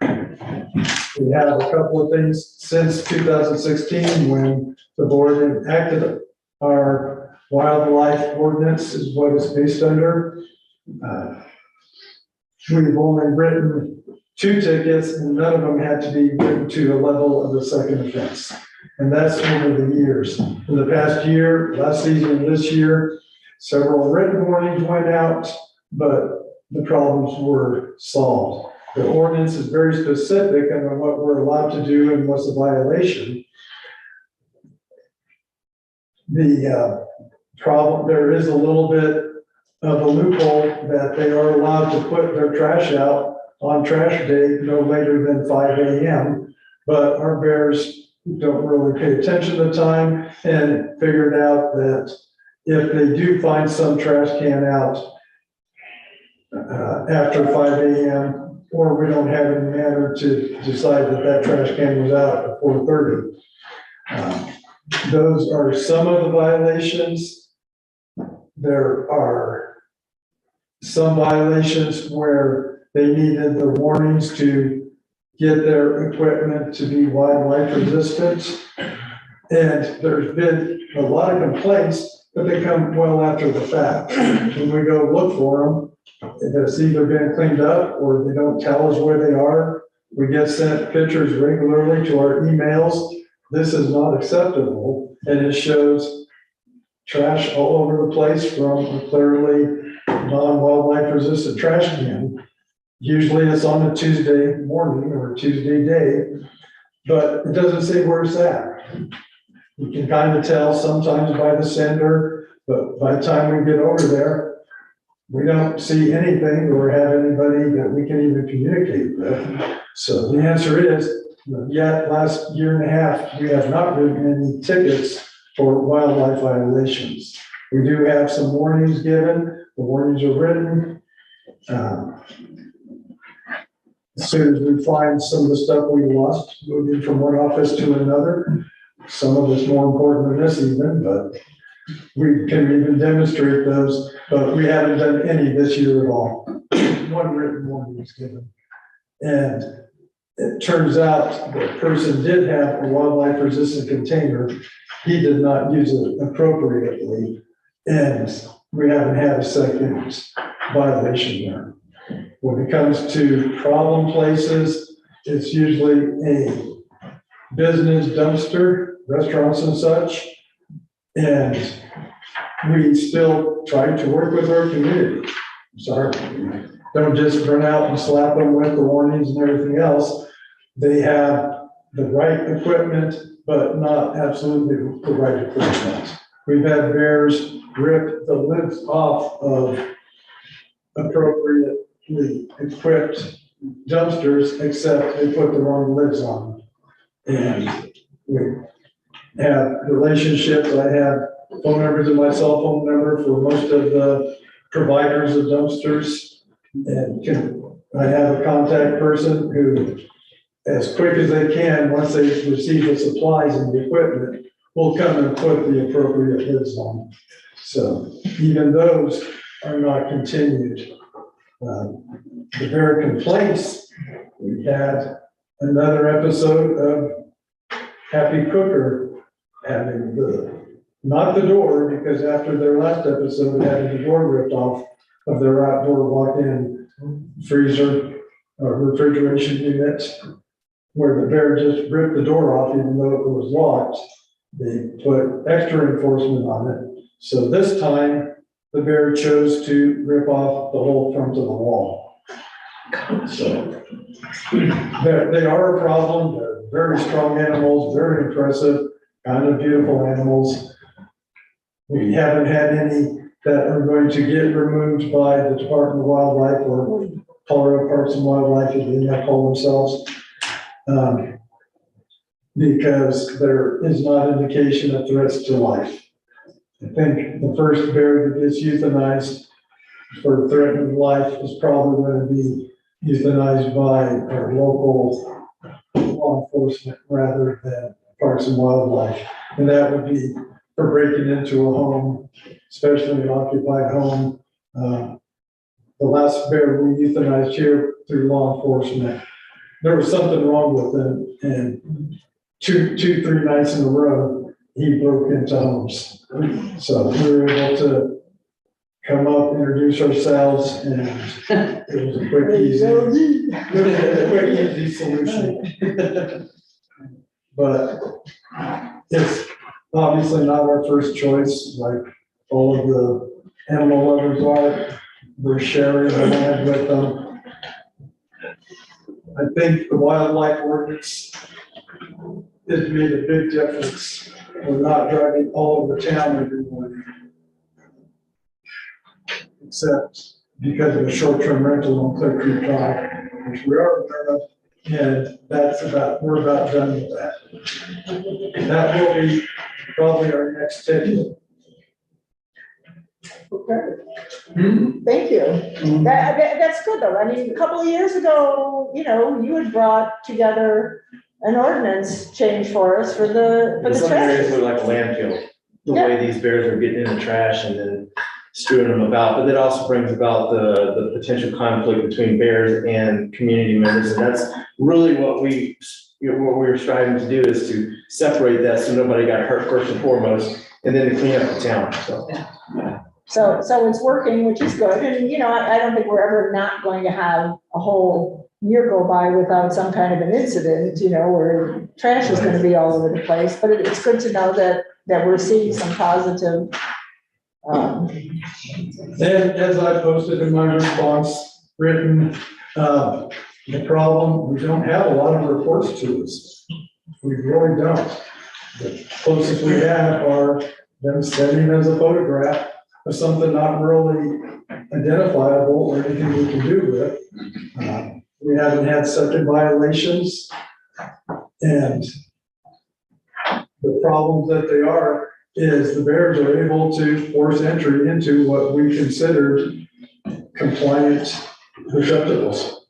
We have a couple of things since 2016, when the board enacted our wildlife ordinance is what it's based under. We've only written 2 tickets, and none of them had to be written to a level of the second offense. And that's over the years. In the past year, last season and this year, several written warnings went out, but the problems were solved. The ordinance is very specific on what we're allowed to do and what's a violation. The problem, there is a little bit of a loophole that they are allowed to put their trash out on trash day no later than 5 a.m. But our bears don't really pay attention to time and figured out that if they do find some trash can out after 5 a.m., or we don't have any manner to decide that that trash can was out at 4:30. Those are some of the violations. There are some violations where they needed the warnings to get their equipment to be wildlife resistant. And there's been a lot of complaints, but they come well after the fact. When we go look for them, it's either been cleaned up or they don't tell us where they are. We get sent pictures regularly to our emails. This is not acceptable, and it shows trash all over the place from a clearly non-wildlife resistant trash can. Usually it's on a Tuesday morning or a Tuesday day, but it doesn't say where it's at. You can kind of tell sometimes by the sender, but by the time we get over there, we don't see anything or have anybody that we can even communicate with. So the answer is, yet last year and a half, we have not written any tickets for wildlife violations. We do have some warnings given. The warnings are written. As soon as we find some of the stuff we lost, moving from one office to another, some of it's more important than this even, but we can even demonstrate those, but we haven't done any this year at all. One written warning was given. And it turns out the person did have a wildlife resistant container. He did not use it appropriately, and we haven't had a second violation there. When it comes to problem places, it's usually a business dumpster, restaurants and such. And we still try to work with our community. Sorry, don't just run out and slap them with the warnings and everything else. They have the right equipment, but not absolutely the right equipment. We've had bears rip the lids off of appropriately equipped dumpsters, except they put the wrong lids on. And we have relationships. I have phone numbers in my cell phone number for most of the providers of dumpsters. And I have a contact person who, as quick as they can, once they receive the supplies and the equipment, will come and put the appropriate lids on. So even those are not continued. The bear complaints, we had another episode of Happy Cooker having not the door, because after their last episode, having the door ripped off of their outdoor walk-in freezer or refrigeration unit, where the bear just ripped the door off even though it was locked. They put extra enforcement on it. So this time, the bear chose to rip off the whole front of the wall. So they are a problem. They're very strong animals, very impressive, kind of beautiful animals. We haven't had any that are going to get removed by the Department of Wildlife or Colorado Parks and Wildlife, as they now call themselves, because there is not indication of threats to life. I think the first bear that gets euthanized for threatened life is probably gonna be euthanized by our local law enforcement rather than Parks and Wildlife. And that would be for breaking into a home, especially an occupied home. The last bear we euthanized here through law enforcement, there was something wrong with him, and three nights in a row, he broke into homes. So we were able to come up, introduce ourselves, and it was a quick, easy solution. But it's obviously not our first choice, like all of the animal lovers are. We're sharing the land with them. I think the wildlife ordinance has made a big difference. We're not driving all over town every morning. Except because of a short-term rental on Clear Creek Drive, which we are aware of, and we're about done with that. That will be probably our next ticket. Thank you. That's good though. I mean, a couple of years ago, you know, you had brought together an ordinance change for us for the In some areas trash. look like a landfill, the way these bears are getting in the trash and then strewing them about, but that also brings about the potential conflict between bears and community members, and that's really what we were striving to do, is to separate that so nobody got hurt first and foremost, and then to clean up the town, so. So it's working, which is good. And, you know, I don't think we're ever not going to have a whole year go by without some kind of an incident, you know, where trash is going to be all over the place. But it's good to know that we're seeing some positive. And as I posted in my response written, the problem, we don't have a lot of reports to us. We really don't. The closest we have are them sending us a photograph of something not really identifiable or anything we can do with. We haven't had second violations. And the problems that they are is the bears are able to force entry into what we considered compliant receptacles.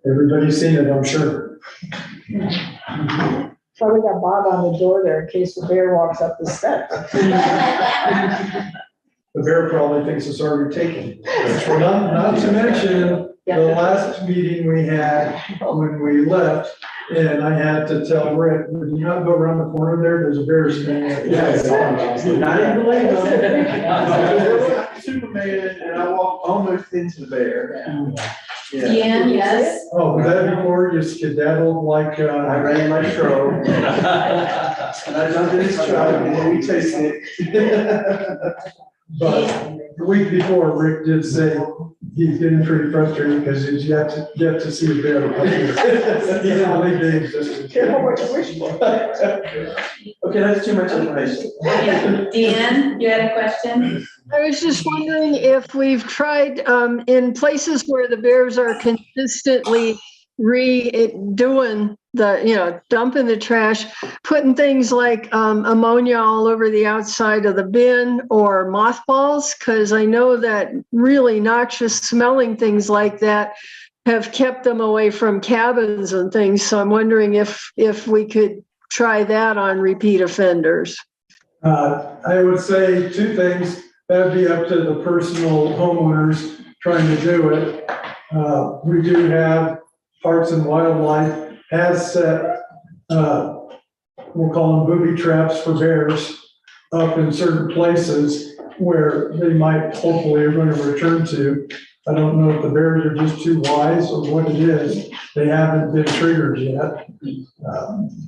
Everybody's seen it, I'm sure. So we got Bob on the door there in case the bear walks up the steps. The bear probably thinks it's already taken. Not to mention, the last meeting we had when we left, and I had to tell Rick, when you not go around the corner there, there's a bear standing there. Not even believe them. Superman, and I walked almost into the bear. Yeah, yes. Oh, was that before you skedaddled like, I ran my stroll. And I jumped in his truck, and then we tasted it. But the week before, Rick did say he's getting pretty frustrated because he's yet to see a bear. He didn't believe they existed. Careful what you wish for. Okay, that's too much information. Deanne, you had a question? I was just wondering if we've tried, in places where the bears are consistently redoing dumping the trash, putting things like ammonia all over the outside of the bin or mothballs, because I know that really noxious smelling things like that have kept them away from cabins and things. So I'm wondering if we could try that on repeat offenders. I would say two things. That'd be up to the personal homeowners trying to do it. We do have Parks and Wildlife has set, we'll call them booby traps for bears up in certain places where they might hopefully are going to return to. I don't know if the bears are just too wise or what it is. They haven't been triggered yet.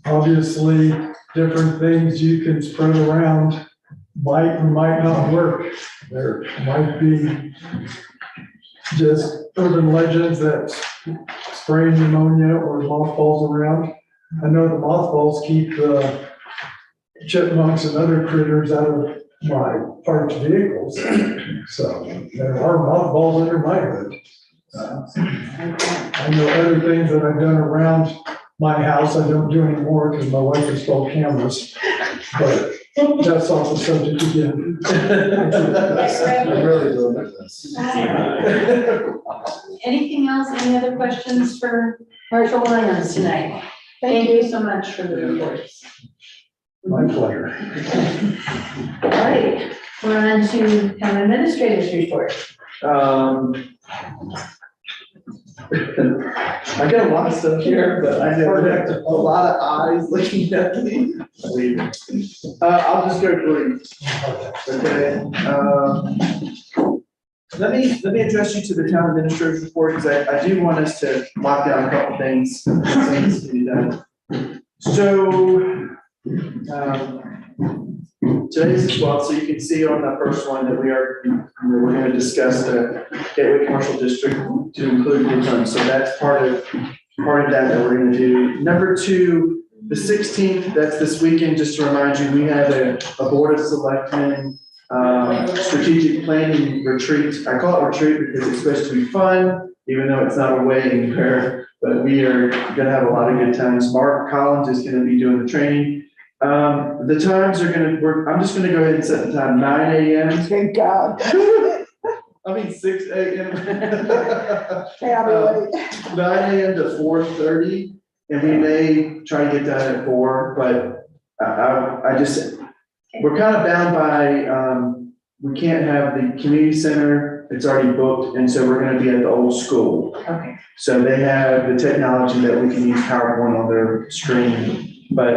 Obviously, different things you can spread around might or might not work. There might be just urban legends that spraying pneumonia or mothballs around. I know the mothballs keep the chipmunks and other critters out of my parked vehicles. So there are mothballs under my hood. I know other things that I've done around my house. I don't do anymore because my wife installed cameras. But That's off the subject again. I'm really doing this. Anything else, any other questions for Marshall Lyons tonight? Thank you so much for the reports. My pleasure. All right, we're on to town administrators report. I got a lot of stuff here, but I know there are a lot of eyes looking at me. I'll just go through. Okay, let me address you to the town administrator's report, because I do want us to lock down a couple things. Things to be done. So, today's the 12th, so you can see on the first one that we're going to discuss the Gateway Commercial District to include good times. So that's part of that we're going to do. Number 2, the 16th, that's this weekend. Just to remind you, we have a Board of Selectmen strategic planning retreat. I call it retreat because it's supposed to be fun, even though it's not away anywhere. But we are going to have a lot of good times. Mark Collins is going to be doing the training. The times are I'm just gonna go ahead and set the time, 9 a.m. Thank God. 6 a.m. Hey, I'll be late. 9 a.m. to 4:30, and we may try to get done at 4, but we're kind of bound by, we can't have the community center, it's already booked, and so we're gonna be at the old school. Okay. So they have the technology that we can use PowerPoint on their screen. But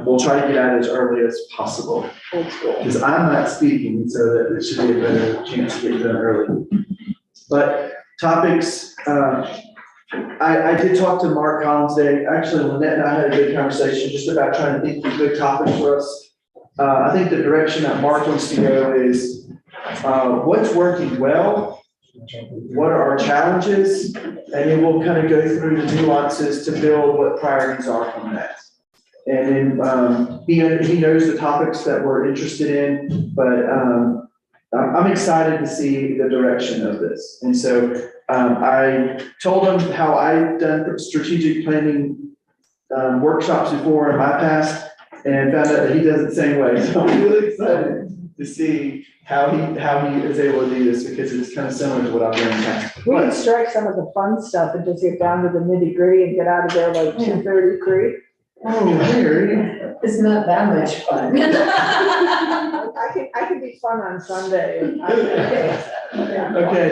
we'll try to get out as early as possible, because I'm not speaking, so that it should be a better chance to get done early. But topics, I did talk to Mark Collins today. Actually, Lynette and I had a good conversation just about trying to think of good topics for us. I think the direction that Mark wants to go is what's working well, what are our challenges, and then we'll kind of go through the nuances to build what priorities are from that. And then he knows the topics that we're interested in, but I'm excited to see the direction of this. And so I told him how I've done strategic planning workshops before in my past, and found out that he does it the same way. So I'm really excited to see how he is able to do this, because it's kind of similar to what I've done in the past. We can strike some of the fun stuff and just get down to the nitty gritty and get out of there like 2:33. Oh, Harry. It's not that much fun. I can be fun on Sunday. Okay,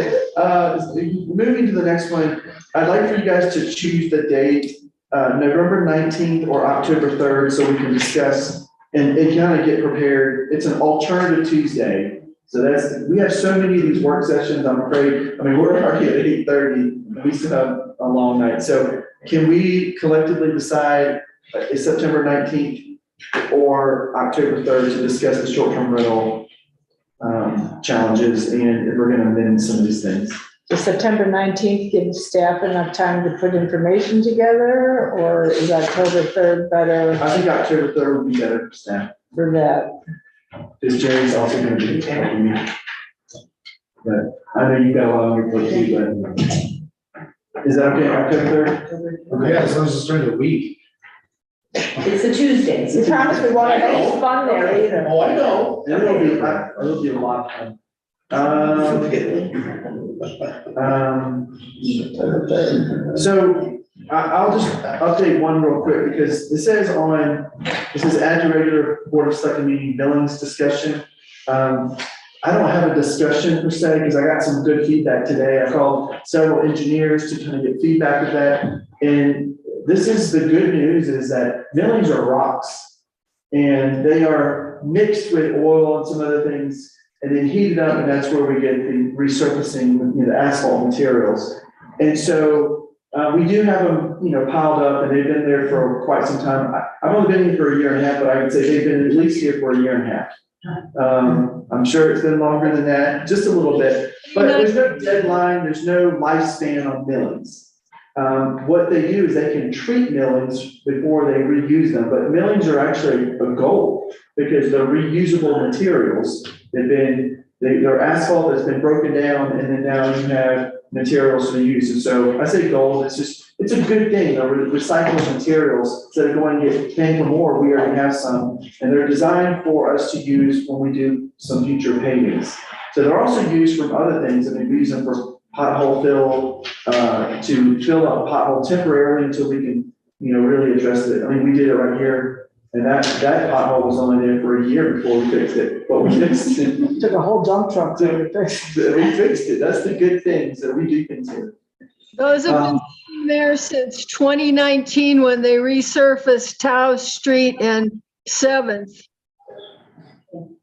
moving to the next one, I'd like for you guys to choose the date, November 19th or October 3rd, so we can discuss and kind of get prepared. It's an alternative Tuesday. So we have so many of these work sessions, I'm afraid. I mean, we're already at 8:30, we still have a long night. So can we collectively decide is September 19th or October 3rd to discuss the short-term rental challenges, and we're gonna amend some of these things. Does September 19th give staff enough time to put information together, or is October 3rd better I think October 3rd would be better for staff, for that? because Jerry's also gonna be helping me. But I know you've got a lot on your plate too, but is that okay, October 3rd? Yeah, so it's just during the week. It's a Tuesday. You promised we won't have any fun there either. Oh, I know. It'll be a lot of fun. So I'll just update one real quick, because this says add to regular Board of Selectmen meeting billings discussion. I don't have a discussion per se, because I got some good feedback today. I called several engineers to kind of get feedback of that. And this is the good news, is that millings are rocks, and they are mixed with oil and some other things, and then heated up, and that's where we get the resurfacing, the asphalt materials. And so we do have them, piled up, and they've been there for quite some time. I've only been here for a year and a half, but I would say they've been at least here for a year and a half. I'm sure it's been longer than that, just a little bit, but there's no deadline, there's no lifespan on millings. What they do is they can treat millings before they reuse them, but millings are actually a goal, because they're reusable materials. They're asphalt that's been broken down, and then now you have materials to use. And so I say gold, it's just it's a good thing, recycled materials, instead of going and paying for more, we already have some. And they're designed for us to use when we do some future pavings. So they're also used for other things. I mean, we use them for pothole fill, to fill up a pothole temporarily until we can, really address it. I mean, we did it right here, and that pothole was only there for a year before we fixed it, but we fixed it. Took a whole dump truck to fix it. We fixed it. That's the good things that we do things here. Those have been sitting there since 2019 when they resurfaced Tao Street and 7th.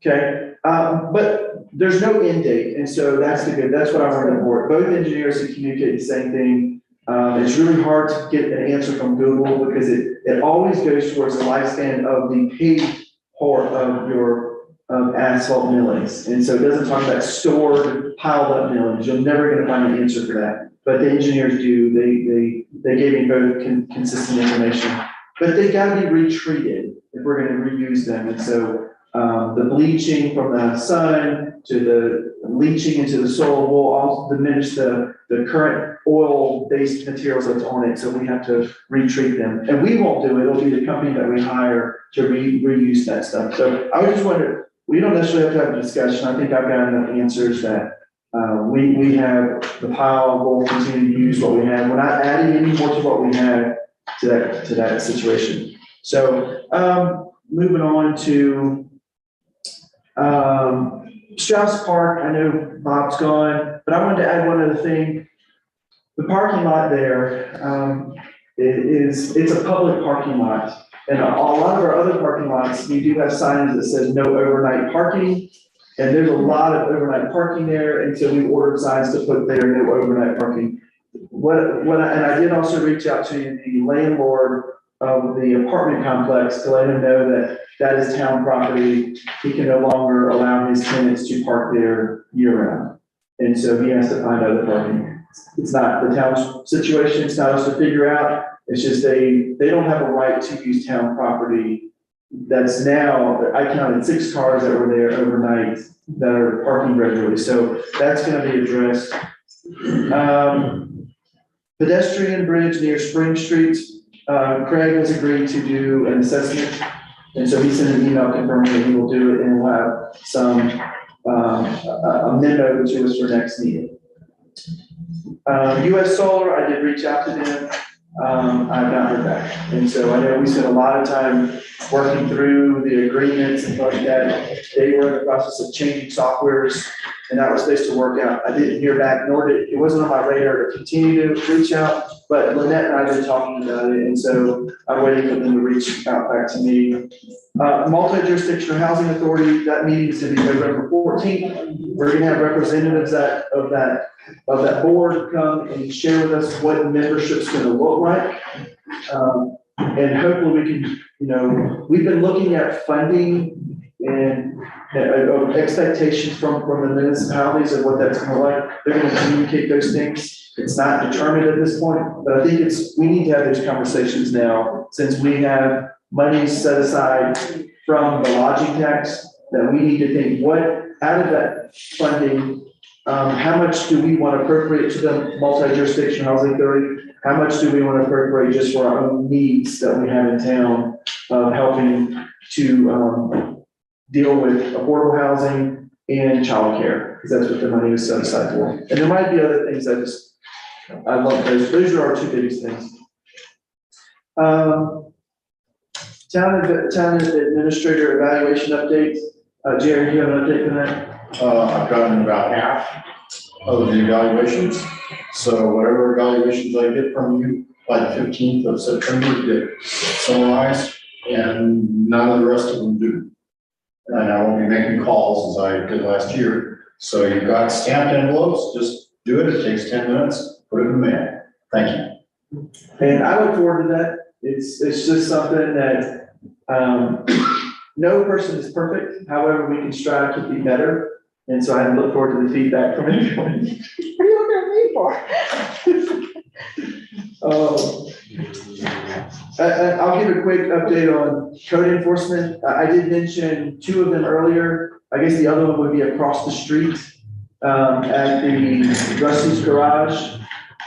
Okay, but there's no end date, and so that's that's what I wanted to report. Both engineers have communicated the same thing. It's really hard to get an answer from Google because it always goes towards the lifespan of the paved part of your asphalt millings. And so it doesn't talk about stored, piled up millings. You're never gonna find an answer for that. But the engineers do, they gave me very consistent information. But they gotta be retreated if we're gonna reuse them. And so the bleaching from the sun to the leaching into the soil will also diminish the current oil-based materials that's on it, so we have to retreat them. And we won't do it, it'll be the company that we hire to reuse that stuff. So I just wonder, we don't necessarily have to have a discussion. I think I've got enough answers that we have the pile, we'll continue to use what we have. We're not adding any more to what we have to that situation. So moving on to Strauss Park. I know Bob's gone, but I wanted to add one other thing. The parking lot there, it's a public parking lot. And a lot of our other parking lots, we do have signs that says no overnight parking. And there's a lot of overnight parking there. And so we ordered signs to put there, no overnight parking. And I did also reach out to the landlord of the apartment complex to let him know that that is town property. He can no longer allow his tenants to park there year round. And so he has to find other parking. It's not the town's situation, it's not us to figure out. It's just they don't have a right to use town property. That's now, I counted 6 cars that were there overnight that are parking regularly. So that's gonna be addressed. Pedestrian bridge near Spring Street. Craig has agreed to do an assessment. And so he sent an email confirming that he will do it, and we'll have some, a memo to us for next meeting. US Solar, I did reach out to them. I've not heard back. And so I know we spent a lot of time working through the agreements and like that. They were in the process of changing softwares, and that was supposed to work out. I didn't hear back, it wasn't on my radar to continue to reach out, but Lynette and I have been talking about it, and so I'm waiting for them to reach out back to me. Multi-jurisdictional housing authority, that meeting is going to be November 14th. We're going to have representatives of that board come and share with us what membership's going to look like. And hopefully we can, we've been looking at funding and expectations from the municipalities of what that's going to look like. They're going to communicate those things. It's not determined at this point, but I think we need to have those conversations now, since we have money set aside from the lodging tax, that we need to think what, out of that funding, how much do we want to appropriate to the multi-jurisdictional housing authority? How much do we want to appropriate just for our own needs that we have in town, helping to deal with affordable housing and childcare, because that's what the money is set aside for. And there might be other things I love those. Those are our 2 biggest things. Town administrator evaluation update. Jerry, do you have an update for that? I've gotten about half of the evaluations. So whatever evaluations I get from you by the 15th of September get summarized, and none of the rest of them do. And I won't be making calls as I did last year. So you've got stamped envelopes, just do it. It takes 10 minutes, put it in the mail. Thank you. And I look forward to that. It's just something that, no person is perfect. However, we can strive to be better. And so I look forward to the feedback from everyone. What are you looking at me for? I'll give a quick update on code enforcement. I did mention 2 of them earlier. I guess the other one would be across the street at the Rusty's Garage.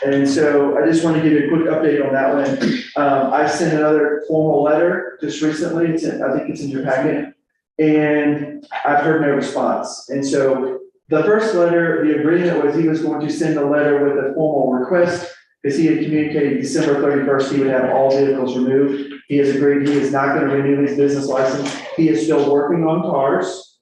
And so I just want to give you a quick update on that one. I sent another formal letter just recently, I think it's in your packet, and I've heard no response. And so the first letter, the agreement was he was going to send a letter with a formal request, because he had communicated December 31st, he would have all vehicles removed. He has agreed he is not going to renew his business license. He is still working on cars,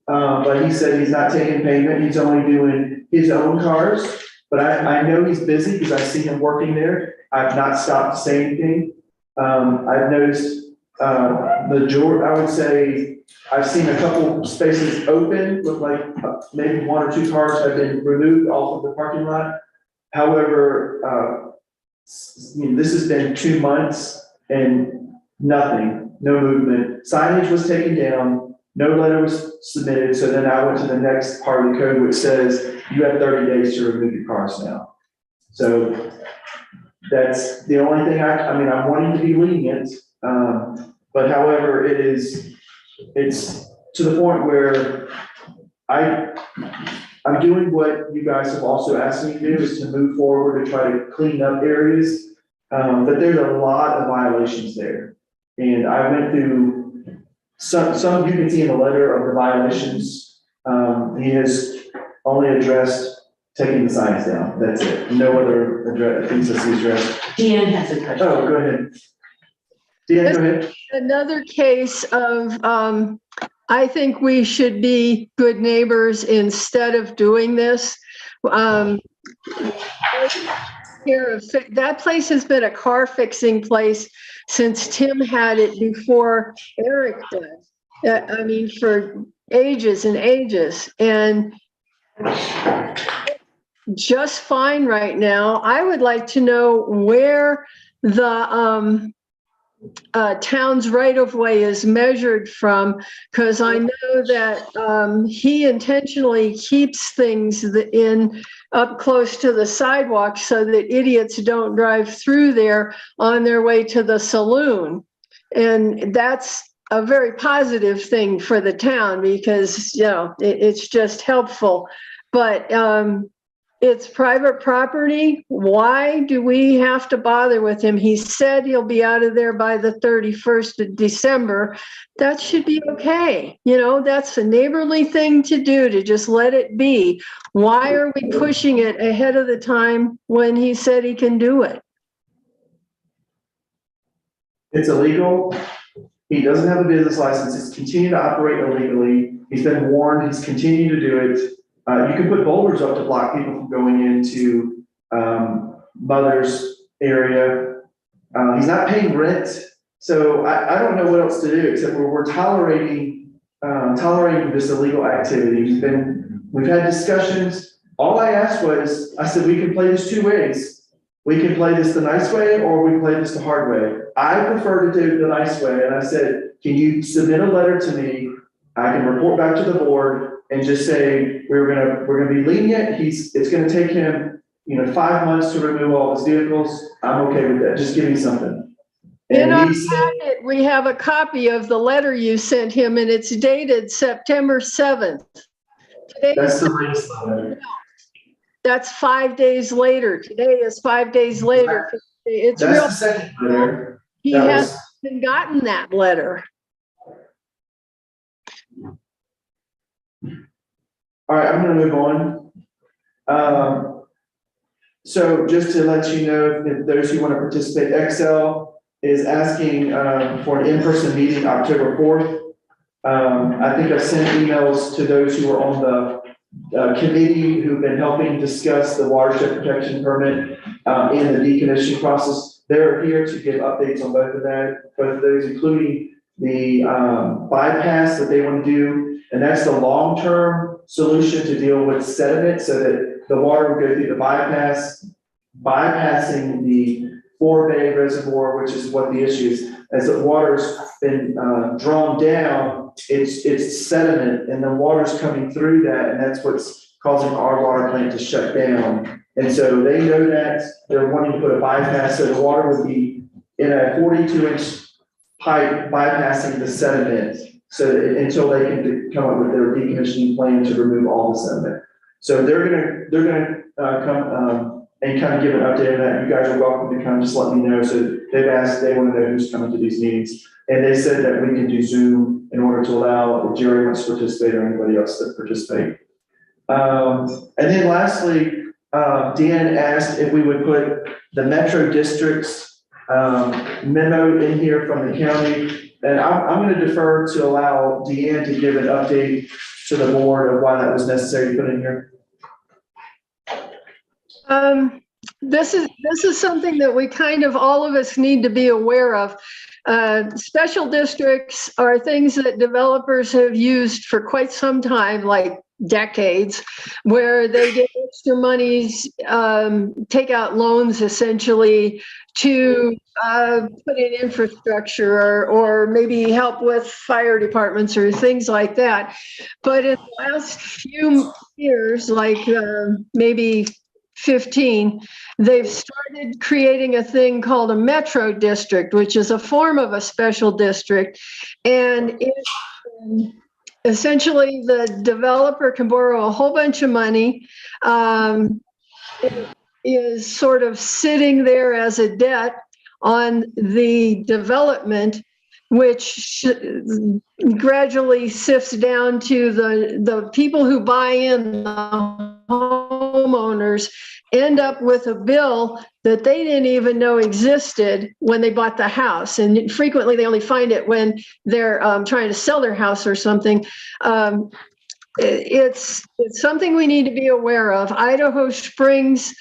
but he said he's not taking payment. He's only doing his own cars. But I know he's busy because I see him working there. I've not stopped to say anything. I've noticed I would say I've seen a couple spaces open, look like maybe one or two cars have been removed off of the parking lot. However, this has been 2 months and nothing, no movement. Signage was taken down, no letter was submitted. So then I went to the next part of the code, which says you have 30 days to remove your cars now. So that's the only thing I'm wanting to be lenient. But however, it's to the point where I'm doing what you guys have also asked me to do, is to move forward to try to clean up areas. But there's a lot of violations there. And I went through some you can see in the letter of the violations. He has only addressed taking the signs down. That's it. No other things that he's addressed. Dan has a question. Oh, go ahead. Dan, go ahead. Another case of, I think we should be good neighbors instead of doing this. That place has been a car fixing place since Tim had it before Eric did. For ages and ages, and just fine right now. I would like to know where the town's right-of-way is measured from, because I know that he intentionally keeps things up close to the sidewalk so that idiots don't drive through there on their way to the saloon. And that's a very positive thing for the town because, it's just helpful. But it's private property. Why do we have to bother with him? He said he'll be out of there by the 31st of December. That should be okay. That's a neighborly thing to do, to just let it be. Why are we pushing it ahead of the time when he said he can do it? It's illegal. He doesn't have a business license. He's continued to operate illegally. He's been warned. He's continued to do it. You can put boulders up to block people from going into Mother's area. He's not paying rent. So I don't know what else to do except we're tolerating this illegal activity. We've had discussions. All I asked was, I said, we can play this two ways. We can play this the nice way or we can play this the hard way. I prefer to do the nice way. And I said, can you submit a letter to me? I can report back to the board and just say, we're gonna be lenient. It's gonna take him, 5 months to remove all his vehicles. I'm okay with that. Just give me something. In our packet, we have a copy of the letter you sent him, and it's dated September 7th. That's the latest letter. That's 5 days later. Today is 5 days later. It's That's real. the second letter. He hasn't even gotten that letter. All right, I'm gonna move on. So just to let you know, if those who want to participate, Excel is asking for an in-person meeting October 4th. I think I've sent emails to those who are on the committee who've been helping discuss the watershed protection permit and the decommissioning process. They're here to give updates on both of those, including the bypass that they want to do. And that's the long-term solution to deal with sediment so that the water will go through the bypass, bypassing the four-bay reservoir, which is what the issue is. As the water's been drawn down, it's sediment and the water's coming through that, and that's what's causing our water plant to shut down. And so they know that they're wanting to put a bypass so the water would be in a 42-inch pipe bypassing the sediment. So until they can come up with their decommissioning plan to remove all the sediment. So they're gonna come and kind of give an update on that. You guys are welcome to come, just let me know. So they've asked, they want to know who's coming to these meetings. And they said that we can do Zoom in order to allow if Jerry wants to participate or anybody else to participate. And then lastly, Dan asked if we would put the Metro District's memo in here from the county. And I'm going to defer to allow Deanne to give an update to the board of why that was necessary to put in here. This is something that we kind of, all of us need to be aware of. Special districts are things that developers have used for quite some time, like decades, where they get extra monies, take out loans essentially to put in infrastructure or maybe help with fire departments or things like that. But in the last few years, like maybe 15, they've started creating a thing called a metro district, which is a form of a special district. And essentially the developer can borrow a whole bunch of money. It is sort of sitting there as a debt on the development, which gradually sifts down to the people who buy in, the homeowners, end up with a bill that they didn't even know existed when they bought the house. And frequently they only find it when they're trying to sell their house or something. It's something we need to be aware of. Idaho Springs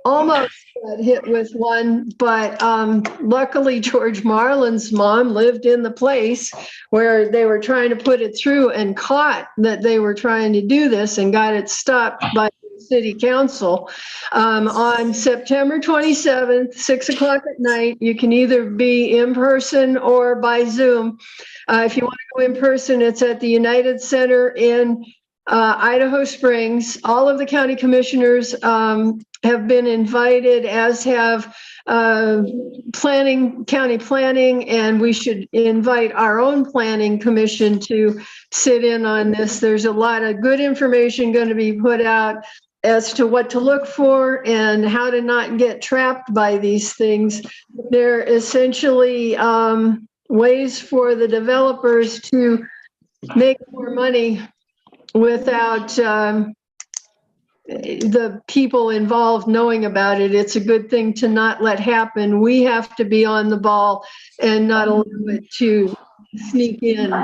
almost got hit with one, but luckily George Marlin's mom lived in the place where they were trying to put it through and caught that they were trying to do this and got it stopped by the city council. On September 27th, 6:00 at night, you can either be in person or by Zoom. If you want to go in person, it's at the United Center in Idaho Springs. All of the county commissioners have been invited, as have county planning, and we should invite our own planning commission to sit in on this. There's a lot of good information going to be put out as to what to look for and how to not get trapped by these things. They're essentially ways for the developers to make more money without the people involved knowing about it. It's a good thing to not let happen. We have to be on the ball and not allow it to sneak in.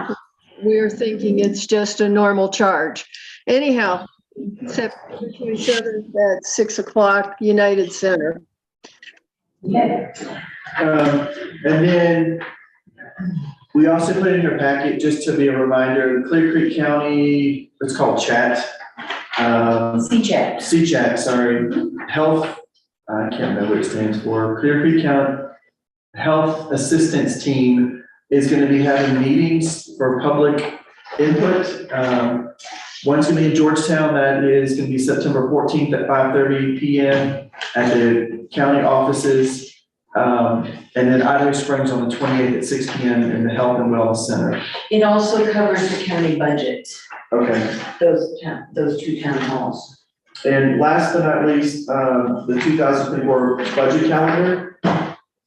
We're thinking it's just a normal charge. Anyhow, September 27th at 6:00, United Center. Yeah. And then we also put in your packet, just to be a reminder, Clear Creek County, it's called CHAT. CCHAT, sorry. Health, I can't remember what it stands for. Clear Creek County Health Assistance Team is going to be having meetings for public input. One's going to be in Georgetown. That is going to be September 14th at 5:30 p.m. at the county offices. And then Idaho Springs on the 28th at 6 p.m. in the Health and Wellness Center. It also covers the county budget, Okay. those two town halls. And last but not least, the 2024 budget calendar.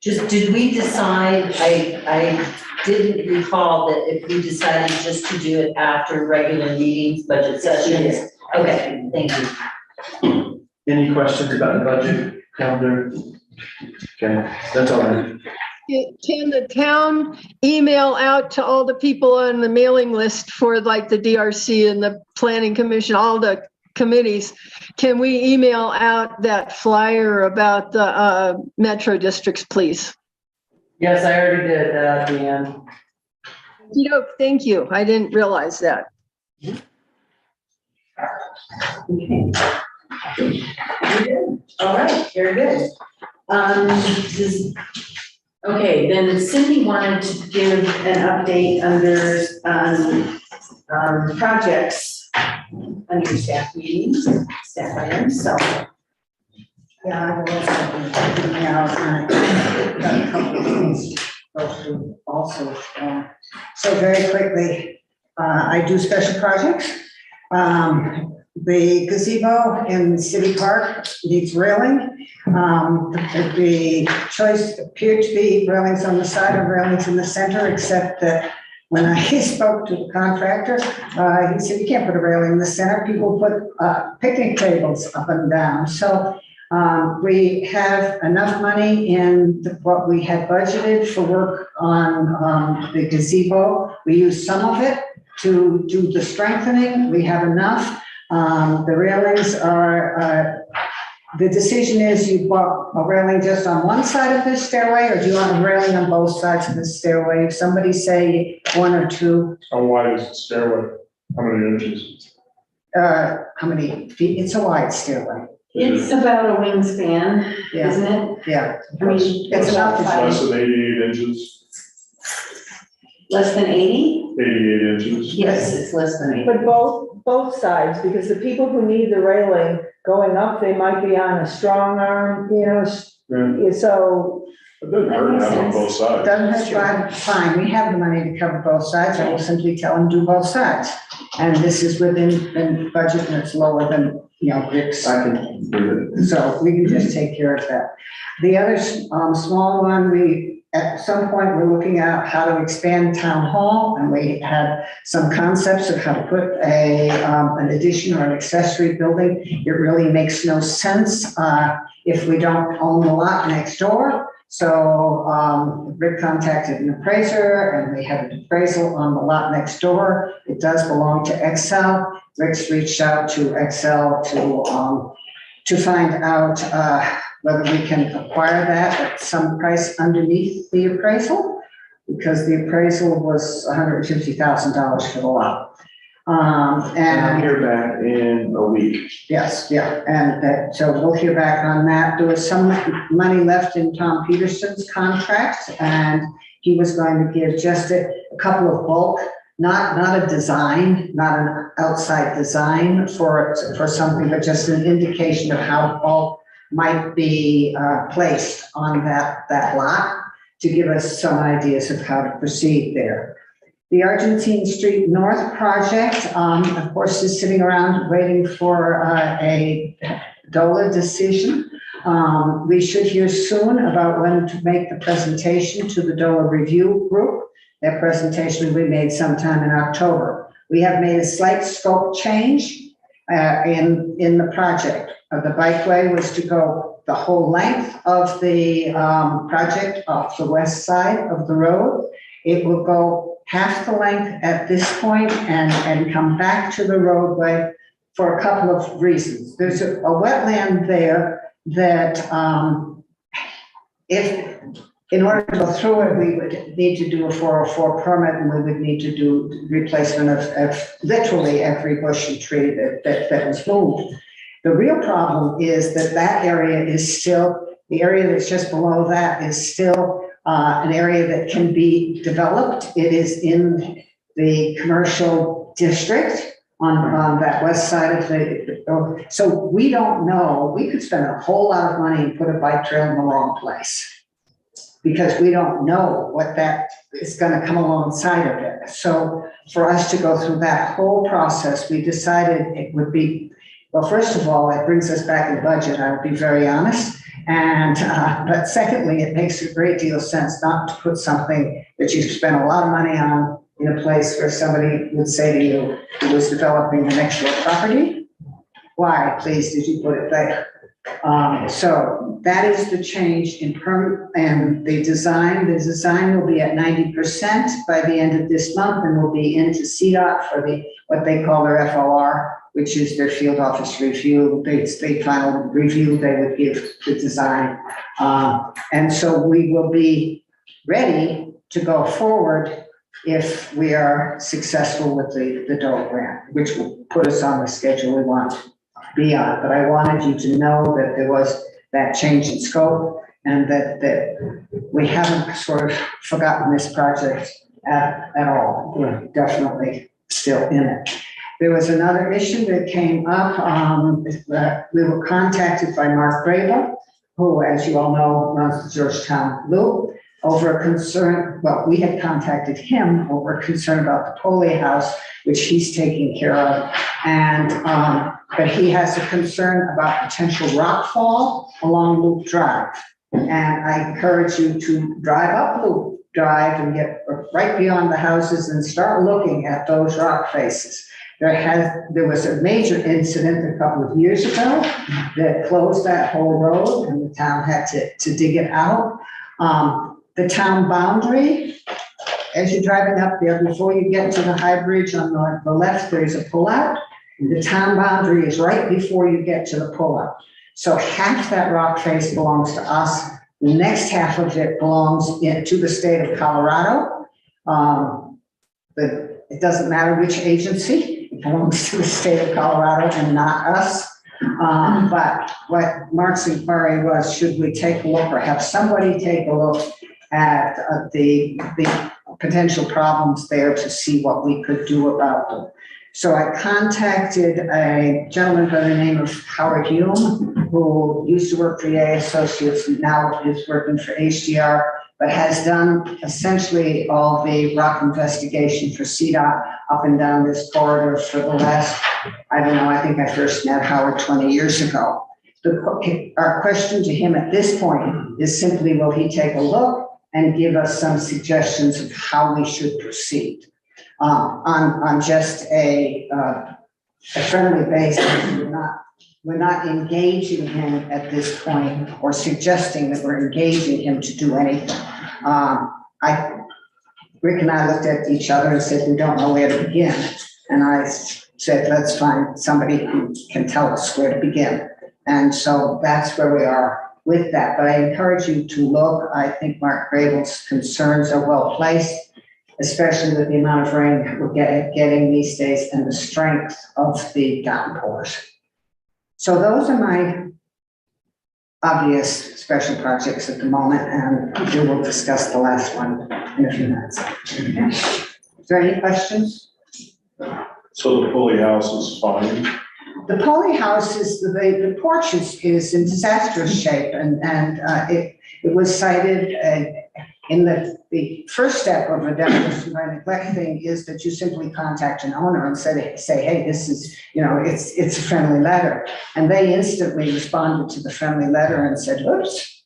Did we decide, I didn't recall that if we decided just to do it after regular meetings, budget sessions. Okay, thank you. Any questions about the budget calendar? Okay, that's all right. Can the town email out to all the people on the mailing list for like the DRC and the Planning Commission, all the committees? Can we email out that flyer about the metro districts, please? Yes, I already did that, Deanne. Thank you. I didn't realize that. Okay. You're good. All right, very good. Okay, then Cindy wanted to give an update under projects, under staff meetings, staff items, so. Yeah, I was gonna a couple of things go through also. So very quickly, I do special projects. the gazebo in City Park needs railing. The choice appeared to be railings on the side or railings in the center, except that when I spoke to the contractor, he said, you can't put a railing in the center. People put picnic tables up and down. So we have enough money in what we had budgeted for work on the gazebo. We used some of it to do the strengthening. We have enough. The railings are, the decision is you bought a railing just on one side of this stairway, or do you want a railing on both sides of the stairway? If somebody say one or two. How wide is the stairway? How many inches? How many feet? It's a wide stairway. It's about a wingspan, Yeah. isn't it? Yeah. I mean, It's enough. Less than 88 inches, less than 80? 88 inches. Yes, it's less than 80. But both sides, because the people who need the railing going up, they might be on a strong arm, Yeah. so. It doesn't hurt to have it on both sides. Doesn't hurt, fine, we have the money to cover both sides, I will simply tell them do both sides. And this is within the budget and it's lower than, Rick's. I can do it. So we can just take care of that. The other small one, at some point, we're looking at how to expand town hall, and we had some concepts of how to put an addition or an accessory building. It really makes no sense if we don't own the lot next door. So Rick contacted an appraiser, and we had an appraisal on the lot next door. It does belong to Excel. Rick's reached out to Excel to find out whether we can acquire that at some price underneath the appraisal, because the appraisal was $150,000 for the lot. And I'll hear back in a week. Yes, yeah, and so we'll hear back on that. There was some money left in Tom Peterson's contract, and he was going to give just a couple of bulk, not a design, not an outside design for something, but just an indication of how bulk might be placed on that lot to give us some ideas of how to proceed there. The Argentine Street North project, of course, is sitting around waiting for a DOLA decision. We should hear soon about when to make the presentation to the DOLA review group. That presentation will be made sometime in October. We have made a slight scope change in the project. The bikeway was to go the whole length of the project off the west side of the road. It will go half the length at this point and come back to the roadway for a couple of reasons. There's a wetland there that if in order to go through it, we would need to do a 404 permit, and we would need to do replacement of literally every bush and tree that was moved. The real problem is that area is still, the area that's just below that is still an area that can be developed. It is in the commercial district on that west side of the, so we don't know, we could spend a whole lot of money and put a bike trail in the wrong place, because we don't know what that is going to come alongside of it. So for us to go through that whole process, we decided it would be, well, first of all, it brings us back in budget, I would be very honest. And, but secondly, it makes a great deal of sense not to put something that you spent a lot of money on in a place where somebody would say to you, who was developing the next door property, why, please, did you put it there? So that is the change in and the design. The design will be at 90% by the end of this month, and will be into CDOT for what they call their FOR, which is their field office review. They final review, they would give the design. And so we will be ready to go forward if we are successful with the DOLA grant, which will put us on the schedule we want to be on. But I wanted you to know that there was that change in scope, and that we haven't sort of forgotten this project at all. We're definitely still in it. There was another issue that came up. We were contacted by Mark Grable, who, as you all know, runs the Georgetown Loop, over a concern, well, we had contacted him over a concern about the Polly House, which he's taking care of. And but he has a concern about potential rock fall along Loop Drive. And I encourage you to drive up Loop Drive and get right beyond the houses and start looking at those rock faces. There was a major incident a couple of years ago that closed that whole road, and the town had to dig it out. The town boundary, as you're driving up there, before you get to the High Bridge on the left, there's a pullout. The town boundary is right before you get to the pullout. So half that rock face belongs to us. The next half of it belongs to the state of Colorado. But it doesn't matter which agency, it belongs to the state of Colorado and not us. But what Mark's inquiry was, should we take a look or have somebody take a look at the potential problems there to see what we could do about them. So I contacted a gentleman by the name of Howard Hume, who used to work for EA Associates and now is working for HDR, but has done essentially all the rock investigation for CDOT up and down this corridor for the last, I don't know, I think I first met Howard 20 years ago. Our question to him at this point is simply, will he take a look and give us some suggestions of how we should proceed? On just a friendly basis, we're not engaging him at this point or suggesting that we're engaging him to do anything. Rick and I looked at each other and said, we don't know where to begin. And I said, let's find somebody who can tell us where to begin. And so that's where we are with that. But I encourage you to look. I think Mark Grable's concerns are well placed, especially with the amount of rain that we're getting these days and the strength of the downpours. So those are my obvious special projects at the moment, and we will discuss the last one in a few minutes. Is there any questions? So the Pulley house is fine? The Pulley house is, the porch is in disastrous shape, and it was cited in the first step of a demolition by neglect thing is that you simply contact an owner and say, hey, this is, it's a friendly letter. And they instantly responded to the friendly letter and said, oops,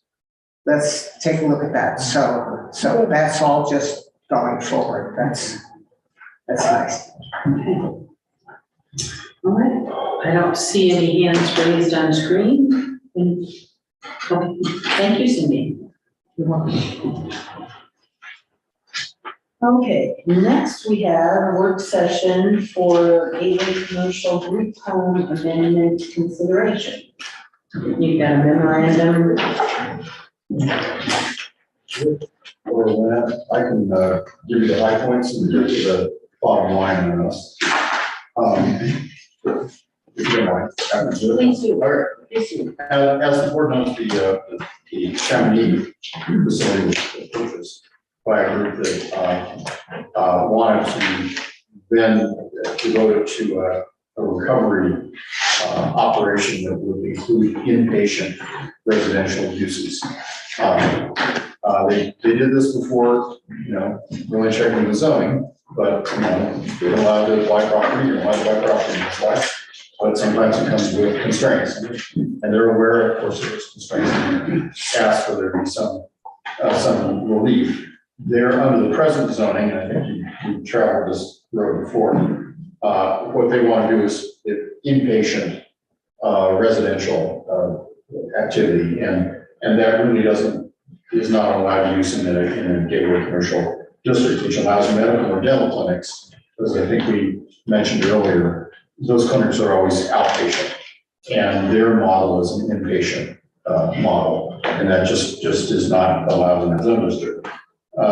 let's take a look at that. So that's all just going forward. That's nice. All right, I don't see any hands raised on screen. Thank you, Cindy. You're welcome. Okay, next we have a work session for Gateway Commercial Group Home Amendment consideration. You've got a memorandum. Or that, I can give you the high points and get to the bottom line on this. If you don't mind. Please do. All right. As the board knows, the Chamonix facility was purchased by a group that wanted to then devote it to a recovery operation that would include inpatient residential uses. They did this before, really checking the zoning, but they're allowed to buy property, you're allowed to buy property in this life. But sometimes it comes with constraints, and they're aware, of course, of those constraints, and ask for there to be some relief. They're under the present zoning, and I think you've traveled this road before. What they want to do is inpatient residential activity, and that really is not allowed use in a gateway commercial district, which allows medical or dental clinics, as I think we mentioned earlier. Those clinics are always outpatient, and their model is an inpatient model, and that just is not allowed in the zone district.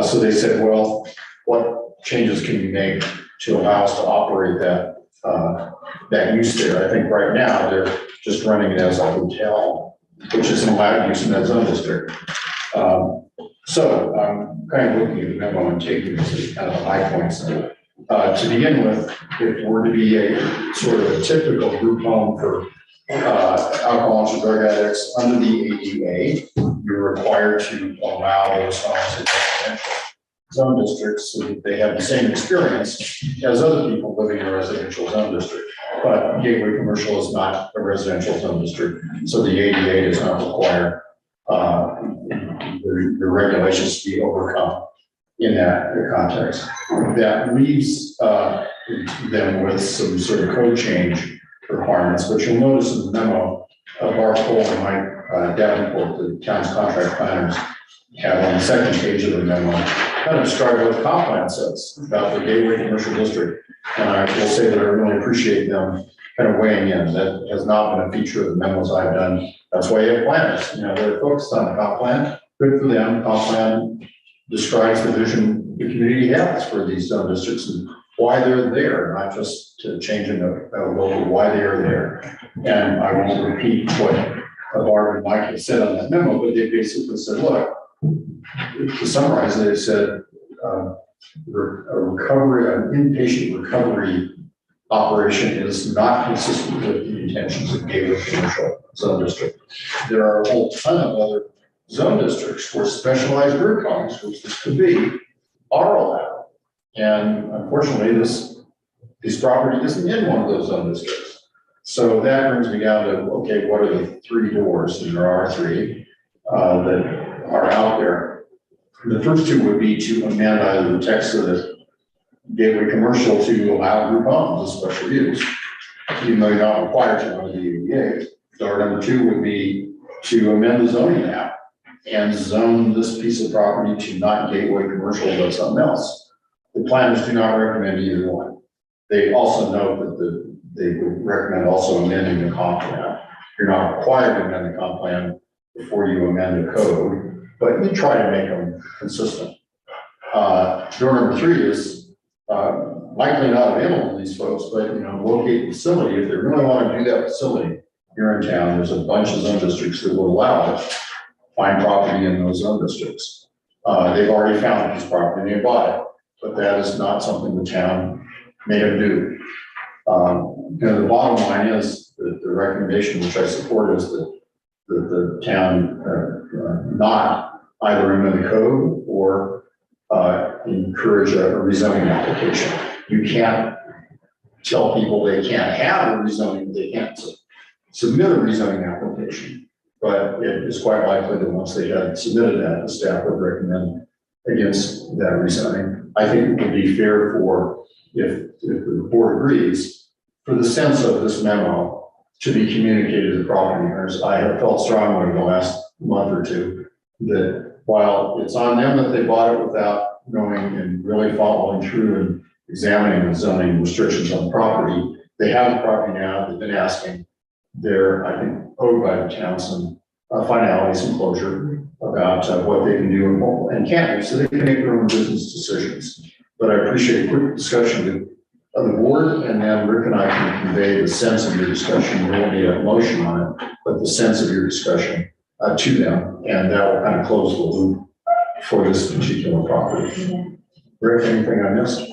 So they said, well, what changes can we make to allow us to operate that use there? I think right now they're just running it as a hotel, which isn't allowed use in that zone district. So I'm kind of looking at the memo and taking this as kind of the high points. To begin with, if it were to be a sort of a typical group home for alcoholics and drug addicts under the ADA, you're required to allow those homes in residential zone districts so that they have the same experience as other people living in a residential zone district. But gateway commercial is not a residential zone district, so the ADA does not require the regulations to be overcome in that context. That leaves them with some sort of code change requirements, but you'll notice in the memo of Barb Cole and Mike Davenport, the town's contract planners, have on the second page of the memo, kind of describe what the comp plan says about the gateway commercial district. And I will say that I really appreciate them kind of weighing in. That has not been a feature of the memos I've done. That's why you have planners, you know, they're focused on the comp plan. Good for them. Comp plan describes the vision the community has for these zone districts and why they're there, not just to change in a local, why they are there. And I won't repeat what Barb and Mike have said on that memo, but they basically said, look, to summarize, they said a recovery, an inpatient recovery operation is not consistent with the intentions of gateway commercial zone district. There are a whole ton of other zone districts where specialized group homes, which this could be, are allowed. And unfortunately, this property isn't in one of those zone districts. So that brings me down to, okay, what are the three doors, and there are three, that are out there. The first two would be to amend either the text of the gateway commercial to allow group homes as special use, even though you're not required to under the ADA. Or number two would be to amend the zoning map and zone this piece of property to not gateway commercial, but something else. The planners do not recommend either one. They also note that they would recommend also amending the comp plan. You're not required to amend the comp plan before you amend the code, but you try to make them consistent. Door number three is likely not available to these folks, but locate the facility. If they really want to do that facility here in town, there's a bunch of zone districts that will allow it. Find property in those zone districts. They've already found this property and they bought it, but that is not something the town made them do. The bottom line is that the recommendation, which I support, is that the town not either amend the code or encourage a rezoning application. You can't tell people they can't have a rezoning, they can't submit a rezoning application. But it is quite likely that once they had submitted that, the staff would recommend against that rezoning. I think it would be fair for, if the board agrees, for the sense of this memo to be communicated to property owners. I have felt strongly in the last month or two that while it's on them that they bought it without knowing and really following through and examining the zoning restrictions on the property, they have the property now, they've been asking. They're, I think, owed by the town some finalities and closure about what they can do and can't do, so they can make their own business decisions. But I appreciate a quick discussion of the board, and then Rick and I can convey the sense of your discussion. There won't be a motion on it, but the sense of your discussion to them, and that will kind of close the loop for this particular property. Rick, anything I missed?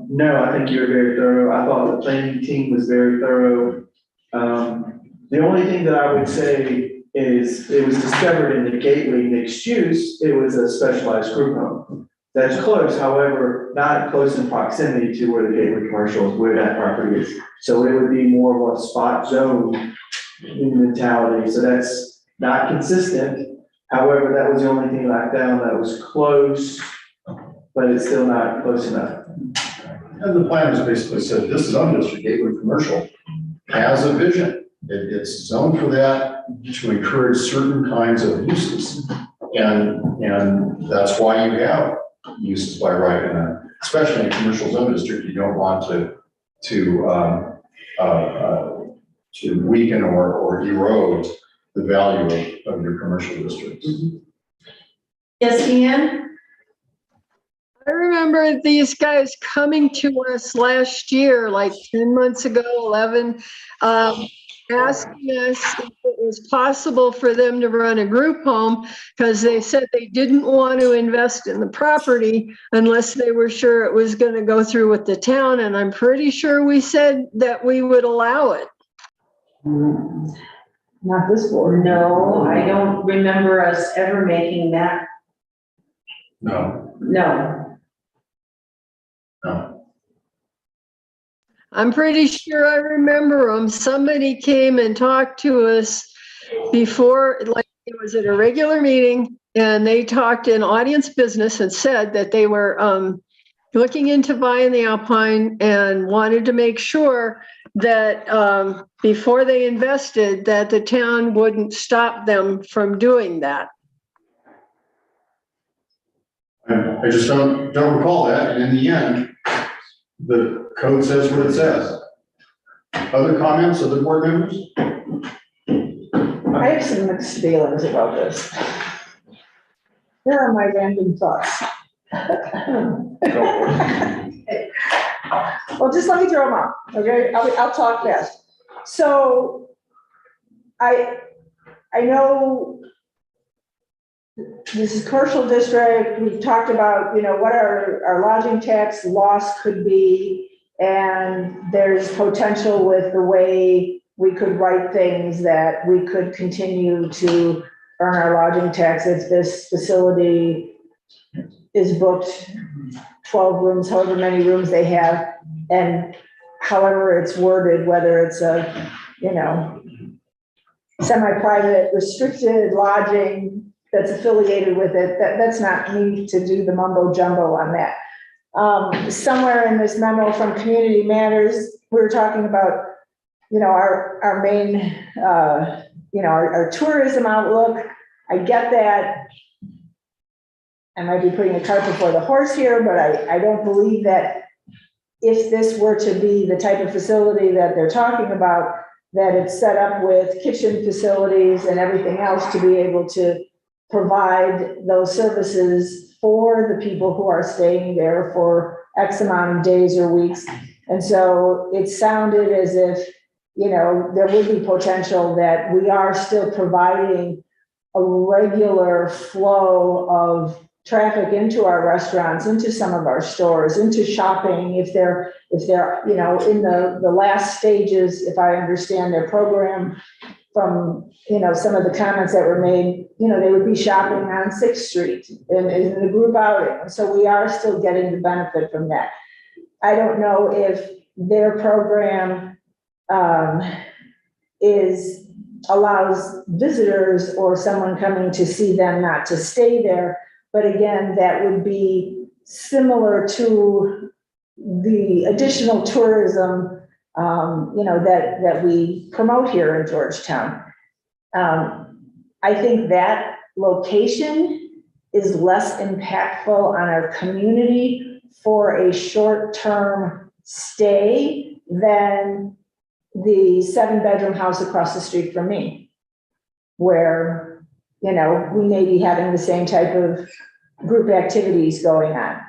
No, I think you were very thorough. I thought the planning team was very thorough. The only thing that I would say is it was discovered in the gateway mixed use, it was a specialized group home. That's close, however, not close in proximity to where the gateway commercial is, where that property is. So it would be more of a spot zone mentality. So that's not consistent. However, that was the only thing that I found that was close, but it's still not close enough. And the planners basically said, this zone district, gateway commercial, has a vision. It's zoned for that to encourage certain kinds of uses. And that's why you have uses by right, especially in a commercial zone district. You don't want to weaken or erode the value of your commercial districts. Yes, Deanne? I remember these guys coming to us last year, like 10 months ago, 11, asking us if it was possible for them to run a group home, because they said they didn't want to invest in the property unless they were sure it was going to go through with the town. And I'm pretty sure we said that we would allow it. Not this board. No, I don't remember us ever making that. No. No. No. I'm pretty sure I remember them. Somebody came and talked to us before, like it was at a regular meeting, and they talked in audience business and said that they were looking into buying the Alpine and wanted to make sure that before they invested, that the town wouldn't stop them from doing that. I just don't recall that, and in the end, the code says what it says. Other comments, other board members? I have some mixed feelings about this. Here are my random thoughts. Well, just let me throw them out, okay? I'll talk fast. So I know this is commercial district. We've talked about, what our lodging tax loss could be. And there's potential with the way we could write things that we could continue to earn our lodging tax if this facility is booked 12 rooms, however many rooms they have, and however it's worded, whether it's a, semi-private restricted lodging that's affiliated with it, that's not me to do the mumbo jumbo on that. Somewhere in this memo from Community Matters, we were talking about, our main, our tourism outlook. I get that. I might be putting the cart before the horse here, but I don't believe that if this were to be the type of facility that they're talking about, that it's set up with kitchen facilities and everything else to be able to provide those services for the people who are staying there for X amount of days or weeks. And so it sounded as if, there would be potential that we are still providing a regular flow of traffic into our restaurants, into some of our stores, into shopping, if they're, in the last stages, if I understand their program from, some of the comments that were made, they would be shopping on 6th Street in the group outing. And so we are still getting the benefit from that. I don't know if their program allows visitors or someone coming to see them not to stay there. But again, that would be similar to the additional tourism, that we promote here in Georgetown. I think that location is less impactful on our community for a short-term stay than the 7-bedroom house across the street from me, where, we may be having the same type of group activities going on.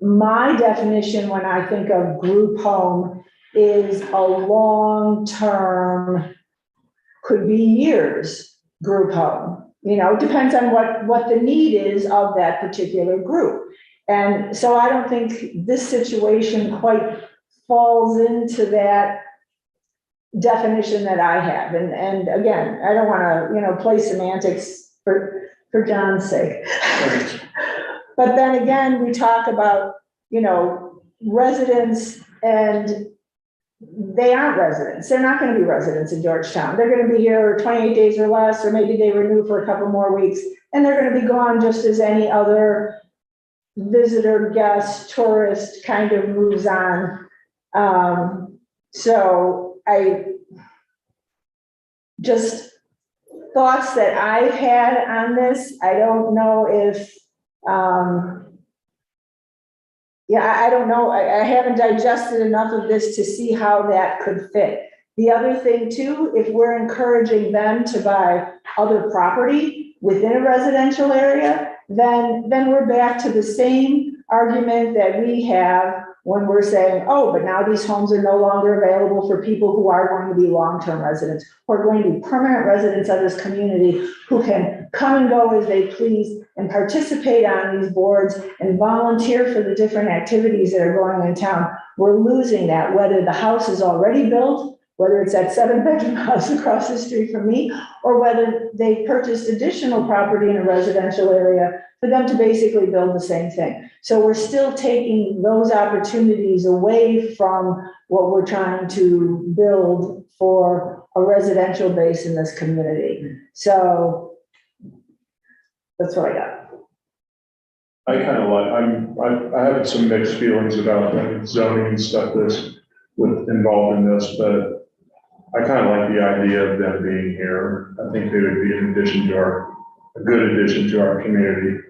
My definition when I think of group home is a long-term, could be years, group home. Depends on what the need is of that particular group. And so I don't think this situation quite falls into that definition that I have. And again, I don't want to, play semantics for John's sake. But then again, we talk about, residents, and they aren't residents. They're not going to be residents in Georgetown. They're going to be here 28 days or less, or maybe they renew for a couple more weeks, and they're going to be gone just as any other visitor, guest, tourist kind of moves on. So I just thoughts that I've had on this. I don't know if, I don't know. I haven't digested enough of this to see how that could fit. The other thing too, if we're encouraging them to buy other property within a residential area, then we're back to the same argument that we have when we're saying, oh, but now these homes are no longer available for people who are going to be long-term residents, who are going to be permanent residents of this community, who can come and go as they please and participate on these boards and volunteer for the different activities that are going on in town. We're losing that, whether the house is already built whether it's that 7-bedroom house across the street from me, or whether they purchased additional property in a residential area for them to basically build the same thing. So we're still taking those opportunities away from what we're trying to build for a residential base in this community. So that's what I got. I kind of like, I have some mixed feelings about the zoning and stuff that's involved in this, but I kind of like the idea of them being here. I think they would be an addition to a good addition to our community.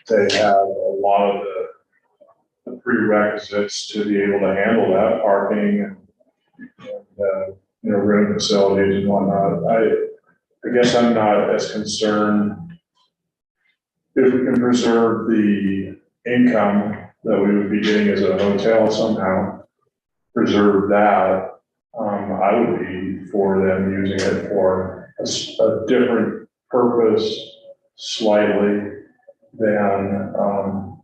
They have a lot of the prerequisites to be able to handle that, parking and room facilities and whatnot. I guess I'm not as concerned if we can preserve the income that we would be getting as a hotel somehow, preserve that. I would be for them using it for a different purpose slightly than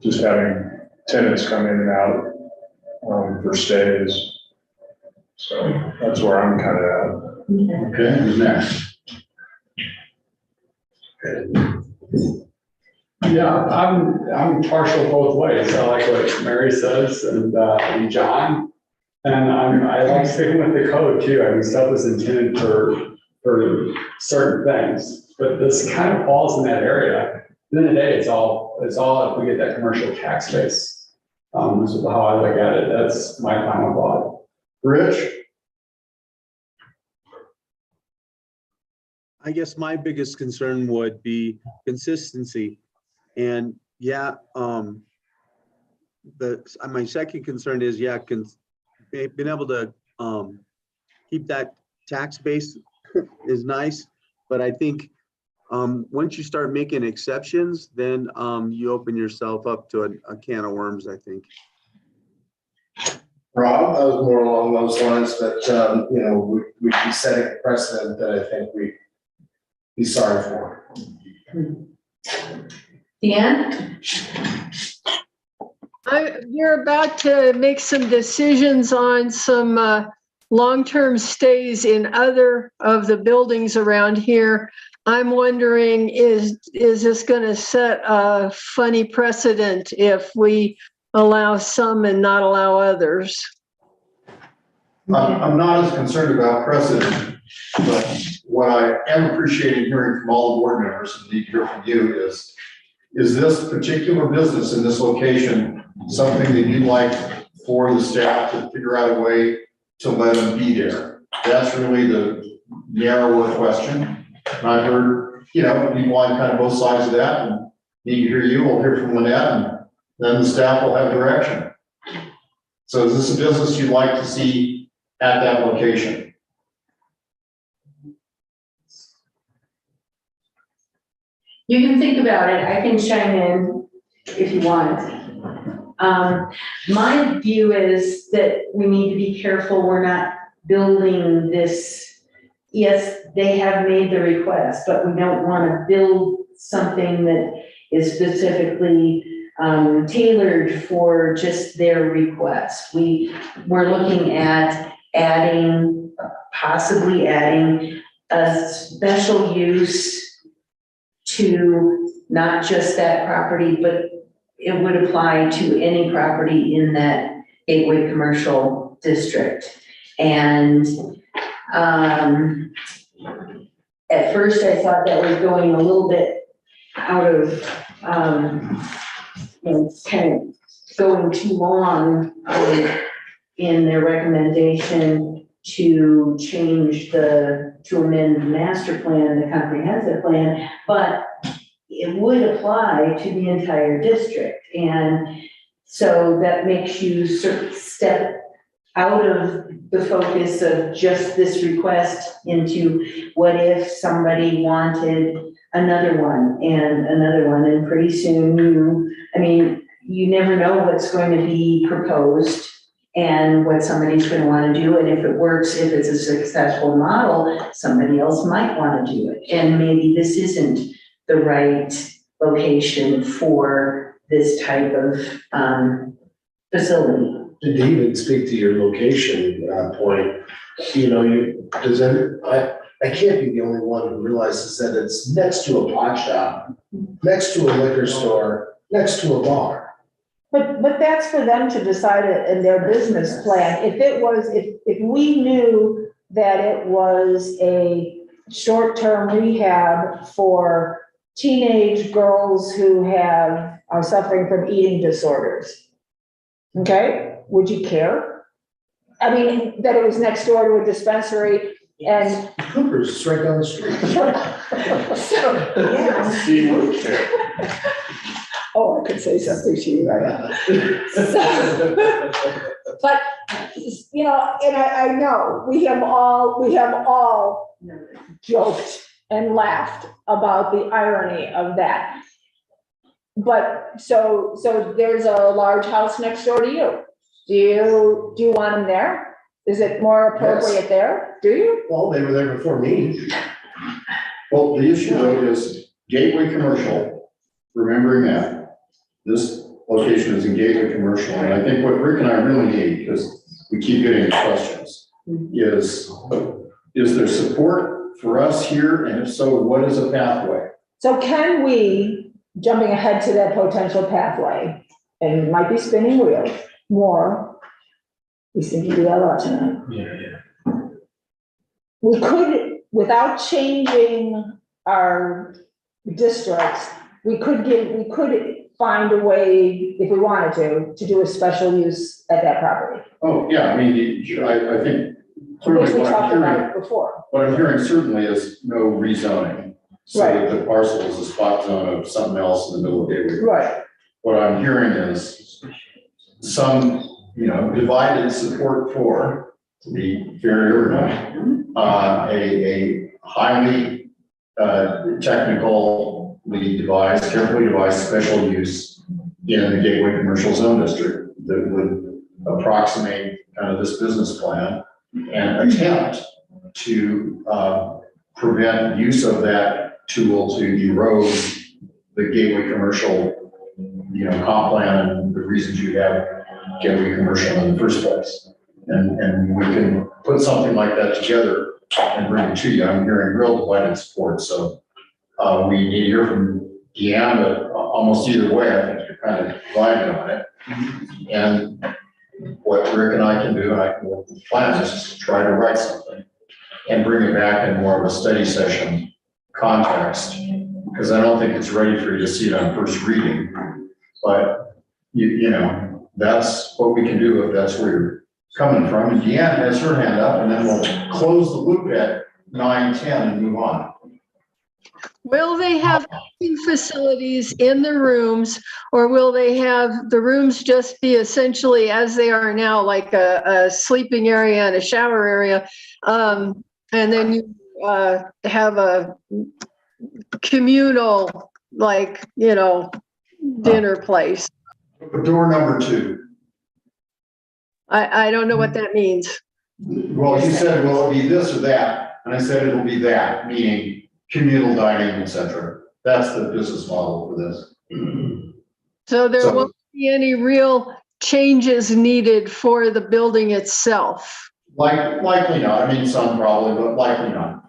just having tenants come in and out for stays. So that's where I'm kind of at. Okay, who's next? Yeah, I'm partial both ways. I like what Mary says and John. And I like sticking with the code too. I mean, stuff was intended for certain things, but this kind of falls in that area. At the end of the day, it's all if we get that commercial tax base. This is how I look at it. That's my final thought. Rich? I guess my biggest concern would be consistency. And yeah, my second concern is, being able to keep that tax base is nice, but I think once you start making exceptions, then you open yourself up to a can of worms, I think. Rob, I was more along those lines, that, we'd be setting a precedent that I think we'd be sorry for. Dan? You're about to make some decisions on some long-term stays in other of the buildings around here. I'm wondering, is this going to set a funny precedent if we allow some and not allow others? I'm not as concerned about precedent, but what I am appreciating hearing from all the board members, and need to hear from you, is this particular business in this location something that you'd like for the staff to figure out a way to let them be there? That's really the narrower question. And I've heard, people on kind of both sides of that, and need to hear you, we'll hear from Lynette, and then the staff will have direction. So is this a business you'd like to see at that location? You can think about it. I can chime in if you want. My view is that we need to be careful we're not building this. Yes, they have made the request, but we don't want to build something that is specifically tailored for just their request. We're looking at possibly adding a special use to not just that property, but it would apply to any property in that Gateway Commercial District. And at first I thought that was going a little bit out of, kind of going too long in their recommendation to amend the master plan, the comprehensive plan, but it would apply to the entire district. And so that makes you sort of step out of the focus of just this request into what if somebody wanted another one and another one, and pretty soon you never know what's going to be proposed and what somebody's going to want to do. And if it works, if it's a successful model, somebody else might want to do it. And maybe this isn't the right location for this type of facility. To even speak to your location point, you know, I can't be the only one who realizes that it's next to a pot shop, next to a liquor store, next to a bar. But that's for them to decide it in their business plan. If it was, if we knew that it was a short-term rehab for teenage girls who are suffering from eating disorders, okay, would you care? I mean, that it was next door to a dispensary and. Cooper's is right down the street. So, yeah. Steve would care. Oh, I could say something to you right now. But, you know, and I know, we have all joked and laughed about the irony of that. But, so there's a large house next door to you. Do you want them there? Is it more appropriate there? Do you? Well, they were there before me. Well, the issue though is Gateway Commercial, remembering that, this location is in Gateway Commercial, and I think what Rick and I really need, because we keep getting questions, is there support for us here, and if so, what is a pathway? So can we, jumping ahead to that potential pathway, and it might be spinning wheels more, we seem to do that a lot tonight. Yeah. We could, without changing our districts, we could find a way, if we wanted to do a special use at that property. Oh, yeah, I mean, I think clearly Which we what I'm talked about hearing, it before. what I'm hearing certainly is no rezoning. So Right. that the parcel is a spot zone of something else in the middle of Gateway. Right. What I'm hearing is some, divided support for, to be very urban, a highly technically devised, carefully devised special use in the Gateway Commercial Zone District that would approximate kind of this business plan and attempt to prevent use of that tool to erode the Gateway Commercial, comp plan and the reasons you have Gateway Commercial in the first place. And we can put something like that together and bring it to you. I'm hearing real divided support, so we need to hear from Deanne, but almost either way, I think you're kind of divided on it. And what Rick and I can do, and I can work with plans, is to try to write something and bring it back in more of a study session context, because I don't think it's ready for you to see it on first reading. But that's what we can do if that's where you're coming from. And Deanne has her hand up, and then we'll close the loop at 9:10 and move on. Will they have cooking facilities in the rooms, or will they have the rooms just be essentially as they are now, like a sleeping area and a shower area? And then you have a communal, dinner place. Door number 2. I don't know what that means. Well, you said, will it be this or that? And I said, it'll be that, meaning communal dining, et cetera. That's the business model for this. So there won't be any real changes needed for the building itself. Likely not. I mean, some probably, but likely not.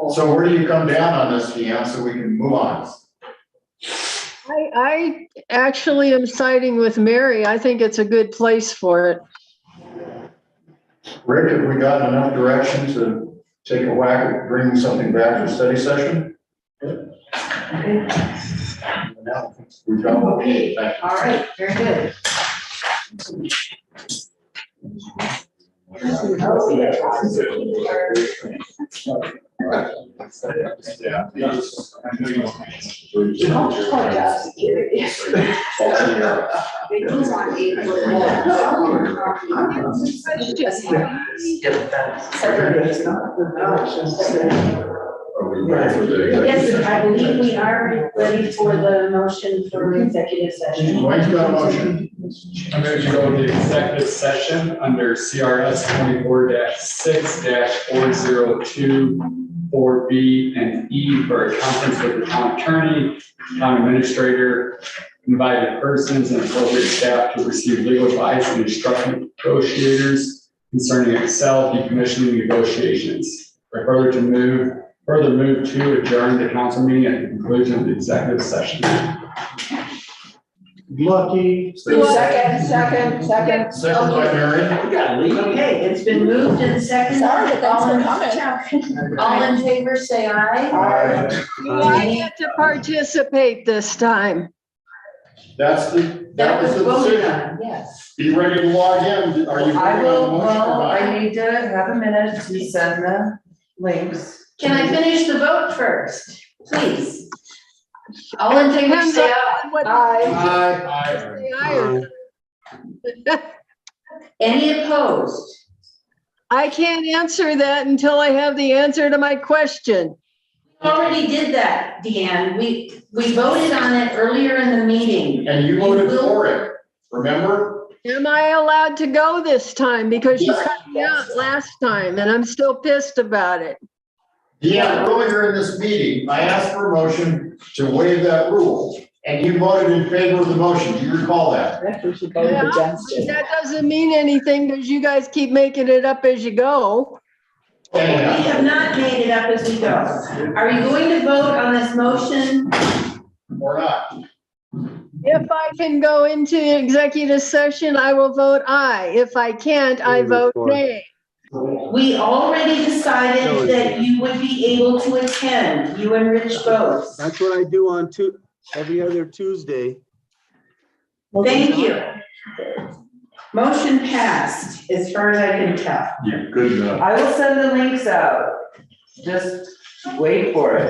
So where do you come down on this, Deanne, so we can move on? I actually am siding with Mary. I think it's a good place for it. Rick, have we gotten enough direction to take a whack at bringing something back for study session? Okay. We've got one. Okay, all right, very good. Yes, I believe we are ready for the motion for executive session. Mike's got a motion. I'm going to go to executive session under CRS 24-6-402, 4B and E for a conference with the town attorney, town administrator, invited persons and appropriate staff to receive legal advice and instruct negotiators concerning Excel decommissioning negotiations. I further move to adjourn the council meeting at the conclusion of the executive session. Lucky. Second. Second by Mary. We gotta leave. Okay, it's been moved and seconded. Sorry, but thanks for coming. All in favor, say aye. Do I get to participate this time? That was the voted decision. on, yes. Be ready to log in. Are you? I will, voting on the motion or well, not? I need to have a minute to send the links. Can I finish the vote first, please? All in favor, say aye. Say aye or not. Any opposed? I can't answer that until I have the answer to my question. Already did that, Deanne. We voted on it earlier in the meeting. And you voted for it, remember? Am I allowed to go this time? Because you cut me out last time and I'm still pissed about it. Yeah, earlier in this meeting, I asked for a motion to waive that rule, and you voted in favor of the motion. Do you recall that? We should vote Yeah, against but it. that doesn't mean anything because you guys keep making it up as you go. We have not made it up as we go. Are you going to vote on this motion? Or not? If I can go into executive session, I will vote aye. If I can't, I vote nay. We already decided that you would be able to attend, you and Rich both. That's what I do on every other Tuesday. Thank you. Motion passed, as far as I can tell. Yeah, good enough. I will send the links out. Just wait for it.